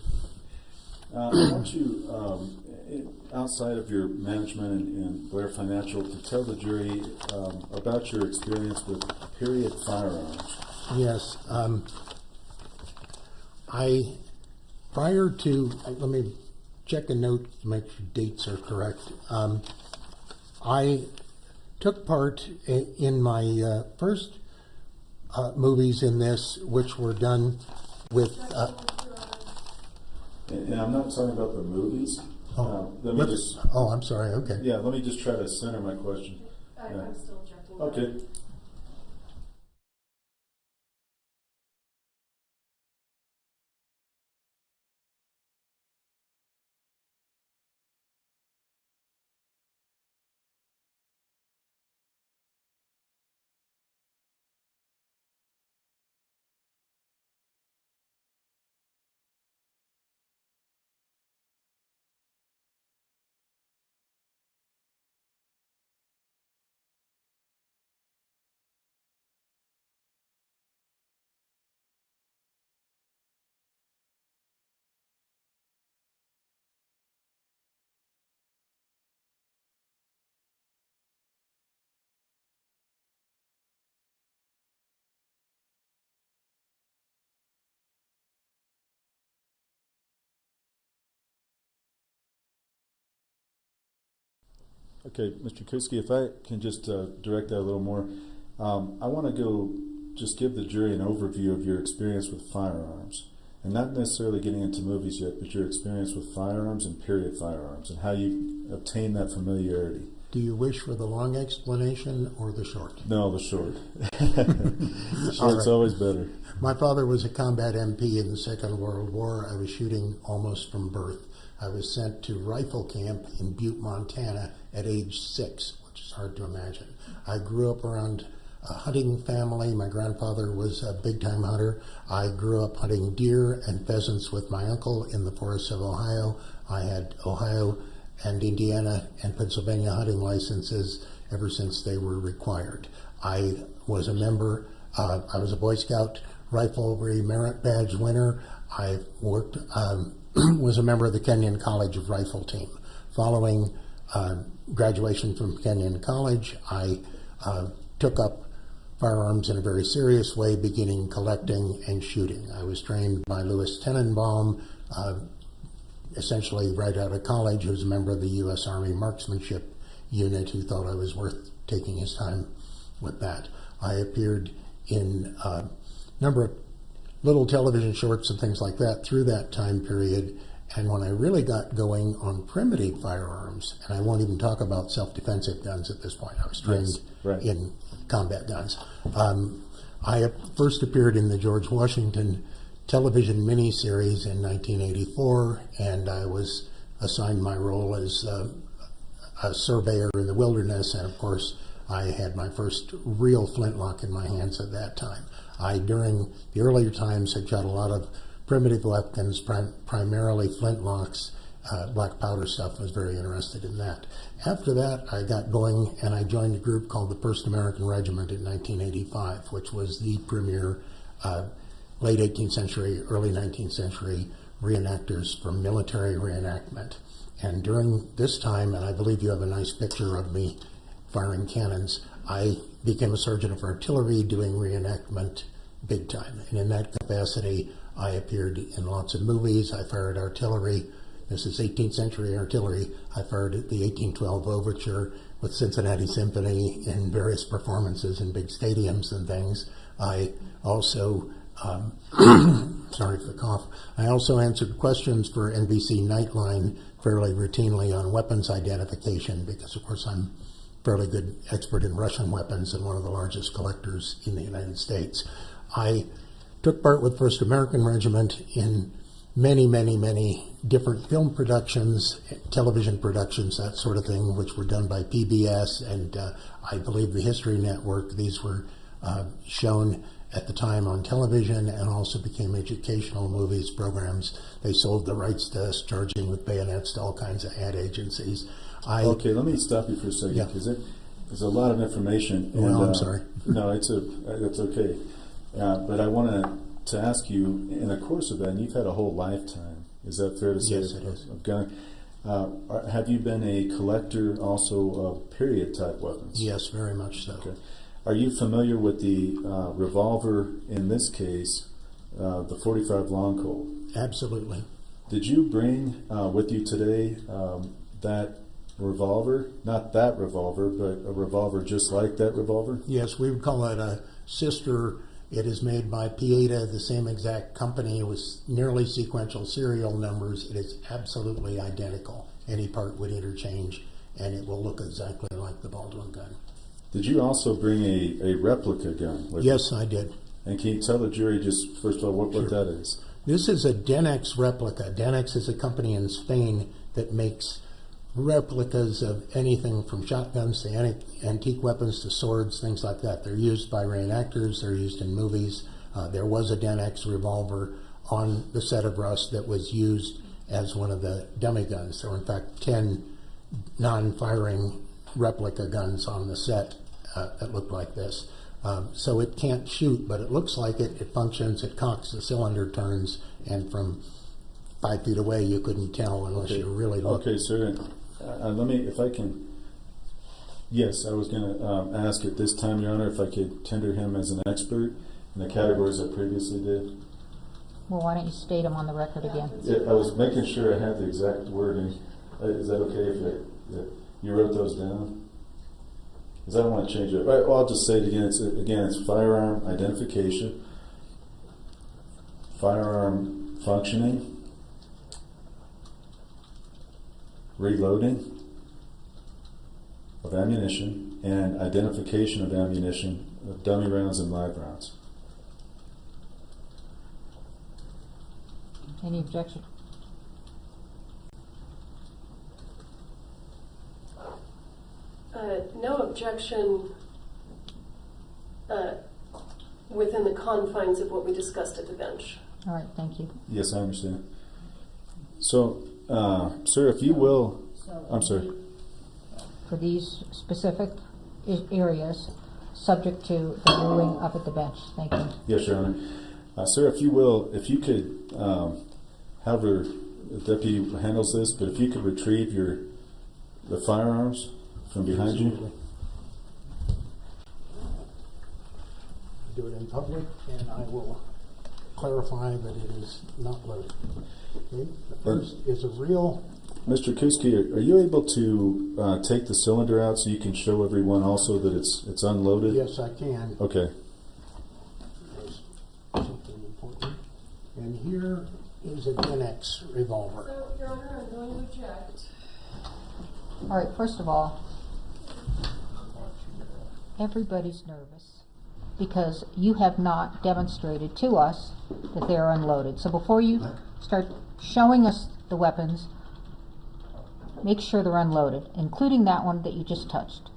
I want you, outside of your management and Blair Financial, to tell the jury about your experience with period firearms. Yes, let me check a note to make sure dates are correct. I took part in my first movies in this, which were done with. And I'm not talking about the movies. I'm sorry. Okay. Yeah, let me just try to center my question. I'm still objecting. Okay. Okay, Mr. Kusi, if I can just direct that a little more, I want to go just give the jury an overview of your experience with firearms, and not necessarily getting into movies yet, but your experience with firearms and period firearms, and how you obtain that familiarity. Do you wish for the long explanation or the short? No, the short. The short's always better. My father was a combat MP in the Second World War. I was shooting almost from birth. I was sent to rifle camp in Butte, Montana at age 6, which is hard to imagine. I grew up around a hunting family. My grandfather was a big-time hunter. I grew up hunting deer and pheasants with my uncle in the forests of Ohio. I had Ohio and Indiana and Pennsylvania hunting licenses ever since they were required. I was a member, I was a Boy Scout Riflery Merit Badge winner. I worked, was a member of the Kenyon College of Rifle Team. Following graduation from Kenyon College, I took up firearms in a very serious way, beginning collecting and shooting. I was trained by Louis Tenenbaum, essentially right out of college, who was a member of the U.S. Army Marksmanship Unit, who thought I was worth taking his time with that. I appeared in a number of little television shorts and things like that through that time period. And when I really got going on primitive firearms, and I won't even talk about self-defensive guns at this point, I was trained in combat guns. I first appeared in the George Washington television miniseries in 1984, and I was assigned my role as a surveyor in the wilderness, and of course I had my first real flintlock in my hands at that time. I, during the earlier times, had shot a lot of primitive weapons, primarily flintlocks. Black powder stuff, was very interested in that. After that, I got going and I joined a group called the 1st American Regiment in 1985, which was the premier late 18th century, early 19th century reenactors for military reenactment. And during this time, and I believe you have a nice picture of me firing cannons, I became a sergeant of artillery doing reenactment big time. And in that capacity, I appeared in lots of movies. I fired artillery. This is 18th century artillery. I fired the 1812 Overture with Cincinnati Symphony in various performances in big stadiums and things. I also, sorry for the cough, I also answered questions for NBC Nightline fairly routinely on weapons identification because, of course, I'm fairly good expert in Russian weapons and one of the largest collectors in the United States. I took part with 1st American Regiment in many, many, many different film productions, television productions, that sort of thing, which were done by PBS and I believe the History Network. These were shown at the time on television and also became educational movies, programs. They sold the rights to us, charging with bayonets to all kinds of ad agencies. Okay, let me stop you for a second, because there's a lot of information. And, I'm sorry. No, it's okay. But I want to ask you, in the course of that, and you've had a whole lifetime, is that fair to say? Yes, it is. Of gun. Have you been a collector also of period-type weapons? Yes, very much so. Okay. Are you familiar with the revolver, in this case, the .45 long Colt? Absolutely. Did you bring with you today that revolver? Not that revolver, but a revolver just like that revolver? Yes, we would call it a sister. It is made by Pieta, the same exact company with nearly sequential serial numbers. It is absolutely identical. Any part would interchange, and it will look exactly like the Baldwin gun. Did you also bring a replica gun with you? Yes, I did. And can you tell the jury just, first of all, what that is? This is a Denex replica. Denex is a company in Spain that makes replicas of anything from shotguns to antique weapons to swords, things like that. They're used by reenactors. They're used in movies. There was a Denex revolver on the set of Rust that was used as one of the dummy guns. There were, in fact, 10 non-firing replica guns on the set that looked like this. So it can't shoot, but it looks like it. It functions. It cocks. The cylinder turns, and from 5 feet away, you couldn't tell unless you really looked. Okay, sir. Let me, if I can. Yes, I was going to ask at this time, Your Honor, if I could tender him as an expert in the categories I previously did. Well, why don't you state them on the record again? I was making sure I had the exact wording. Is that okay? You wrote those down? Because I don't want to change it. Right, well, I'll just say it again. It's firearm identification, firearm functioning, reloading of ammunition, and identification of ammunition, of dummy rounds and live rounds. Any objection? No objection within the confines of what we discussed at the bench. All right, thank you. Yes, I understand. So, sir, if you will, I'm sorry. For these specific areas, subject to the ruling up at the bench. Thank you. Yes, Your Honor. Sir, if you will, if you could, however the deputy handles this, but if you could retrieve the firearms from behind you. Do it in public, and I will clarify that it is not loaded. Okay? The first is a real. Mr. Kusi, are you able to take the cylinder out so you can show everyone also that it's unloaded? Yes, I can. Okay. There's something important. And here is a Gen-X revolver. So, Your Honor, I'm going to object. All right, first of all, everybody's nervous because you have not demonstrated to us that they are unloaded. So before you start showing us the weapons, make sure they're unloaded, including that one that you just touched.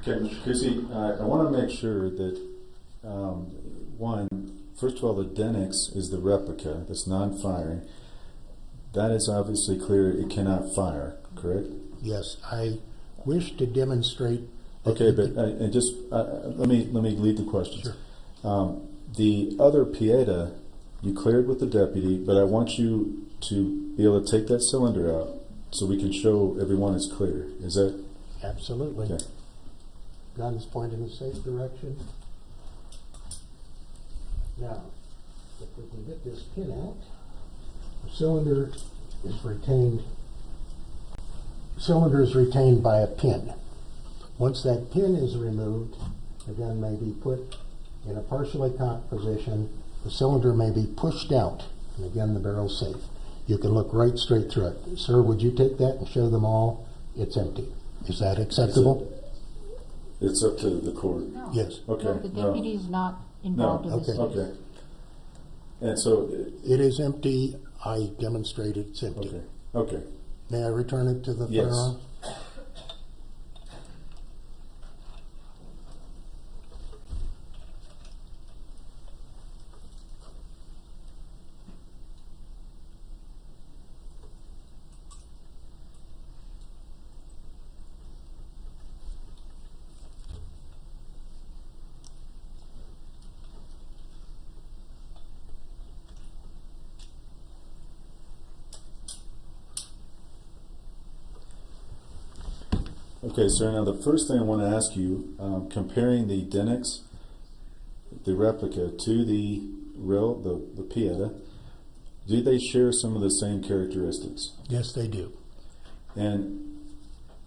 Okay, Mr. Kusi, I want to make sure that, one, first of all, the Denix is the replica that's non-firing. That is obviously clear, it cannot fire, correct? Yes, I wish to demonstrate. that Okay, you but can- just let me lead the questions. Sure. The other Pieta, you cleared with the deputy, but I want you to be able to take that cylinder out so we can show everyone it's clear. Is that Absolutely. okay? Gun's pointing in the safe direction. Now, if we can get this pin out, the cylinder is retained. Cylinder is retained by a pin. Once that pin is removed, the gun may be put in a partially cocked position. The cylinder may be pushed out, and again, the barrel's safe. You can look right straight through it. Sir, would you take that and show them all? It's empty. Is that acceptable? It's up to the court. No. Yes. Okay. No, the deputy is not involved in this okay. case. Okay. And so, It is empty. I demonstrated it's empty. okay, okay. May I return it to the Yes. firearm? Okay, sir, now the first thing I want to ask you, comparing the Denix, the replica, to the real, the Pieta, do they share some of the same characteristics? Yes, they do. And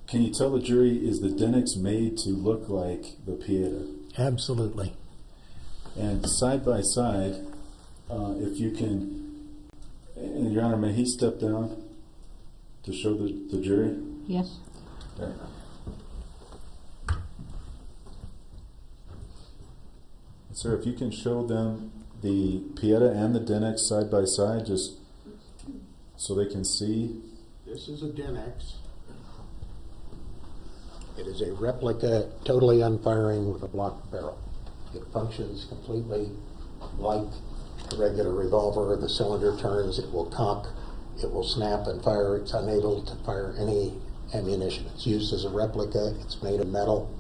can you tell the jury, is the Denix made to look like the Pieta? Absolutely. And side by side, if you can, and Your Honor, may he step down to show the jury? Yes? Okay. Sir, if you can show them the Pieta and the Denix side by side, just so they can see. This is a Denix. It is a replica, totally unfiring with a blocked barrel. It functions completely like a regular revolver. The cylinder turns, it will cock, it will snap and fire. It's unable to fire any ammunition. It's used as a replica, it's made of metal,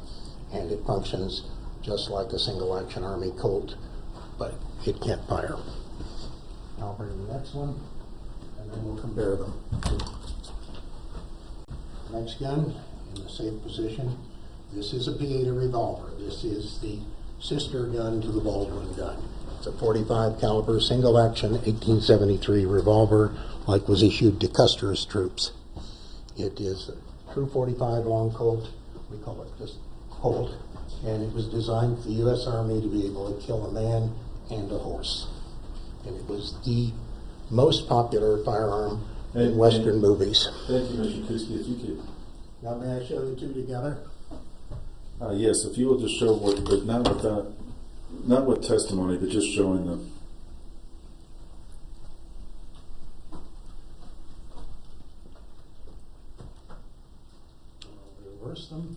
and it functions just like a single action Army Colt, but it can't fire. I'll bring the next one, and then we'll compare them. Next gun, in the safe position. This is a Pieta revolver. This is the sister gun to the Baldwin gun. It's a .45 caliber single action 1873 revolver, like was issued to Custer's troops. It is a true .45 long Colt. We call it just Colt. And it was designed for the U.S. Army to be able to kill a man and a horse. And it was the most popular firearm in Western movies. Thank you, Mr. Kuski. If you could. Now may I show the two together? Yes, if you will just show what, but not with testimony, but just showing them. I'll reverse them.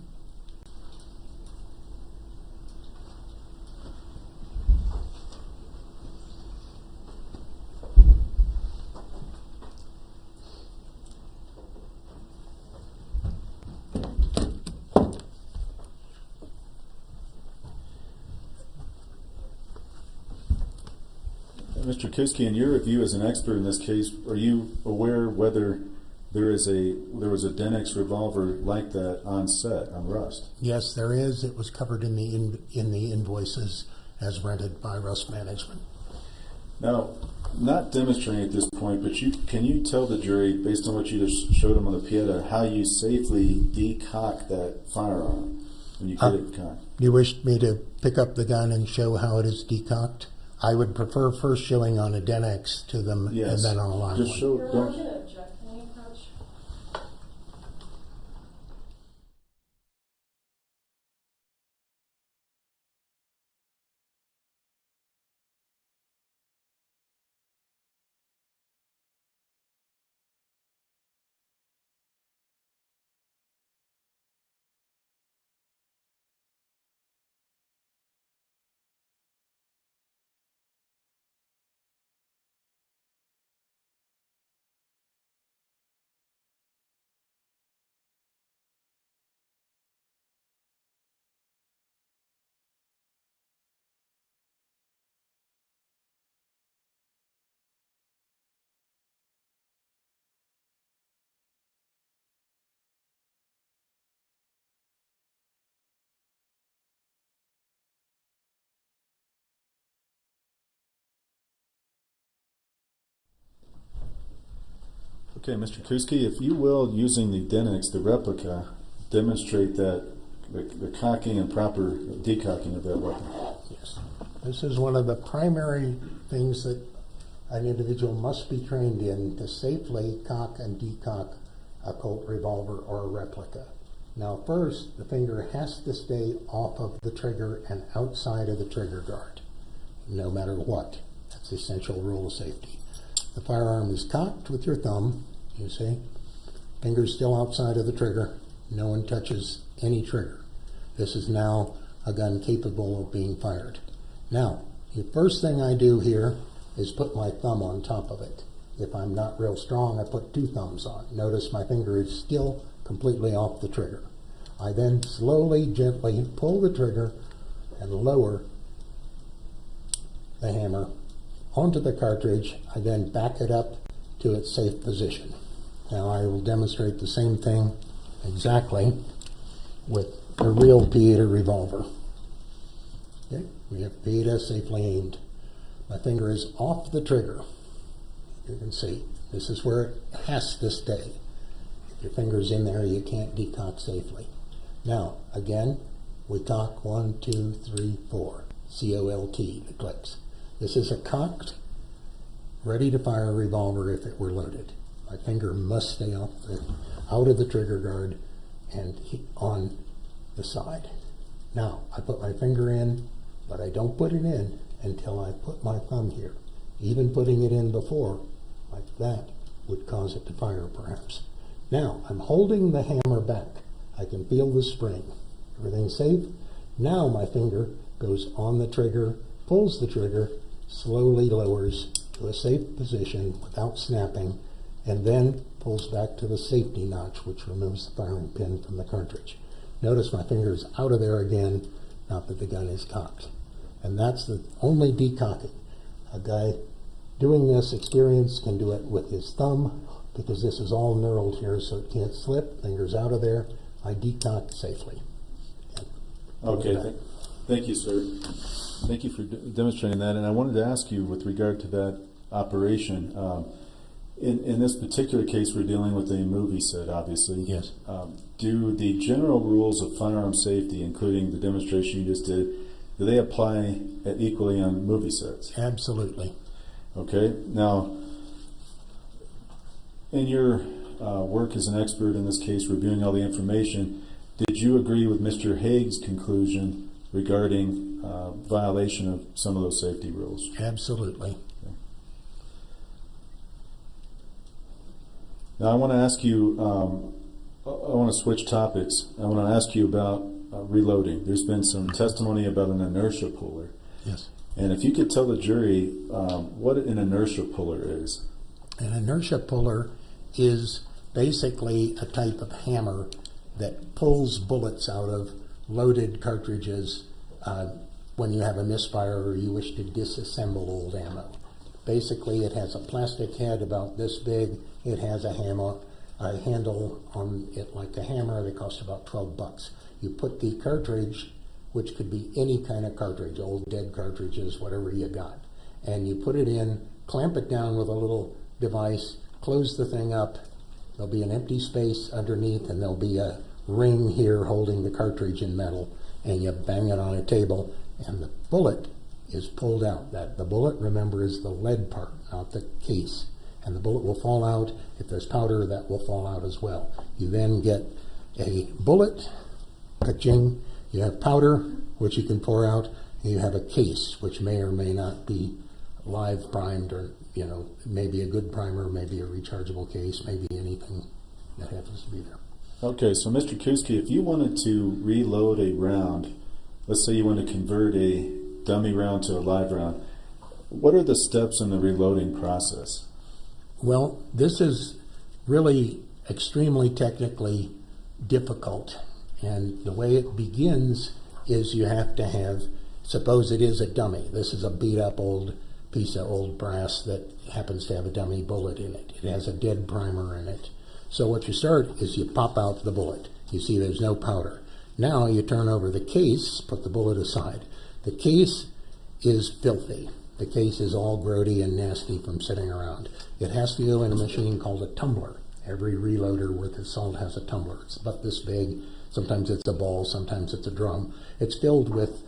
Mr. Kuski, in your review as an expert in this case, are you aware whether there was a Denix revolver like that on set on Rust? Yes, there is. It was covered in the invoices as rented by Rust Management. Now, not demonstrating at this point, but can you tell the jury, based on what you just showed them on the Pieta, how you safely decock that firearm when you get it cocked? You wish me to pick up the gun and show how it is decocked? I would prefer first showing on a Denix to them, Yes. and then on a live Just one. show. Your Don't, Honor, Okay, Mr. Kuski, if you will, using the Denix, the replica, demonstrate that the cocking and proper decocking of that weapon. Yes. This is one of the primary things that an individual must be trained in to safely cock and decock a Colt revolver or a replica. Now first, the finger has to stay off of the trigger and outside of the trigger guard, no matter what. That's the essential rule of safety. The firearm is cocked with your thumb, you see. Finger's still outside of the trigger. No one touches any trigger. This is now a gun capable of being fired. Now, the first thing I do here is put my thumb on top of it. If I'm not real strong, I put 2 thumbs on. Notice my finger is still completely off the trigger. I then slowly, gently pull the trigger and lower the hammer onto the cartridge. I then back it up to its safe position. Now I will demonstrate the same thing exactly with a real Pieta revolver. Okay, we have Pieta safely aimed. My finger is off the trigger. You can see, this is where it has to stay. If your finger's in there, you can't decock safely. Now, again, we cock 1, 2, 3, 4. C-O-L-T, the clicks. This is a cocked, ready to fire revolver if it were loaded. My finger must stay out of the trigger guard and on the side. Now, I put my finger in, but I don't put it in until I put my thumb here. Even putting it in before, like that, would cause it to fire perhaps. Now, I'm holding the hammer back. I can feel the spring. Everything's safe. Now my finger goes on the trigger, pulls the trigger, slowly lowers to a safe position without snapping, and then pulls back to the safety notch, which removes the firing pin from the cartridge. Notice my finger is out of there again, not that the gun is cocked. And that's the only decocking. A guy doing this experience can do it with his thumb, because this is all knurled here, so it can't slip. Finger's out of there. I decock safely. Okay, thank you, sir. Thank you for demonstrating that. And I wanted to ask you, with regard to that operation, in this particular case, we're dealing with a movie set, obviously. Yes. Do the general rules of firearm safety, including the demonstration you just did, do they apply equally on movie sets? Absolutely. Okay. Now, in your work as an expert in this case, reviewing all the information, did you agree with Mr. Haig's conclusion regarding violation of some of those safety rules? Absolutely. Okay. Now I want to ask you, I want to switch topics. I want to ask you about reloading. There's been some testimony about an inertia puller. Yes. And if you could tell the jury what an inertia puller is. An inertia puller is basically a type of hammer that pulls bullets out of loaded cartridges when you have a misfire or you wish to disassemble old ammo. Basically, it has a plastic head about this big. It has a handle on it like a hammer that costs about $12. You put the cartridge, which could be any kind of cartridge, old dead cartridges, whatever you got, and you put it in, clamp it down with a little device, close the thing up. There'll be an empty space underneath, and there'll be a ring here holding the cartridge in metal, and you bang it on a table, and the bullet is pulled out. The bullet, remember, is the lead part, not the case. And the bullet will fall out. If there's powder, that will fall out as well. You then get a bullet, ka-ching. You have powder, which you can pour out, and you have a case, which may or may not be live primed, or maybe a good primer, maybe a rechargeable case, maybe anything that happens to be there. Okay, so Mr. Kuski, if you wanted to reload a round, let's say you want to convert a dummy round to a live round, what are the steps in the reloading process? Well, this is really extremely technically difficult, and the way it begins is you have to have, suppose it is a dummy. This is a beat up old piece of old brass that happens to have a dummy bullet in it. It has a dead primer in it. So what you start is you pop out the bullet. You see there's no powder. Now you turn over the case, put the bullet aside. The case is filthy. the case is all grody and nasty from sitting around. It has to go in a machine called a tumbler. Every reloader worth his salt has a tumbler. It's about this big. Sometimes it's a ball, sometimes it's a drum. It's filled with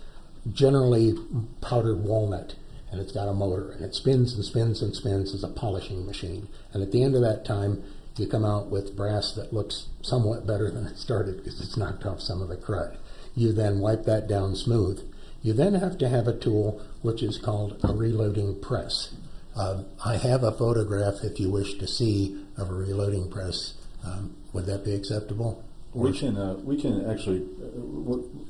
generally powdered walnut, and it's got a motor, and it spins and spins and spins as a polishing machine. And at the end of that time, you come out with brass that looks somewhat better than it started because it's knocked off some of the crud. You then wipe that down smooth. You then have to have a tool which is called a reloading press. I have a photograph, if you wish to see, of a reloading press. Would that be acceptable? We can actually,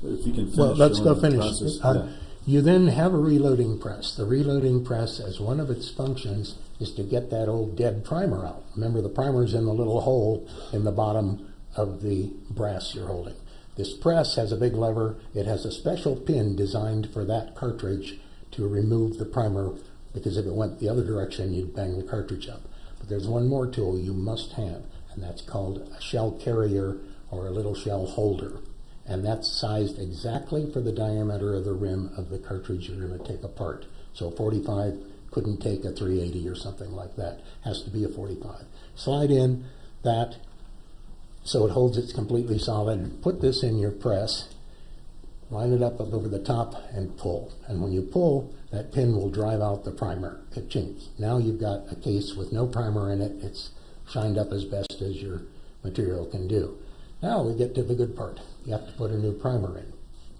if you can finish. Well, let's go showing the finish. process, yeah. You then have a reloading press. The reloading press, as one of its functions, is to get that old dead primer out. Remember, the primer's in the little hole in the bottom of the brass you're holding. This press has a big lever. It has a special pin designed for that cartridge to remove the primer, because if it went the other direction, you'd bang the cartridge up. But there's one more tool you must have, and that's called a shell carrier or a little shell holder. And that's sized exactly for the diameter of the rim of the cartridge you're going to take apart. So 45 couldn't take a 380 or something like that. Has to be a 45. Slide in that so it holds it's completely solid. Put this in your press, line it up over the top, and pull. And when you pull, that pin will drive out the primer. Ka-ching. Now you've got a case with no primer in it. It's shined up as best as your material can do. Now we get to the good part. You have to put a new primer in.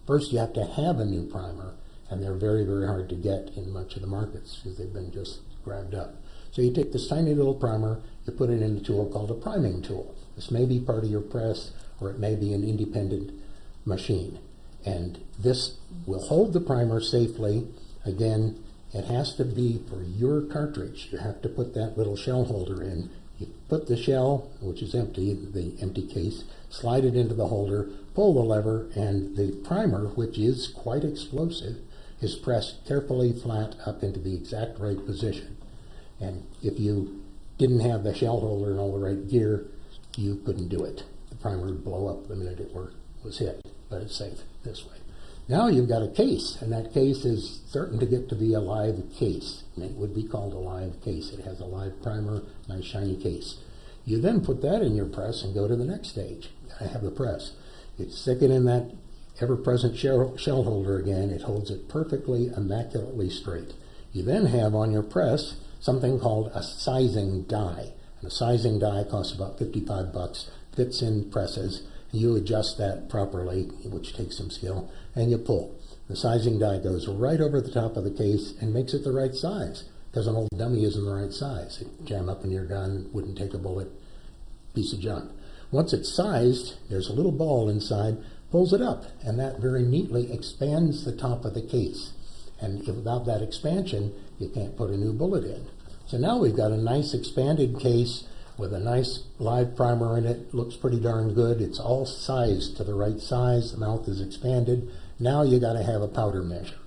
First, you have to have a new primer, and they're very, very hard to get in much of the markets because they've been just grabbed up. So you take this tiny little primer, you put it in a tool called a priming tool. This may be part of your press, or it may be an independent machine. And this will hold the primer safely. Again, it has to be for your cartridge. You have to put that little shell holder in. You put the shell, which is empty, the empty case, slide it into the holder, pull the lever, and the primer, which is quite explosive, is pressed carefully flat up into the exact right position. And if you didn't have the shell holder and all the right gear, you couldn't do it. The primer would blow up the minute it was hit, but it's safe this way. Now you've got a case, and that case is certain to get to be a live case. And it would be called a live case. It has a live primer, nice shiny case. You then put that in your press and go to the next stage. I have the press. You stick it in that ever-present shell holder again. It holds it perfectly, immaculately straight. You then have on your press something called a sizing die. And a sizing die costs about $55, fits in presses. You adjust that properly, which takes some skill, and you pull. The sizing die goes right over the top of the case and makes it the right size, because an old dummy isn't the right size. It'd jam up in your gun, wouldn't take a bullet, piece of junk. Once it's sized, there's a little ball inside, pulls it up, and that very neatly expands the top of the case. And without that expansion, you can't put a new bullet in. So now we've got a nice expanded case with a nice live primer in it. Looks pretty darn good. It's all sized to the right size. The mouth is expanded. Now you got to have a powder measure,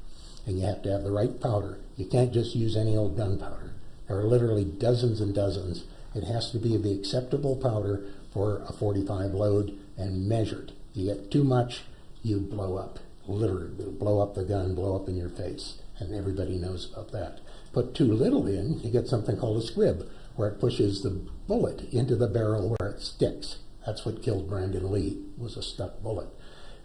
and you have to have the right powder. You can't just use any old gunpowder. There are literally dozens and dozens. It has to be the acceptable powder for a 45 load and measured. You get too much, you blow up. Literally, blow up the gun, blow up in your face, and everybody knows about that. Put too little in, you get something called a squib, where it pushes the bullet into the barrel where it sticks. That's what killed Brandon Lee, was a stuck bullet.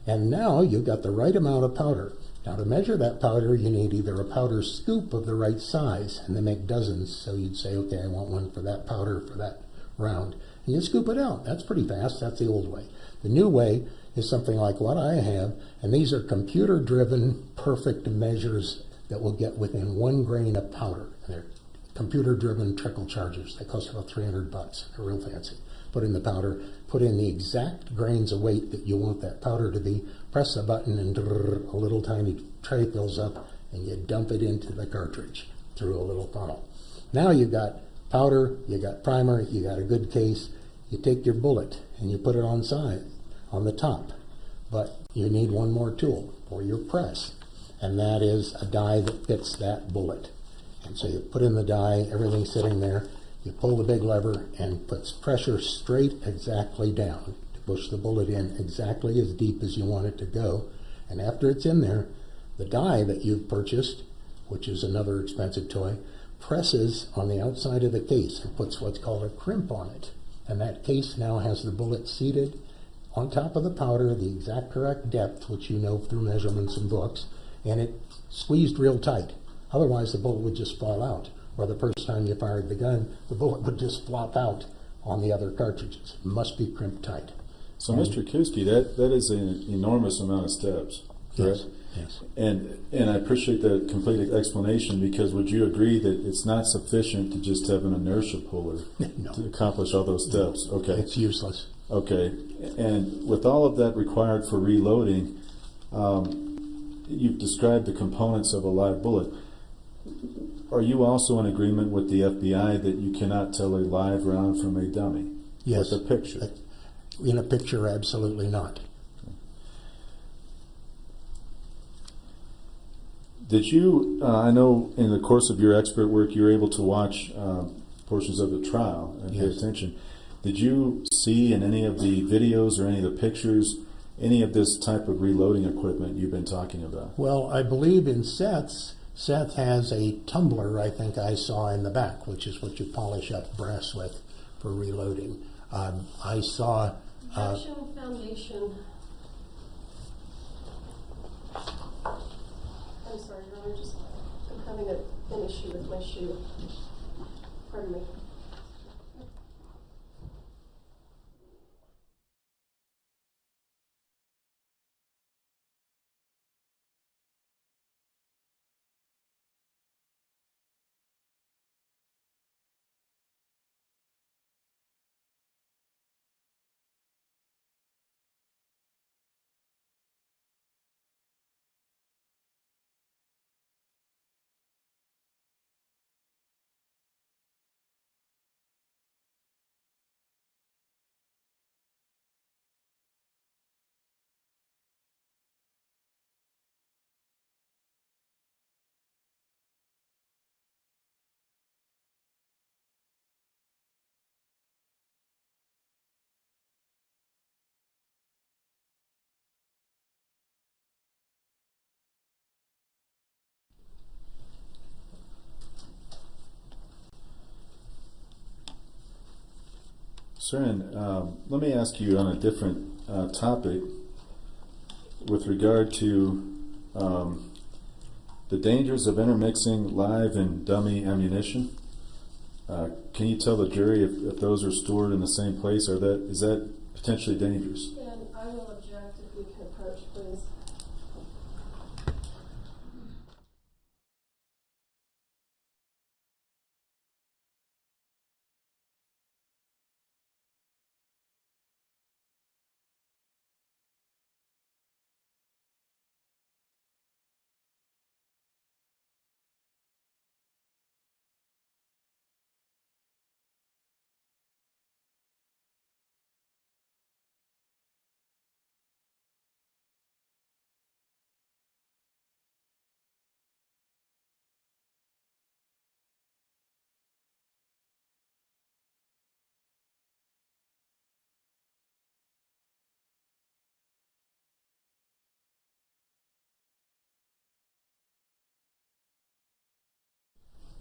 And now you've got the right amount of powder. Now to measure that powder, you need either a powder scoop of the right size, and they make dozens, so you'd say, okay, I want one for that powder for that round. And you scoop it out. That's pretty fast. That's the old way. The new way is something like what I have, and these are computer-driven, perfect measures that will get within 1 grain of powder. And they're computer-driven trickle chargers. They cost about $300. They're real fancy. Put in the powder, put in the exact grains of weight that you want that powder to be, press a button, and a little tiny tray fills up, and you dump it into the cartridge through a little funnel. Now you've got powder, you got primer, you got a good case. You take your bullet and you put it on the top. But you need one more tool for your press, and that is a die that fits that bullet. And so you put in the die, everything's sitting there, you pull the big lever and puts pressure straight exactly down to push the bullet in exactly as deep as you want it to go. And after it's in there, the die that you've purchased which is another expensive toy, presses on the outside of the case and puts what's called a crimp on it. And that case now has the bullet seated on top of the powder, the exact correct depth, which you know through measurements and books, and it squeezed real tight. Otherwise, the bullet would just fall out. Or the first time you fired the gun, the bullet would just flop out on the other cartridges. It must be crimped tight. So, Mr. Kusi, that is an enormous amount of steps, correct? Yes. And I appreciate that complete explanation, because would you agree that it's not sufficient to just have an inertia puller No. to accomplish all those steps? No, Okay. it's useless. Okay. And with all of that required for reloading, you've described the components of a live bullet. Are you also in agreement with the FBI that you cannot tell a live round from a dummy? Yes. With a picture? In a picture, absolutely not. Did you, I know in the course of your expert work, you were able to watch portions of the trial and pay Yes. attention. Did you see in any of the videos or any of the pictures any of this type of reloading equipment you've been talking about? Well, I believe in Seth has a tumbler, I think I saw in the back, which is what you polish up brass with for reloading. I saw... Projection foundation. I'm sorry, Your Honor, I'm having an issue with my shoe. Pardon me. Sir, let me ask you on a different topic with regard to the dangers of intermixing live and dummy ammunition. Can you tell the jury if those are stored in the same place, or is that potentially dangerous? And I will object if we can approach, please.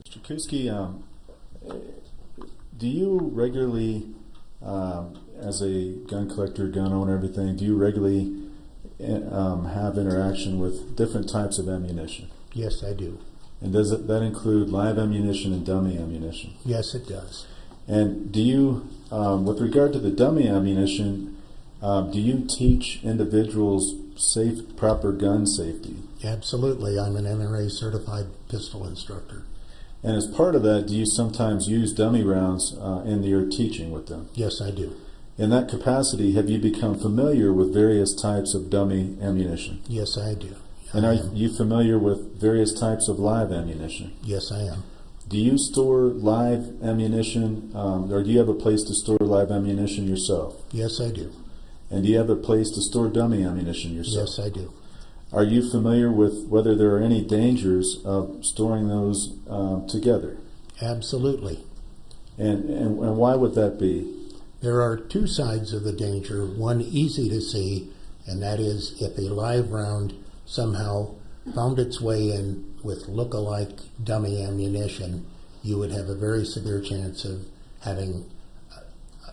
Mr. Kuski, do you regularly, as a gun collector, gun owner, everything, do you regularly have interaction with different types of ammunition? Yes, I do. And does that include live ammunition and dummy ammunition? Yes, it does. And do you, with regard to the dummy ammunition, do you teach individuals proper gun safety? Absolutely. I'm an NRA certified pistol instructor. And as part of that, do you sometimes use dummy rounds in your teaching with them? Yes, I do. In that capacity, have you become familiar with various types of dummy ammunition? Yes, I do. And are you familiar with various types of live ammunition? Yes, I am. Do you store live ammunition, or do you have a place to store live ammunition yourself? Yes, I do. And do you have a place to store dummy ammunition yourself? Yes, I do. Are you familiar with whether there are any dangers of storing those together? Absolutely. And why would that be? There are two sides of the danger. One easy to see, and that is if a live round somehow found its way in with look-alike dummy ammunition, you would have a very severe chance of having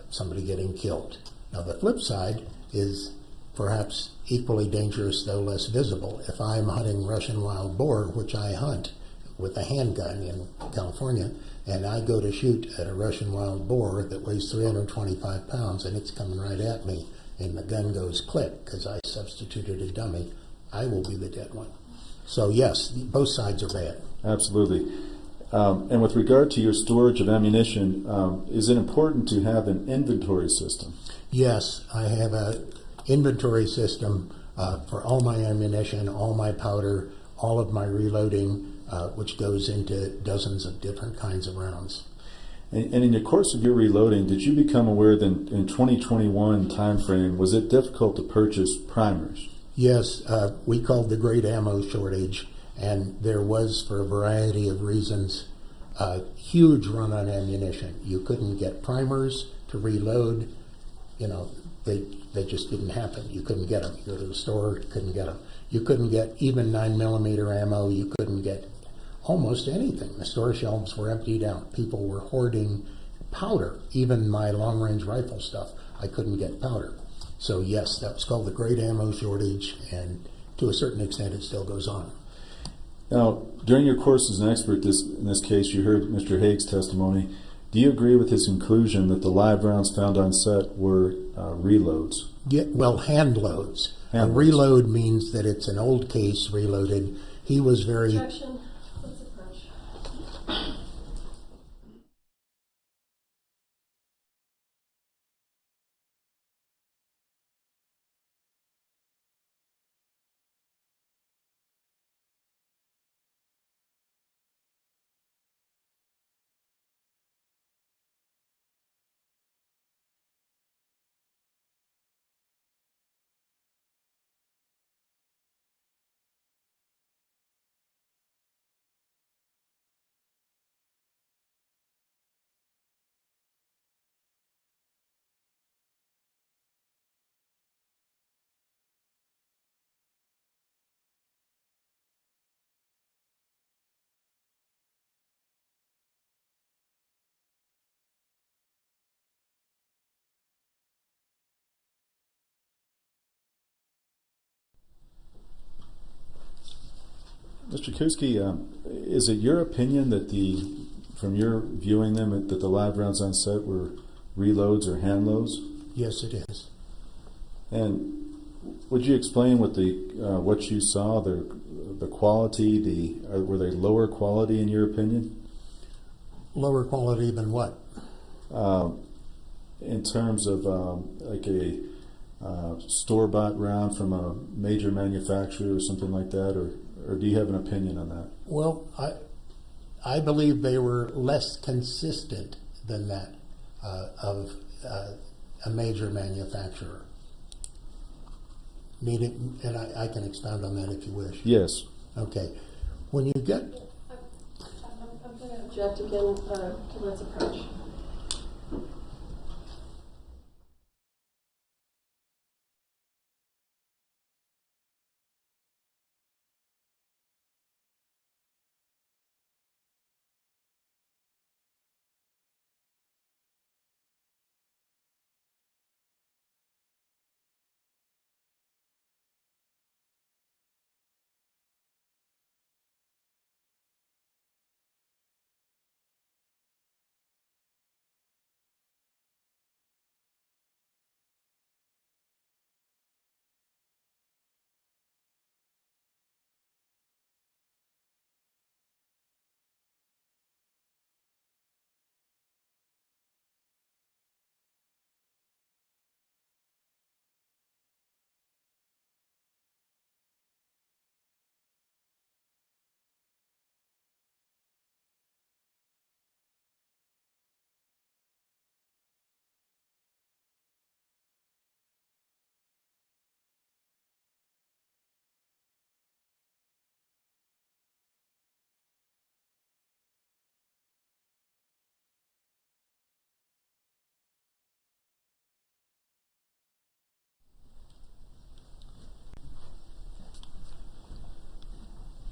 somebody getting killed. Now, the flip side is perhaps equally dangerous, though less visible. If I'm hunting Russian wild boar, which I hunt with a handgun in California, and I go to shoot at a Russian wild boar that weighs 325 pounds and it's coming right at me, and the gun goes click because I substituted a dummy, I will be the dead one. So yes, both sides are bad. Absolutely. And with regard to your storage of ammunition, is it important to have an inventory system? Yes, I have a inventory system for all my ammunition, all my powder, all of my reloading, which goes into dozens of different kinds of rounds. And in the course of your reloading, did you become aware that in 2021 timeframe, was it difficult to purchase primers? Yes, we called the great ammo shortage, and there was, for a variety of reasons, a huge run on ammunition. You couldn't get primers to reload. You know, they just didn't happen. You couldn't get them. You go to the store, couldn't get them. You couldn't get even 9mm ammo. You couldn't get almost anything. The store shelves were emptied out. People were hoarding powder. Even my long-range rifle stuff, I couldn't get powder. So yes, that was called the great ammo shortage, and to a certain extent it still goes on. Now, during your course as an expert, in this case, you heard Mr. Haig's testimony. Do you agree with his conclusion that the live rounds found on set were reloads? Yeah, well, hand loads. Hand A loads. reload means that it's an old case reloaded. He was very... Objection. Let's approach. Mr. Kusi, is it your opinion that from your viewing them, that the live rounds on set were reloads or hand loads? Yes, it is. And would you explain what you saw, the quality, were they lower quality in your opinion? Lower quality than what? In terms of like a store-bought round from a major manufacturer or something like that, or do you have an opinion on that? Well, I believe they were less consistent than that of a major manufacturer. Meaning, and I can expound on that if you wish. Yes. Okay. When you get... I'm going to object again to Let's Approach.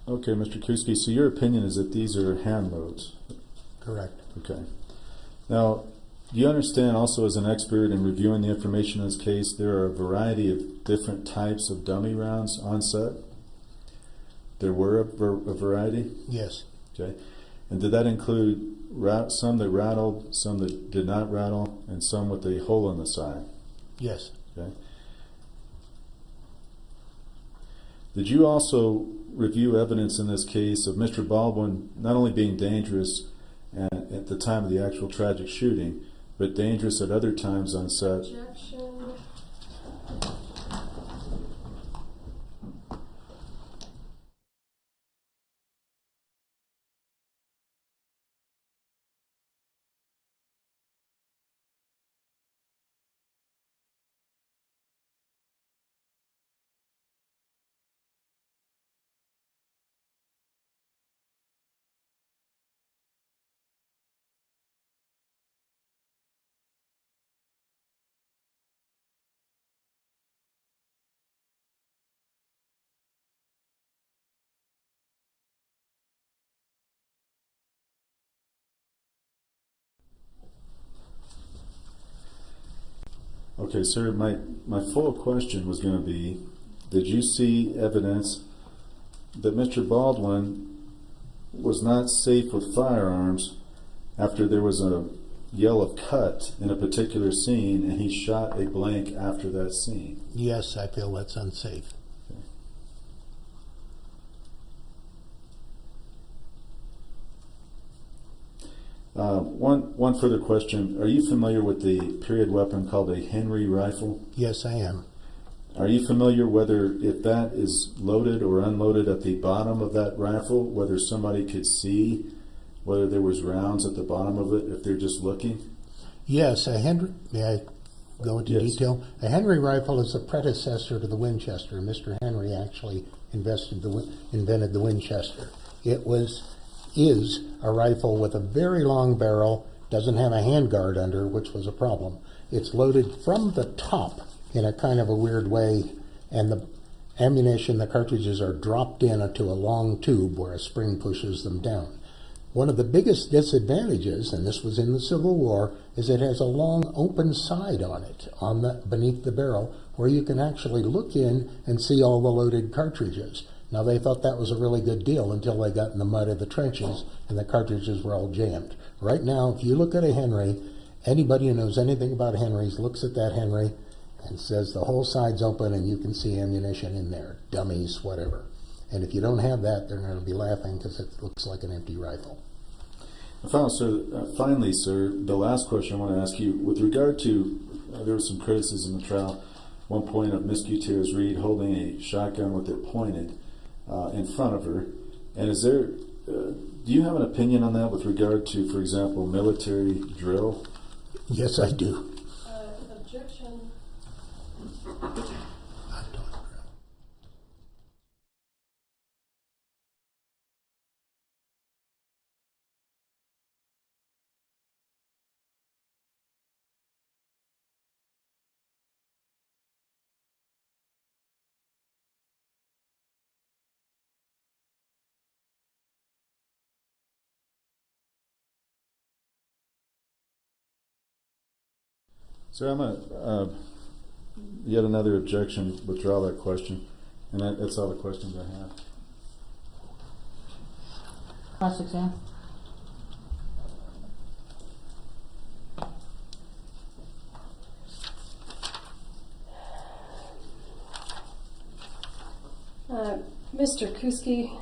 Okay, Mr. Kuski, so your opinion is that these are hand loads? Correct. Okay. Now, do you understand also as an expert in reviewing the information in this case, there are a variety of different types of dummy rounds on set? There were a variety? Yes. Okay. And did that include some that rattled, some that did not rattle, and some with a hole in the side? Yes. Okay. Did you also review evidence in this case of Mr. Baldwin not only being dangerous at the time of the actual tragic shooting, but dangerous at other times on set? Objection. Okay, sir, my full question was going to be, did you see evidence that Mr. Baldwin was not safe with firearms after there was a yell of cut in a particular scene and he shot a blank after that scene? Yes, I feel that's unsafe. One further question. Are you familiar with the period weapon called a Henry rifle? Yes, I am. Are you familiar whether if that is loaded or unloaded at the bottom of that rifle, whether somebody could see whether there was rounds at the bottom of it if they're just looking? Yes, a Henry. May I go into detail? A Henry rifle is a predecessor to the Winchester. Mr. Henry actually invented the Winchester. It is a rifle with a very long barrel, doesn't have a handguard under, which was a problem. It's loaded from the top in a kind of a weird way, and the ammunition, the cartridges are dropped into a long tube where a spring pushes them down. One of the biggest disadvantages, and this was in the Civil War, is it has a long open side on it, beneath the barrel, where you can actually look in and see all the loaded cartridges. Now, they thought that was a really good deal until they got in the mud of the trenches and the cartridges were all jammed. Right now, if you look at a Henry, anybody who knows anything about Henrys looks at that Henry and says the whole side's open and you can see ammunition in there, dummies, whatever. And if you don't have that, they're going to be laughing because it looks like an empty rifle. Finally, sir, the last question I want to ask you, with regard to, there was some criticism in the trial, one point of Miss Gutierrez Reed holding a shotgun with it pointed in front of her. And is there, do you have an opinion on that with regard to, for example, military drill? Yes, I do. Objection. Sir, I'm going to yet another objection, withdraw that question. And that's all the questions I have. Cross-exam. Mr. Kusi,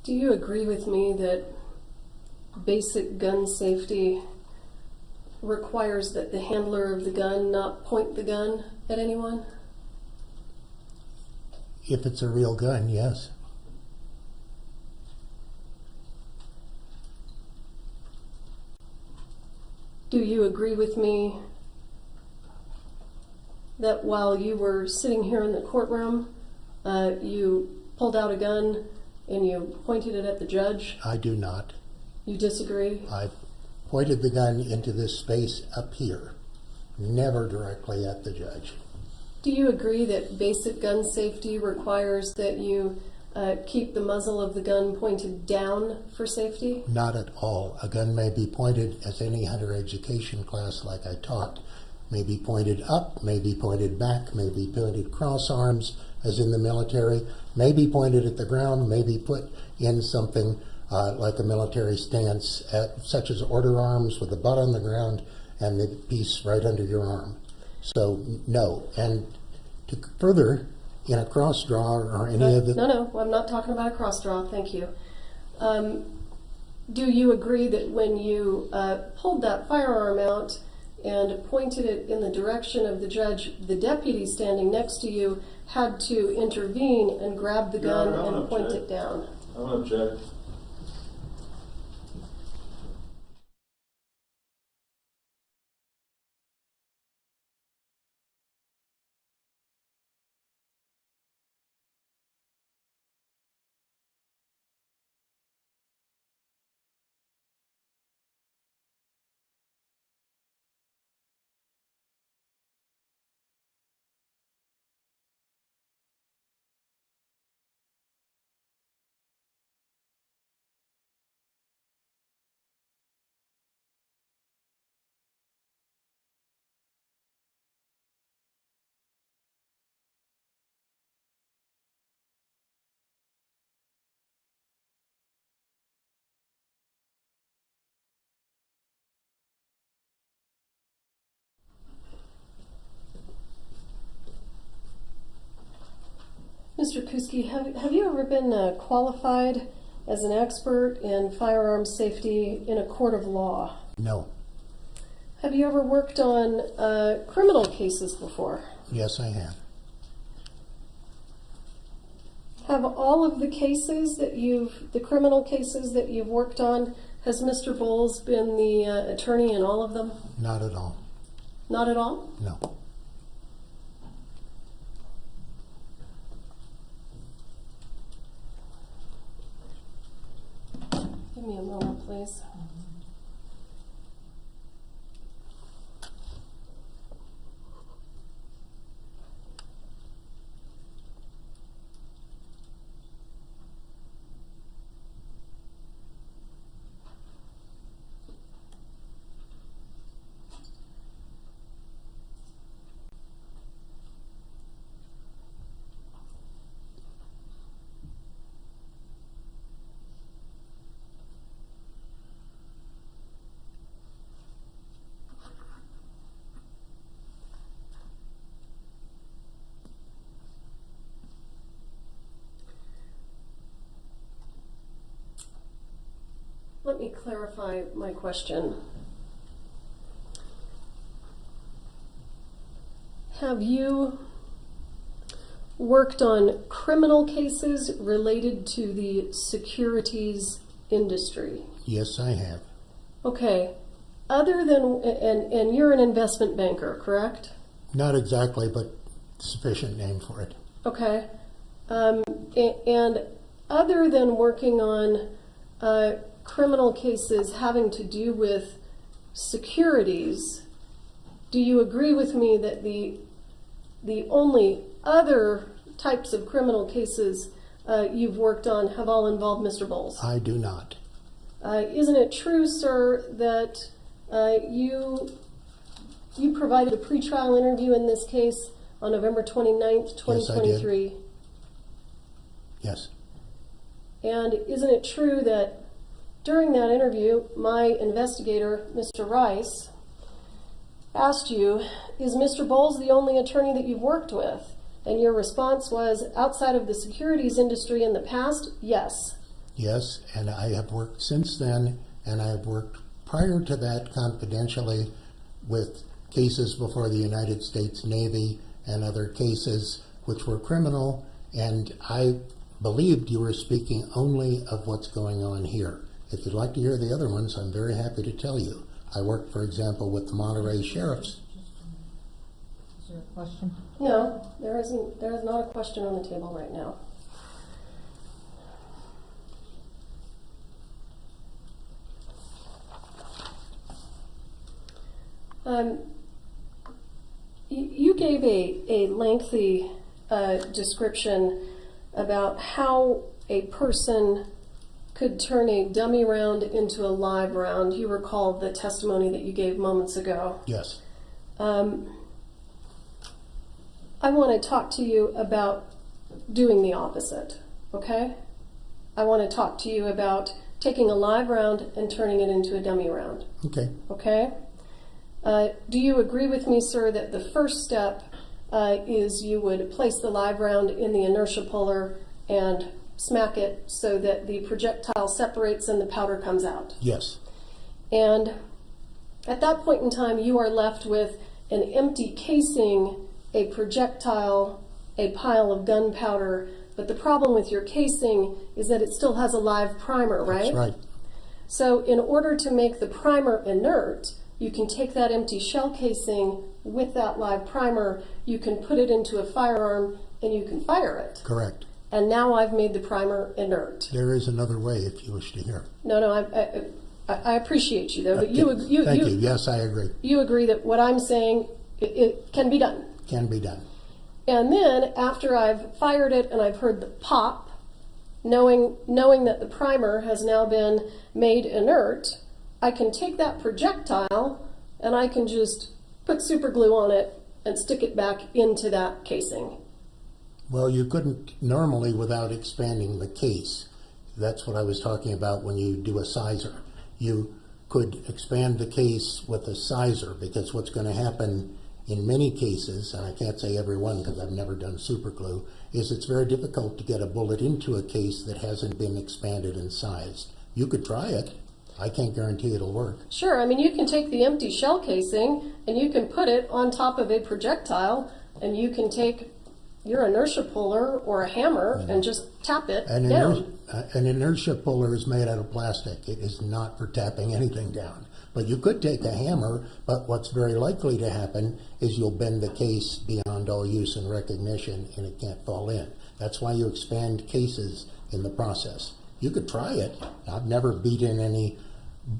do you agree with me that basic gun safety requires that the handler of the gun not point the gun at anyone? If it's a real gun, yes. Do you agree with me that while you were sitting here in the courtroom, you pulled out a gun and you pointed it at the judge? I do not. You disagree? I pointed the gun into this space up here, never directly at the judge. Do you agree that basic gun safety requires that you keep the muzzle of the gun pointed down for safety? Not at all. A gun may be pointed, as any hunter education class like I taught, may be pointed up, may be pointed back, may be pointed cross arms, as in the military, may be pointed at the ground, may be put in something like a military stance, such as order arms with the butt on the ground and the piece right under your arm. So, no. And to further, in a cross draw or any of the... No, I'm not talking about a cross draw, thank you. Do you agree that when you pulled that firearm out and pointed it in the direction of the judge, the deputy standing next to you had to intervene and grab the gun and point it down? I want to object. Mr. Kusi, have you ever been qualified as an expert in firearms safety in a court of law? No. Have you ever worked on criminal cases before? Yes, I have. Have all of the cases that the criminal cases that you've worked on, has Mr. Bowles been the attorney in all of them? Not at all. Not at all? No. Give me a moment, please. Let me clarify my question. Have you worked on criminal cases related to the securities industry? Yes, I have. Okay. Other than, and you're an investment banker, correct? Not exactly, but sufficient name for it. Okay. And other than working on criminal cases having to do with securities, do you agree with me that the only other types of criminal cases you've worked on have all involved Mr. Bowles? I do not. Isn't it true, sir, that you provided a pretrial interview in this case on November 29th, 2023? Yes, I did. Yes. And isn't it true that during that interview, my investigator, Mr. Rice, asked you, is Mr. Bowles the only attorney that you've worked with? And your response was, outside of the securities industry in the past, yes. Yes, and I have worked since then, and I have worked prior to that confidentially with cases before the United States Navy and other cases which were criminal, and I believed you were speaking only of what's going on here. If you'd like to hear the other ones, I'm very happy to tell you. I worked, for example, with the Monterey Sheriffs. Is there a question? No, there isn't. There is not a question on the table right now. you gave a lengthy description about how a person could turn a dummy round into a live round. You recall the testimony that you gave moments ago. Yes. I want to talk to you about doing the opposite, okay? I want to talk to you about taking a live round and turning it into a dummy round, Okay. okay? Do you agree with me, sir, that the first step is you would place the live round in the inertia puller and smack it so that the projectile separates and the powder comes out? Yes. And at that point in time, you are left with an empty casing, a projectile, a pile of gunpowder. But the problem with your casing is that it still has a live primer, right? That's right. So in order to make the primer inert, you can take that empty shell casing with that live primer, you can put it into a firearm, and you can fire it. Correct. And now I've made the primer inert. There is another way if you wish to hear. No, I appreciate you, though. But Thank you. Yes, I agree. You agree that what I'm saying, it can be done. Can be done. And then after I've fired it and I've heard the pop, knowing that the primer has now been made inert, I can take that projectile and I can just put super glue on it and stick it back into that casing. Well, you couldn't normally without expanding the case. That's what I was talking about when you do a sizer. You could expand the case with a sizer, because what's going to happen in many cases, and I can't say every one because I've never done super glue, is it's very difficult to get a bullet into a case that hasn't been expanded and sized. You could try it. I can't guarantee it'll work. Sure, I mean, you can take the empty shell casing and you can put it on top of a projectile, and you can take your inertia puller or a hammer and just tap it down. An inertia puller is made out of plastic. It is not for tapping anything down. But you could take a hammer, but what's very likely to happen is you'll bend the case beyond all use and recognition, and it can't fall in. That's why you expand cases in the process. You could try it. I've never beaten any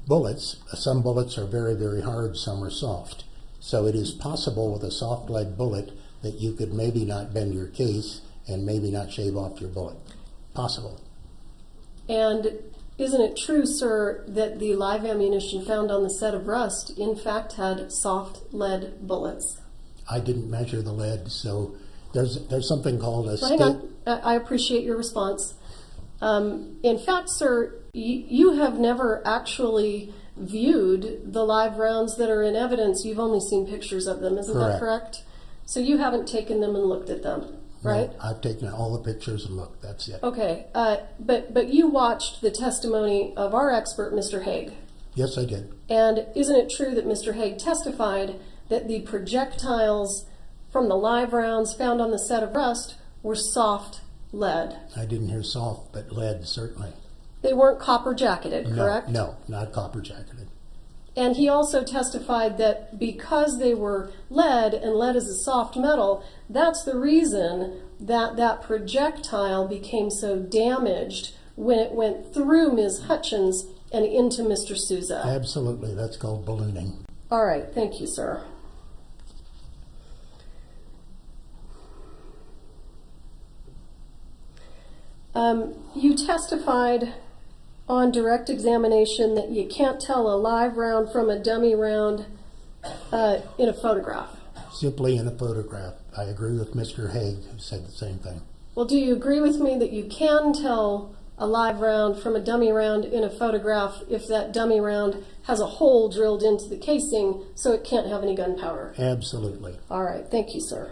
bullets. Some bullets are very, very hard, some are soft. So it is possible with a soft lead bullet that you could maybe not bend your case and maybe not shave off your bullet. Possible. And isn't it true, sir, that the live ammunition found on the set of Rust in fact had soft lead bullets? I didn't measure the lead, so there's something called a Hang on. I appreciate your response. In fact, sir, you have never actually viewed the live rounds that are in evidence. You've only seen pictures of them, isn't that correct? So you haven't taken them and looked at them, right? No, I've taken all the pictures and looked. That's it. Okay, but you watched the testimony of our expert, Mr. Haig. Yes, I did. And isn't it true that Mr. Haig testified that the projectiles from the live rounds found on the set of Rust were soft lead? I didn't hear soft, but lead, certainly. They weren't copper jacketed, correct? No, not copper jacketed. And he also testified that because they were lead, and lead is a soft metal, that's the reason that that projectile became so damaged when it went through Ms. Hutchins and into Mr. Souza. Absolutely, that's called ballooning. All right, thank you, sir. You testified on direct examination that you can't tell a live round from a dummy round in a photograph. Simply in a photograph. I agree with Mr. Haig, who said the same thing. Well, do you agree with me that you can tell a live round from a dummy round in a photograph if that dummy round has a hole drilled into the casing so it can't have any gunpowder? Absolutely. All right, thank you, sir.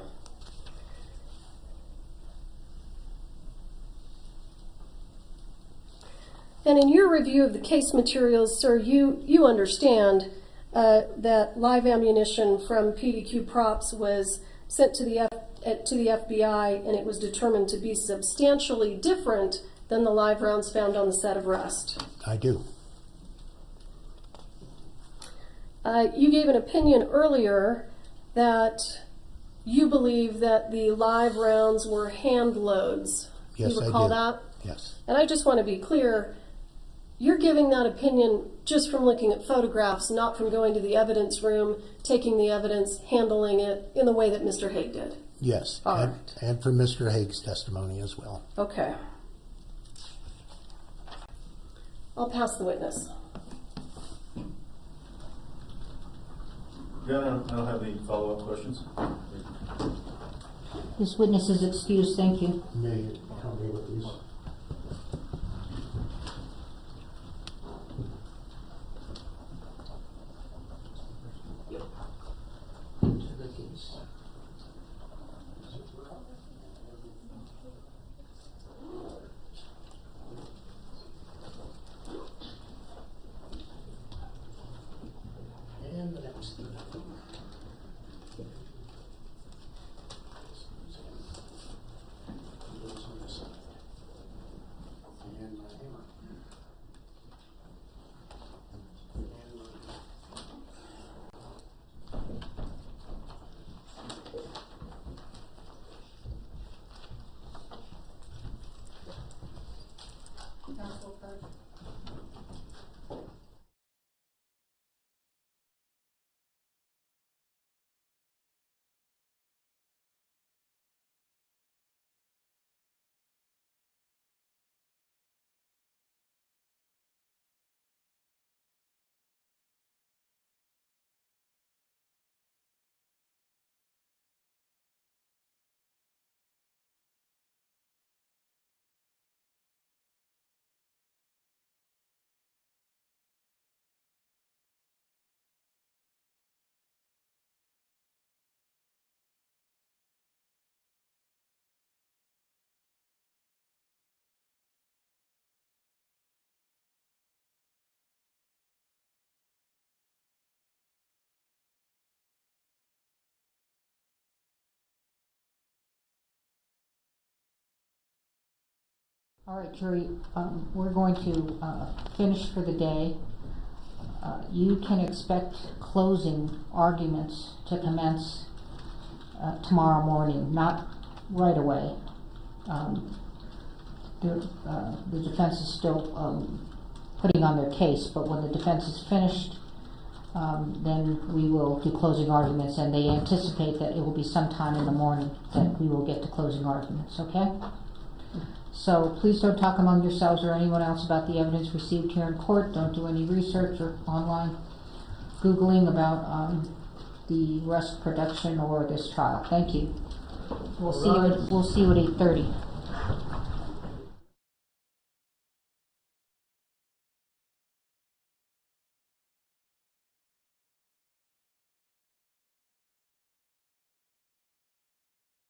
And in your review of the case materials, sir, you understand that live ammunition from PDQ Props was sent to the FBI, and it was determined to be substantially different than the live rounds found on the set of Rust. I do. You gave an opinion earlier that you believe that the live rounds were hand loads. Yes, you recall I did. that? Yes. And I just want to be clear, you're giving that opinion just from looking at photographs, not from going to the evidence room, taking the evidence, handling it in the way that Mr. Haig did. Yes, All and, right. and from Mr. Haig's testimony as well. Okay. I'll pass the witness. Yeah, I don't have any follow-up questions. This witness is excused, thank you. May you help me with these? And the next. And my hammer. All right, jury, we're going to finish for the day. You can expect closing arguments to commence tomorrow morning, not right away. The defense is still putting on their case, but when the defense is finished, then we will do closing arguments, and they anticipate that it will be sometime in the morning that we will get to closing arguments, okay? So please don't talk among yourselves or anyone else about the evidence received here in court. Don't do any research or online Googling about the rest production or this trial. Thank you. We'll see you at 8:30.